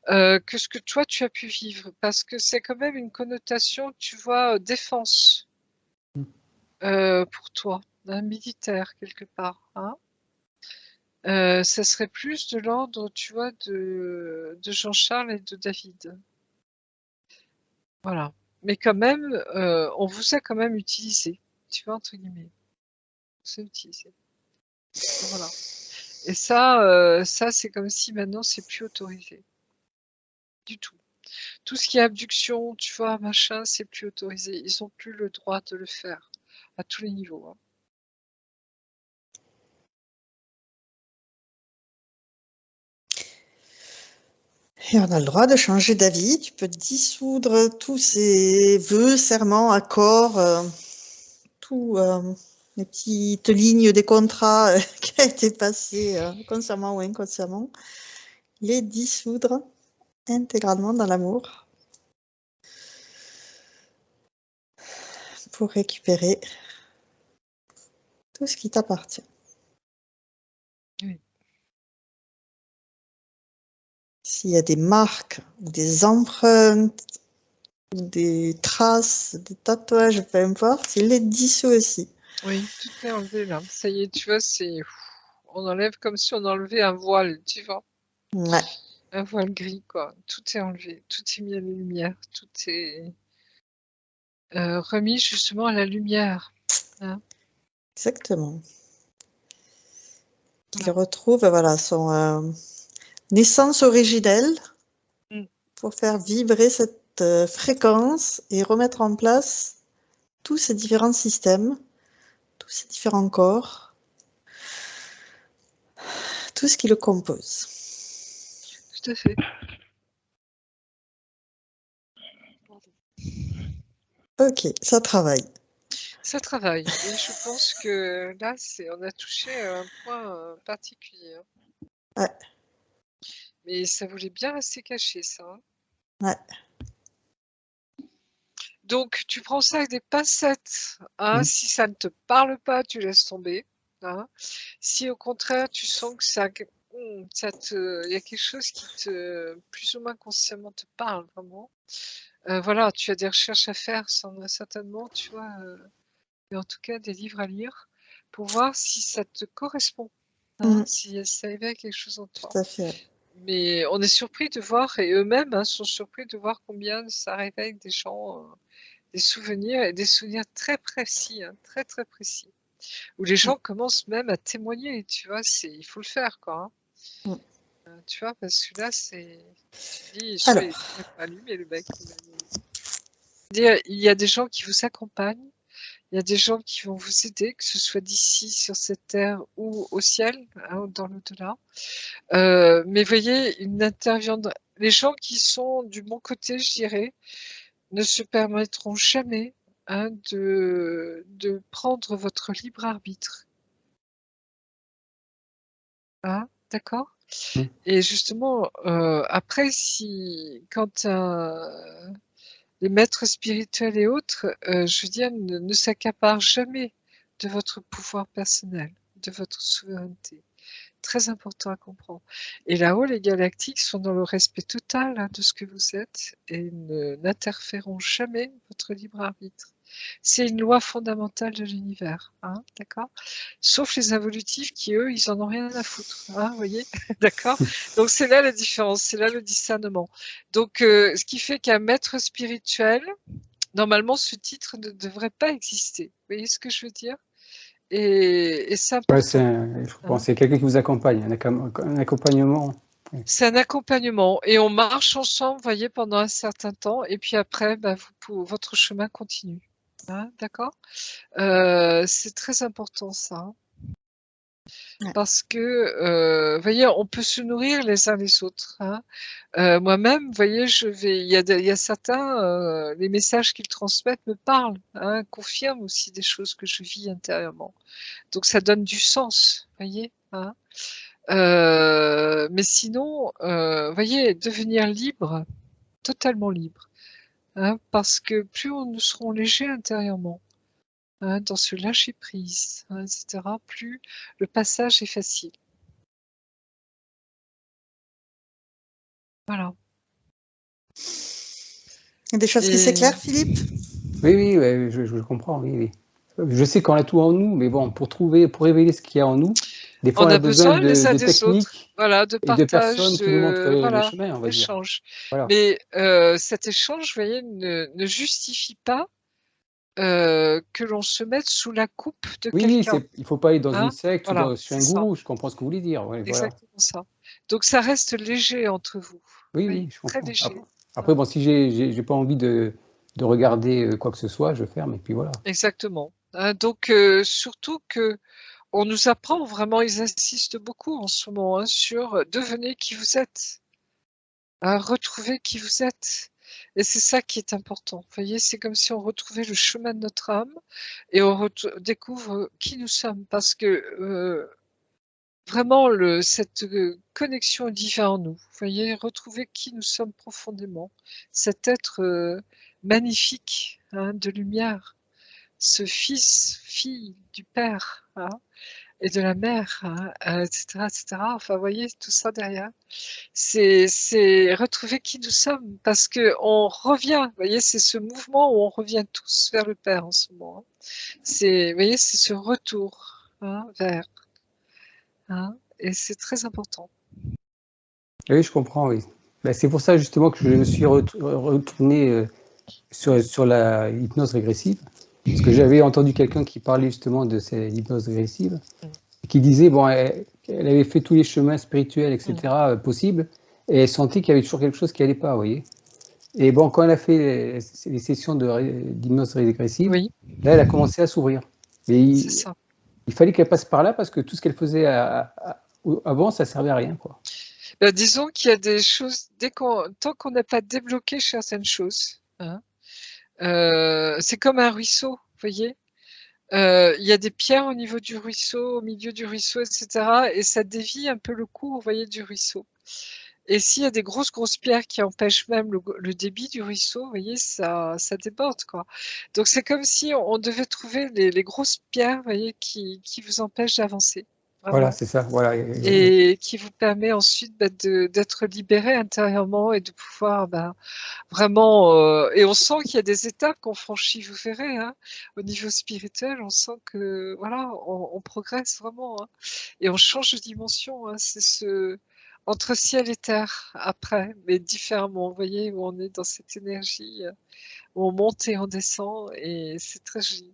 Speaker 2: hein, que ce que toi tu as pu vivre, parce que c'est quand même une connotation, tu vois, défense pour toi, d'un militaire quelque part. Hein. Ça serait plus de l'ordre, tu vois, de Jean-Charles et de David. Voilà. Mais quand même, on vous a quand même utilisé, tu vois, entre guillemets. On vous a utilisé. Voilà. Et ça c'est comme si maintenant c'est plus autorisé. Du tout. Tout ce qui est abduction, tu vois, machin, c'est plus autorisé. Ils n'ont plus le droit de le faire à tous les niveaux. Hein.
Speaker 1: Et on a le droit de changer d'avis. Tu peux dissoudre tous ces vœux, serments, accords, tout les petites lignes des contrats qui a été passé consciemment ou inconsciemment, les dissoudre intégralement dans l'amour pour récupérer tout ce qui t'appartient.
Speaker 2: Oui.
Speaker 1: S'il y a des marques, ou des empreintes, ou des traces, des tatouages, peu importe, il les dissout aussi.
Speaker 2: Oui, tout est enlevé là. Ça y est, tu vois, on enlève comme si on enlevait un voile, tu vois.
Speaker 1: Ouais.
Speaker 2: Un voile gris, quoi. Tout est enlevé, tout est mis à la lumière, tout est remis justement à la lumière. Hein.
Speaker 1: Exactement. Qu'il
Speaker 2: Voilà.
Speaker 1: retrouve voilà, son naissance originelle pour faire vibrer cette fréquence et remettre en place tous ces différents systèmes, tous ces différents corps, tout ce qui le compose.
Speaker 2: Tout à fait.
Speaker 1: Ok, ça travaille.
Speaker 2: Ça travaille. Et je pense que là, on a touché à un point particulier. Hein.
Speaker 1: Ouais.
Speaker 2: Mais ça voulait bien rester caché, ça. Hein.
Speaker 1: Ouais.
Speaker 2: Donc, tu prends ça avec des pincettes. Hein. Si ça ne te parle pas, tu laisses tomber. Hein. Si au contraire, tu sens que il y a quelque chose qui plus ou moins consciemment te parle vraiment. Voilà, tu as des recherches à faire, certainement, tu vois, et en tout cas des livres à lire pour voir si ça te correspond, hein, si ça éveille quelque chose en toi.
Speaker 1: Tout à fait.
Speaker 2: Mais on est surpris de voir, et eux-mêmes sont surpris de voir combien ça réveille des gens, des souvenirs, et des souvenirs très précis, hein, très très précis, où les gens commencent même à témoigner, tu vois, il faut le faire, quoi. Hein. Tu vois, parce que là, tu dis, je
Speaker 1: Alors.
Speaker 2: vais pas allumer le bec. Il y a des gens qui vous accompagnent, il y a des gens qui vont vous aider, que ce soit d'ici, sur cette terre, ou au ciel, hein, ou dans l'au-delà. Mais voyez, les gens qui sont du bon côté, je dirais, ne se permettront jamais hein, de prendre votre libre arbitre. Hein, d'accord ? Et justement, après, quand les maîtres spirituels et autres, je veux dire, ne s'accaparent jamais de votre pouvoir personnel, de votre souveraineté. Très important à comprendre. Et là-haut, les galactiques sont dans le respect total hein, de ce que vous êtes et n'interféreront jamais votre libre arbitre. C'est une loi fondamentale de l'univers, hein, d'accord ? Sauf les involutifs qui, eux, ils en ont rien à foutre, hein, vous voyez ? D'accord ? Donc c'est là la différence, c'est là le discernement. Donc ce qui fait qu'un maître spirituel, normalement, ce titre ne devrait pas exister. Vous voyez ce que je veux dire ? Et c'est important.
Speaker 3: Ouais, je pense c'est quelqu'un qui vous accompagne, un accompagnement.
Speaker 2: C'est un accompagnement et on marche ensemble, vous voyez, pendant un certain temps et puis après, bah, votre chemin continue. Hein, d'accord ? C'est très important ça. Hein.
Speaker 1: Ouais.
Speaker 2: Parce que, vous voyez, on peut se nourrir les uns les autres. Hein. Moi-même, vous voyez, il y a certains, les messages qu'ils transmettent me parlent, hein, confirment aussi des choses que je vis intérieurement. Donc ça donne du sens, vous voyez. Hein. Mais sinon, vous voyez, devenir libre, totalement libre, hein, parce que plus nous serons légers intérieurement, hein, dans ce lâcher-prise, hein, etc., plus le passage est facile. Voilà.
Speaker 1: Il y a des choses qui s'éclairent, Philippe ?
Speaker 3: Oui, je comprends, oui. Je sais qu'on a tout en nous, mais bon, pour révéler ce qu'il y a en nous, des fois on a besoin
Speaker 2: les uns
Speaker 3: de
Speaker 2: des autres,
Speaker 3: techniques
Speaker 2: voilà, de
Speaker 3: et de
Speaker 2: partage,
Speaker 3: personnes qui nous montrent le
Speaker 2: voilà,
Speaker 3: chemin, on va dire.
Speaker 2: d'échange.
Speaker 3: Voilà.
Speaker 2: Mais cet échange, vous voyez, ne justifie pas que l'on se mette sous la coupe de quelqu'un.
Speaker 3: Il ne faut pas aller dans
Speaker 2: Hein,
Speaker 3: une secte
Speaker 2: voilà,
Speaker 3: ou chez un
Speaker 2: c'est ça.
Speaker 3: gourou, je comprends ce que vous voulez dire. Ouais, voilà.
Speaker 2: Exactement ça. Donc ça reste léger entre vous.
Speaker 3: Oui, je
Speaker 2: très
Speaker 3: comprends.
Speaker 2: léger.
Speaker 3: Après, bon, si j'ai pas envie de regarder quoi que ce soit, je ferme et puis voilà.
Speaker 2: Exactement. Hein, donc surtout que on nous apprend vraiment, ils insistent beaucoup en ce moment hein, sur devenez qui vous êtes, hein, retrouvez qui vous êtes. Et c'est ça qui est important. Vous voyez, c'est comme si on retrouvait le chemin de notre âme et on découvre qui nous sommes. Parce que vraiment, cette connexion divine en nous, vous voyez, retrouver qui nous sommes profondément. Cet être magnifique de lumière, ce fils, fille du Père. Et de la mère, etc., etc. Enfin, vous voyez, tout ça derrière. C'est retrouver qui nous sommes, parce qu'on revient, vous voyez, c'est ce mouvement où on revient tous vers le Père en ce moment. Vous voyez, c'est ce retour vers, et c'est très important.
Speaker 3: Oui, je comprends, oui. Ben, c'est pour ça justement que je me suis retourné sur la hypnose régressive, parce que j'avais entendu quelqu'un qui parlait justement de cette hypnose régressive, et qui disait, bon, elle avait fait tous les chemins spirituels, etc., possibles, et elle sentait qu'il y avait toujours quelque chose qui n'allait pas, vous voyez. Et bon, quand elle a fait les sessions d'hypnose régressive,
Speaker 2: Oui,
Speaker 3: là, elle a commencé à s'ouvrir. Mais
Speaker 2: c'est ça.
Speaker 3: il fallait qu'elle passe par là, parce que tout ce qu'elle faisait avant, ça servait à rien, quoi.
Speaker 2: Ben, disons qu'il y a des choses, tant qu'on n'a pas débloqué certaines choses, c'est comme un ruisseau, vous voyez. Il y a des pierres au niveau du ruisseau, au milieu du ruisseau, etc. Et ça dévie un peu le cours, vous voyez, du ruisseau. Et s'il y a des grosses pierres qui empêchent même le débit du ruisseau, vous voyez, ça déborde, quoi. Donc c'est comme si on devait trouver les grosses pierres, vous voyez, qui vous empêchent d'avancer,
Speaker 3: Voilà,
Speaker 2: vraiment.
Speaker 3: c'est ça, voilà.
Speaker 2: Et qui vous permet ensuite d'être libéré intérieurement et de pouvoir vraiment, et on sent qu'il y a des étapes qu'on franchit, vous verrez, au niveau spirituel, on sent que voilà, on progresse vraiment, et on change de dimension, c'est entre ciel et terre après, mais différemment, vous voyez, où on est dans cette énergie, où on monte et on descend, et c'est très joli.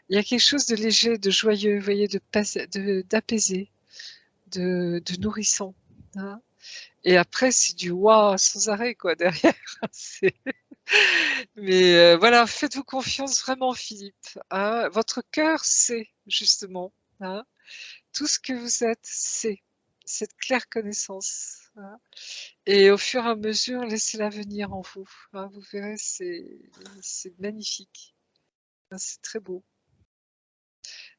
Speaker 2: Il y a quelque chose de léger, de joyeux, vous voyez, d'apaisé, de nourrissant. Et après, c'est du waouh sans arrêt, quoi, derrière. Mais voilà, faites-vous confiance vraiment, Philippe. Votre cœur sait, justement. Tout ce que vous êtes, c'est cette claire connaissance. Et au fur et à mesure, laissez-la venir en vous. Vous verrez, c'est magnifique. C'est très beau.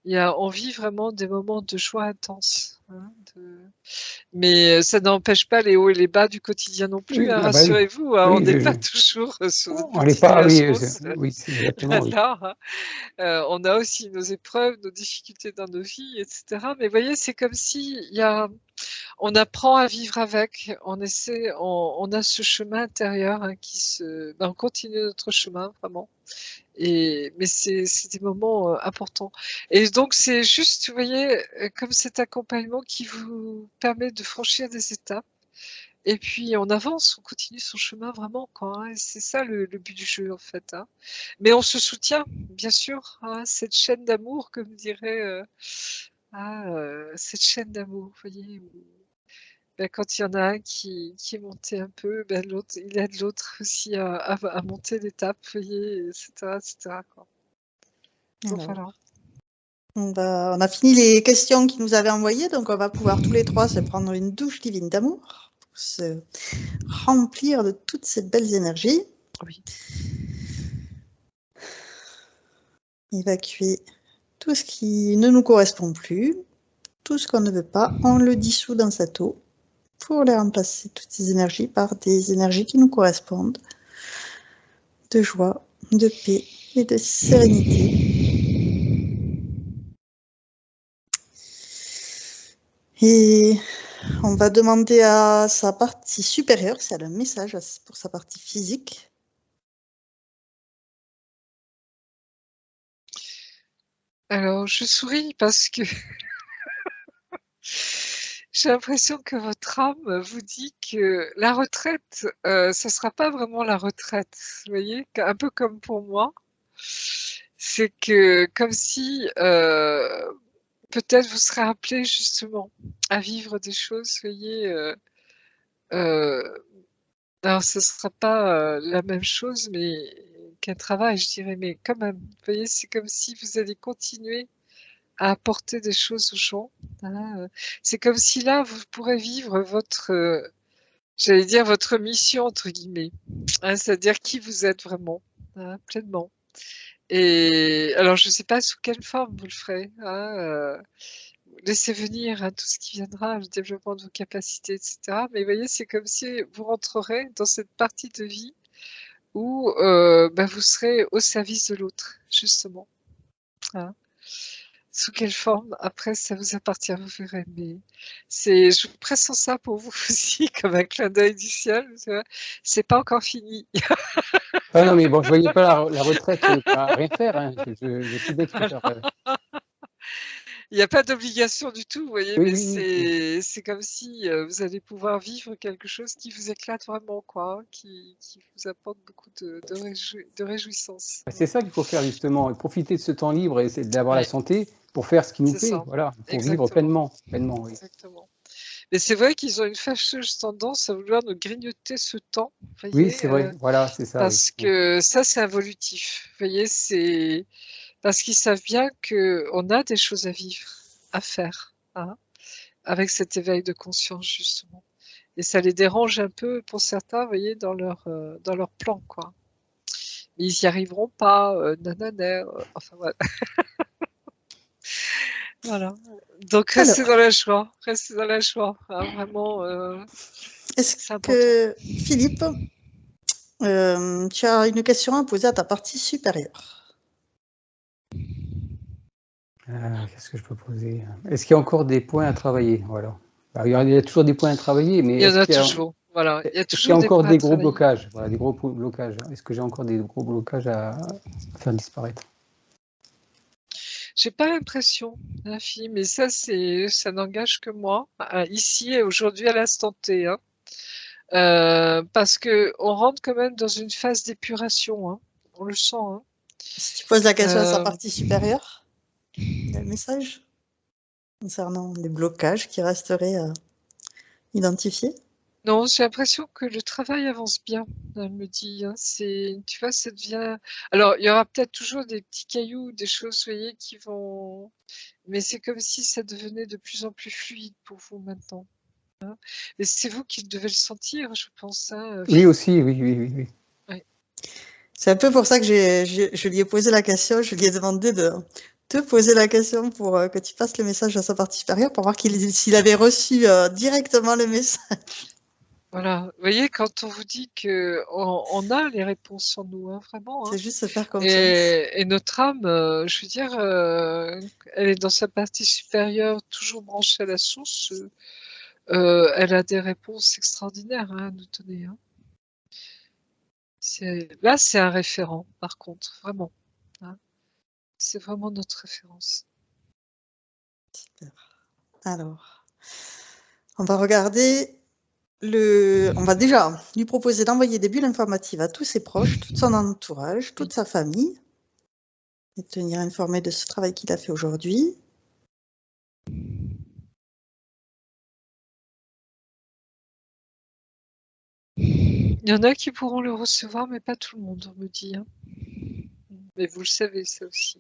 Speaker 2: On vit vraiment des moments de joie intense. Mais ça n'empêche pas les hauts et les bas du quotidien non plus,
Speaker 3: Oui, ah bah oui.
Speaker 2: rassurez-vous, on
Speaker 3: Oui,
Speaker 2: n'est pas toujours sur notre
Speaker 3: on n'est
Speaker 2: petit
Speaker 3: pas,
Speaker 2: nuage
Speaker 3: oui,
Speaker 2: rose.
Speaker 3: oui, c'est exactement, oui.
Speaker 2: Là, on a aussi nos épreuves, nos difficultés dans nos vies, etc. Mais vous voyez, c'est comme si on apprend à vivre avec, on a ce chemin intérieur on continue notre chemin vraiment. Mais c'est des moments importants. Et donc c'est juste, vous voyez, comme cet accompagnement qui vous permet de franchir des étapes. Et puis on avance, on continue son chemin vraiment, quoi. Et c'est ça le but du jeu en fait. Mais on se soutient, bien sûr, cette chaîne d'amour, comme dirait, cette chaîne d'amour, vous voyez. Quand il y en a un qui est monté un peu, l'autre, il aide l'autre aussi à monter l'étape, vous voyez, etc., etc., quoi. Donc
Speaker 1: Alors,
Speaker 2: voilà.
Speaker 1: on a fini les questions qu'ils nous avaient envoyées, donc on va pouvoir tous les trois se prendre une douche divine d'amour pour se remplir de toutes ces belles énergies.
Speaker 2: Oui.
Speaker 1: Évacuer tout ce qui ne nous correspond plus, tout ce qu'on ne veut pas, on le dissout dans cette eau pour les remplacer, toutes ces énergies, par des énergies qui nous correspondent, de joie, de paix et de sérénité. Et on va demander à sa partie supérieure si elle a un message pour sa partie physique.
Speaker 2: Alors, je souris parce que j'ai l'impression que votre âme vous dit que la retraite, ça ne sera pas vraiment la retraite. Vous voyez, un peu comme pour moi. C'est que comme si peut-être vous serez appelé justement à vivre des choses, vous voyez. Alors, ce ne sera pas la même chose, mais qu'un travail, je dirais, mais quand même, vous voyez, c'est comme si vous alliez continuer à apporter des choses aux gens. C'est comme si là, vous pourrez vivre j'allais dire votre mission, entre guillemets, hein, c'est-à-dire qui vous êtes vraiment, hein, pleinement. Et alors, je ne sais pas sous quelle forme vous le ferez, hein, laissez venir hein, tout ce qui viendra, le développement de vos capacités, etc. Mais vous voyez, c'est comme si vous rentrerez dans cette partie de vie où bah, vous serez au service de l'autre, justement. Hein. Sous quelle forme? Après, ça vous appartient, vous verrez. Mais je vous pressens ça pour vous aussi, comme un clin d'œil du ciel. C'est pas encore fini.
Speaker 3: Ah non, mais bon, je voyais pas la retraite à rien faire. Hein. J'ai plus d'autres faire.
Speaker 2: Il n'y a pas d'obligation du tout, vous voyez,
Speaker 3: Oui,
Speaker 2: mais
Speaker 3: oui, oui.
Speaker 2: c'est comme si vous allez pouvoir vivre quelque chose qui vous éclate vraiment, quoi, hein, qui vous apporte beaucoup de réjouissance.
Speaker 3: C'est ça qu'il faut faire justement, profiter de ce temps libre et essayer d'avoir la
Speaker 2: Ouais,
Speaker 3: santé pour faire ce qui nous
Speaker 2: c'est
Speaker 3: plaît,
Speaker 2: ça,
Speaker 3: voilà, pour vivre
Speaker 2: exactement,
Speaker 3: pleinement, oui.
Speaker 2: exactement. Mais c'est vrai qu'ils ont une fâcheuse tendance à vouloir nous grignoter ce temps, vous
Speaker 3: Oui,
Speaker 2: voyez,
Speaker 3: c'est vrai, voilà, c'est ça, oui.
Speaker 2: parce que ça, c'est involutif. Vous voyez, c'est parce qu'ils savent bien qu'on a des choses à vivre, à faire, hein, avec cet éveil de conscience, justement. Et ça les dérange un peu, pour certains, vous voyez, dans leur plan, quoi. Mais ils n'y arriveront pas, nanana, enfin voilà. Voilà. Donc restez
Speaker 1: Alors,
Speaker 2: dans la joie, restez dans la joie, hein, vraiment,
Speaker 1: est-ce
Speaker 2: c'est important.
Speaker 1: que, Philippe, tu as une question à poser à ta partie supérieure?
Speaker 3: Qu'est-ce que je peux poser? Est-ce qu'il y a encore des points à travailler? Voilà. Bah, il y a toujours des points à travailler, mais
Speaker 2: Il y en a toujours, voilà, il y a
Speaker 3: est-ce qu'il y a
Speaker 2: toujours des
Speaker 3: encore
Speaker 2: points à
Speaker 3: des gros
Speaker 2: travailler.
Speaker 3: blocages? Voilà, des gros blocages. Est-ce que j'ai encore des gros blocages à faire disparaître?
Speaker 2: J'ai pas l'impression, la fille, mais ça n'engage que moi, ici et aujourd'hui à l'instant T, hein. Parce que on rentre quand même dans une phase d'épuration, hein. On le sent, hein.
Speaker 1: Si tu poses la question à sa
Speaker 2: Euh,
Speaker 1: partie supérieure, il y a le message concernant les blocages qui resteraient identifiés.
Speaker 2: non, j'ai l'impression que le travail avance bien, elle me dit, hein. Tu vois, ça devient. Alors, il y aura peut-être toujours des petits cailloux, des choses, vous voyez, qui vont. Mais c'est comme si ça devenait de plus en plus fluide pour vous maintenant. Hein. Et c'est vous qui devez le sentir, je pense, hein,
Speaker 3: Oui,
Speaker 2: Philippe.
Speaker 3: aussi, oui.
Speaker 2: Ouais.
Speaker 1: C'est un peu pour ça que je lui ai posé la question, je lui ai demandé de te poser la question pour que tu passes le message à sa partie supérieure pour voir s'il avait reçu directement le message.
Speaker 2: Voilà. Vous voyez, quand on vous dit qu'on a les réponses en nous, hein, vraiment, hein.
Speaker 1: C'est juste se faire confiance.
Speaker 2: Et notre âme, je veux dire, elle est dans sa partie supérieure, toujours branchée à la source. Elle a des réponses extraordinaires hein, à nous donner. Hein. Là, c'est un référent, par contre, vraiment. Hein. C'est vraiment notre référence.
Speaker 1: Super. Alors, on va regarder on va déjà lui proposer d'envoyer des bulles informatives à tous ses proches, tout son entourage, toute sa famille, et tenir informé de ce travail qu'il a fait aujourd'hui.
Speaker 2: Il y en a qui pourront le recevoir, mais pas tout le monde, on me dit. Hein. Mais vous le savez, ça aussi.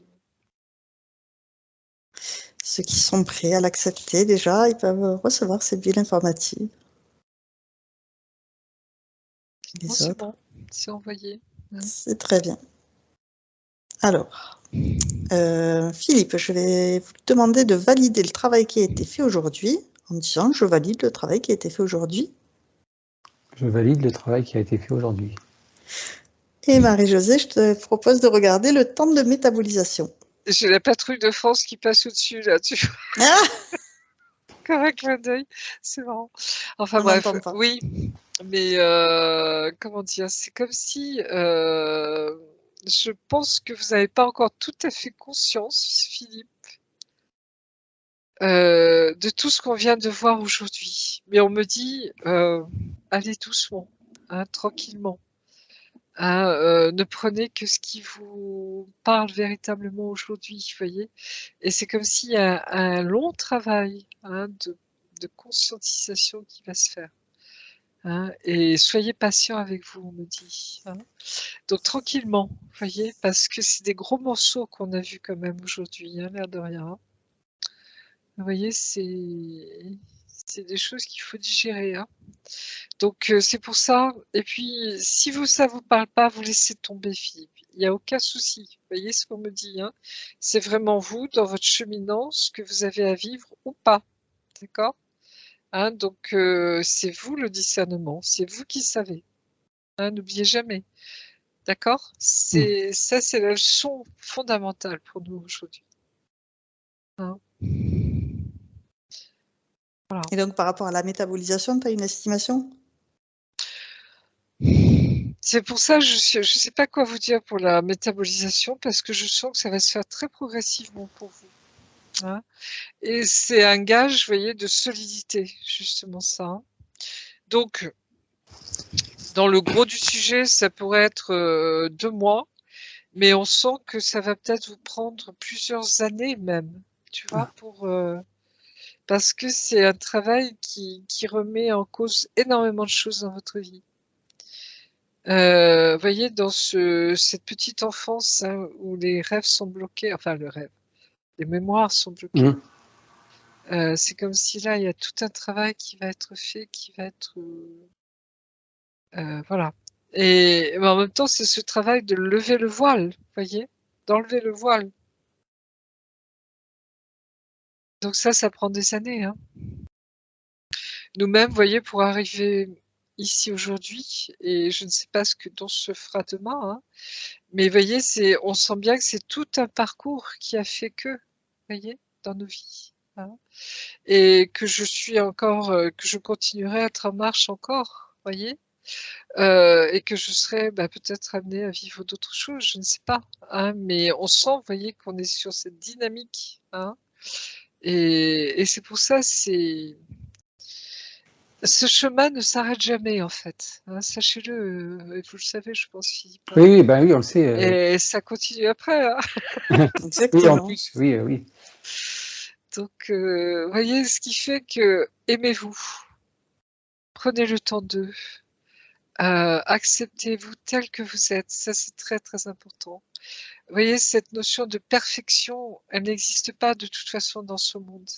Speaker 1: Ceux qui sont prêts à l'accepter déjà, ils peuvent recevoir ces bulles informatives.
Speaker 2: Bon,
Speaker 1: Les
Speaker 2: c'est
Speaker 1: autres,
Speaker 2: bon, c'est envoyé. Hein.
Speaker 1: c'est très bien. Alors, Philippe, je vais vous demander de valider le travail qui a été fait aujourd'hui en disant je valide le travail qui a été fait aujourd'hui.
Speaker 3: Je valide le travail qui a été fait aujourd'hui.
Speaker 1: Et Marie-Josée, je te propose de regarder le temps de métabolisation.
Speaker 2: J'ai la patrouille de France qui passe au-dessus, là, tu vois,
Speaker 1: Ah,
Speaker 2: comme un clin d'œil. C'est marrant. Enfin
Speaker 1: on
Speaker 2: bref,
Speaker 1: n'entend pas.
Speaker 2: oui, mais comment dire, c'est comme si je pense que vous n'avez pas encore tout à fait conscience, Philippe, de tout ce qu'on vient de voir aujourd'hui. Mais on me dit, allez doucement, hein, tranquillement. Hein, ne prenez que ce qui vous parle véritablement aujourd'hui, vous voyez. Et c'est comme s'il y a un long travail hein, de conscientisation qui va se faire. Hein, et soyez patient avec vous, on me dit. Hein. Donc tranquillement, vous voyez, parce que c'est des gros morceaux qu'on a vus quand même aujourd'hui, hein, l'air de rien. Vous voyez, c'est des choses qu'il faut digérer. Hein. Donc, c'est pour ça. Et puis, si ça vous parle pas, vous laissez tomber, Philippe. Il n'y a aucun souci. Vous voyez ce qu'on me dit, hein? C'est vraiment vous, dans votre cheminant, ce que vous avez à vivre ou pas. D'accord? Hein, donc, c'est vous le discernement. C'est vous qui savez. Hein, n'oubliez jamais. D'accord? C'est la leçon fondamentale pour nous aujourd'hui. Hein? Voilà.
Speaker 1: Et donc, par rapport à la métabolisation, tu as une estimation?
Speaker 2: C'est pour ça que je sais pas quoi vous dire pour la métabolisation, parce que je sens que ça va se faire très progressivement pour vous. Hein. Et c'est un gage, vous voyez, de solidité, justement ça. Hein. Donc, dans le gros du sujet, ça pourrait être 2 mois, mais on sent que ça va peut-être vous prendre plusieurs années même, tu vois, parce que c'est un travail qui remet en cause énormément de choses dans votre vie. Voyez, dans cette petite enfance hein, où les rêves sont bloqués, enfin les mémoires sont bloquées, c'est comme si là, il y a tout un travail qui va être fait, qui va être... voilà. Mais en même temps, c'est ce travail de lever le voile, voyez, d'enlever le voile. Donc ça prend des années. Hein. Nous-mêmes, voyez, pour arriver ici aujourd'hui, et je ne sais pas ce que dont se fera demain, hein, mais voyez, on sent bien que c'est tout un parcours qui a fait que, voyez, dans nos vies. Hein, et que je suis encore, que je continuerai à être en marche encore, voyez, et que je serai peut-être amenée à vivre d'autres choses, je ne sais pas. Hein, mais on sent, voyez, qu'on est sur cette dynamique. Hein, et c'est pour ça, ce chemin ne s'arrête jamais, en fait. Hein, sachez-le, et vous le savez, je pense, Philippe. Hein.
Speaker 3: Oui, ben oui, on le sait.
Speaker 2: Et ça continue après. Hein.
Speaker 1: Exactement.
Speaker 3: Oui, en plus, oui.
Speaker 2: Donc, voyez, ce qui fait que aimez-vous, prenez le temps d'eux, acceptez-vous tel que vous êtes. Ça, c'est très, très important. Vous voyez, cette notion de perfection, elle n'existe pas de toute façon dans ce monde.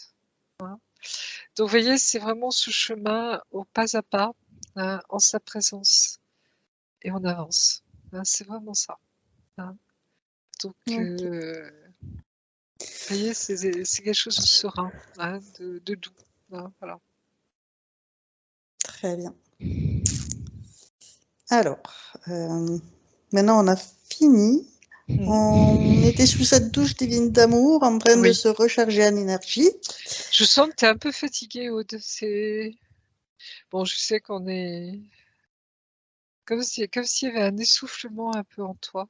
Speaker 2: Hein. Donc, vous voyez, c'est vraiment ce chemin au pas à pas, hein, en sa présence, et on avance. Hein, c'est vraiment ça. Hein. Donc, vous voyez, c'est quelque chose de serein, hein, de doux. Hein, voilà.
Speaker 1: Très bien. Alors, maintenant on a fini. On était sous cette douche divine d'amour, en train de se recharger en énergie.
Speaker 2: Je sens que tu es un peu fatiguée, Aude. Bon, je sais qu'on est... Comme s'il y avait un essoufflement un peu en toi.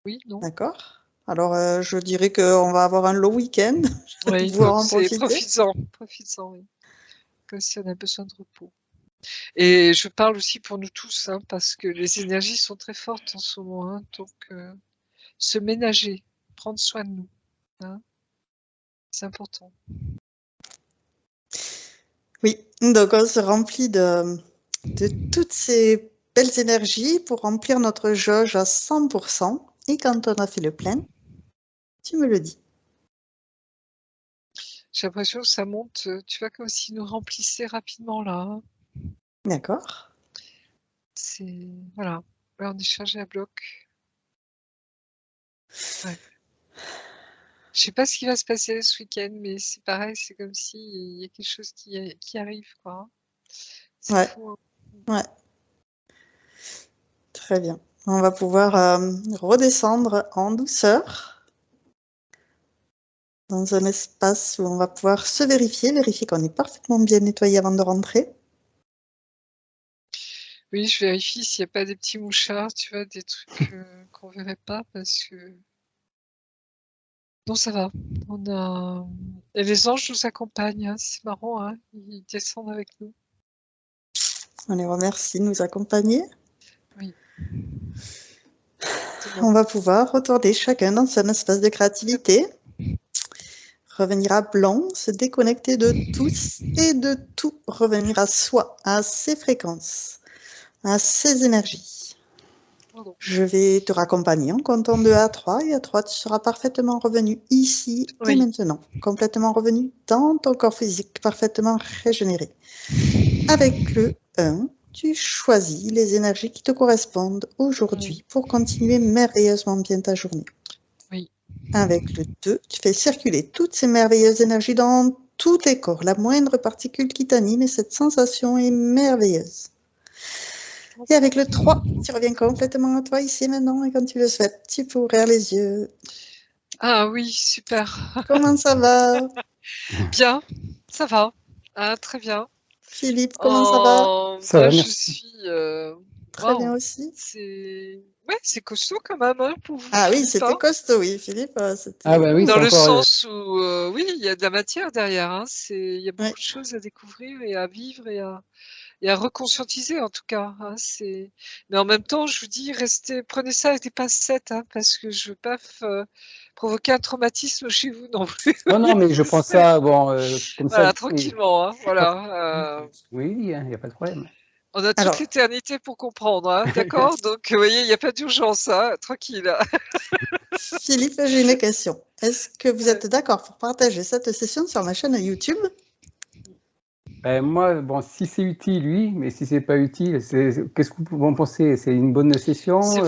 Speaker 2: Oui, non?
Speaker 1: D'accord. Alors, je dirais qu'on va avoir un long week-end.
Speaker 2: Oui, profites-en, oui. Comme si on a besoin de repos. Et je parle aussi pour nous tous, hein, parce que les énergies sont très fortes en ce moment. Hein, donc, se ménager, prendre soin de nous. Hein, c'est important.
Speaker 1: Oui, donc on se remplit de toutes ces belles énergies pour remplir notre jauge à 100%. Et quand on a fait le plein, tu me le dis.
Speaker 2: J'ai l'impression que ça monte, tu vois, comme s'il nous remplissait rapidement là. Hein.
Speaker 1: D'accord.
Speaker 2: Voilà. Là, on est chargé à bloc. Ouais. Je sais pas ce qui va se passer ce week-end, mais c'est pareil, c'est comme s'il y a quelque chose qui arrive, quoi. C'est fou. Hein.
Speaker 1: Ouais. Très bien. On va pouvoir redescendre en douceur dans un espace où on va pouvoir se vérifier qu'on est parfaitement bien nettoyé avant de rentrer.
Speaker 2: Oui, je vérifie s'il n'y a pas des petits mouchards, tu vois, des trucs qu'on verrait pas, parce que... Non, ça va. Et les anges nous accompagnent, hein. C'est marrant, hein. Ils descendent avec nous.
Speaker 1: On les remercie de nous accompagner.
Speaker 2: Oui.
Speaker 1: On va pouvoir retourner chacun dans son espace de créativité. Revenir à blanc, se déconnecter de tous et de tout. Revenir à soi, à ses fréquences, à ses énergies.
Speaker 2: Pardon.
Speaker 1: Je vais te raccompagner en comptant de 1 à 3. Et à 3, tu seras parfaitement revenu ici et maintenant. Complètement revenu dans ton corps physique, parfaitement régénéré. Avec le 1, tu choisis les énergies qui te correspondent aujourd'hui pour continuer merveilleusement bien ta journée.
Speaker 2: Oui.
Speaker 1: Avec le 2, tu fais circuler toutes ces merveilleuses énergies dans tous tes corps, la moindre particule qui t'anime, et cette sensation est merveilleuse. Et avec le 3, tu reviens complètement à toi ici et maintenant, et quand tu le souhaites, tu peux ouvrir les yeux.
Speaker 2: Ah oui, super.
Speaker 1: Comment ça va?
Speaker 2: Bien, ça va. Ah, très bien.
Speaker 1: Philippe, comment ça va?
Speaker 3: Ça va,
Speaker 2: Là, je
Speaker 3: merci.
Speaker 2: suis.
Speaker 1: Très
Speaker 2: Waouh,
Speaker 1: bien aussi.
Speaker 2: c'est costaud quand même hein, pour vous,
Speaker 1: Ah oui,
Speaker 2: Philippe.
Speaker 1: c'était
Speaker 2: Hein.
Speaker 1: costaud, oui, Philippe. C'était...
Speaker 3: Ah bah oui,
Speaker 2: Dans
Speaker 3: c'est
Speaker 2: le
Speaker 3: encore...
Speaker 2: sens où, oui, il y a de la matière derrière. Hein. Il y a beaucoup
Speaker 1: Ouais.
Speaker 2: de choses à découvrir et à vivre et à reconscientiser en tout cas. Hein. Mais en même temps, je vous dis, prenez ça avec des pincettes, hein, parce que je veux pas provoquer un traumatisme chez vous non plus.
Speaker 3: Non, non, mais je prends ça, bon, comme ça...
Speaker 2: Voilà, tranquillement. Hein, voilà.
Speaker 3: Oui, il n'y a pas de problème.
Speaker 2: On a toute
Speaker 1: Alors,
Speaker 2: l'éternité pour comprendre, hein, d'accord? Donc, vous voyez, il n'y a pas d'urgence, hein, tranquille.
Speaker 1: Philippe, j'ai une question. Est-ce que vous êtes d'accord pour partager cette session sur ma chaîne YouTube?
Speaker 3: Ben, moi, bon, si c'est utile, oui, mais si c'est pas utile, qu'est-ce que vous en pensez? C'est une bonne session?
Speaker 2: C'est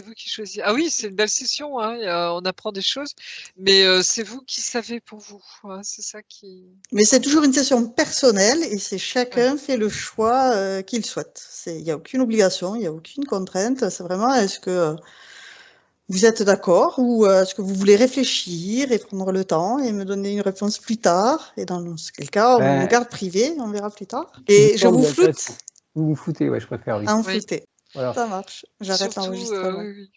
Speaker 2: vous qui choisissez. Ah oui, c'est une belle session, hein, on apprend des choses, mais c'est vous qui savez pour vous. Hein, c'est ça qui.
Speaker 1: Mais c'est toujours une session personnelle et c'est chacun fait le choix qu'il souhaite. Il n'y a aucune obligation, il n'y a aucune contrainte. C'est vraiment est-ce que vous êtes d'accord ou est-ce que vous voulez réfléchir et prendre le temps et me donner une réponse plus tard? Et dans quel cas, on garde privé, on verra plus tard. Et je vous floute?
Speaker 3: Vous me foutez, ouais, je préfère, oui.
Speaker 1: Ah, vous
Speaker 2: Oui.
Speaker 1: floutez.
Speaker 3: Voilà.
Speaker 1: Ça marche. J'arrête
Speaker 2: Surtout,
Speaker 1: l'enregistrement.
Speaker 2: oui, oui.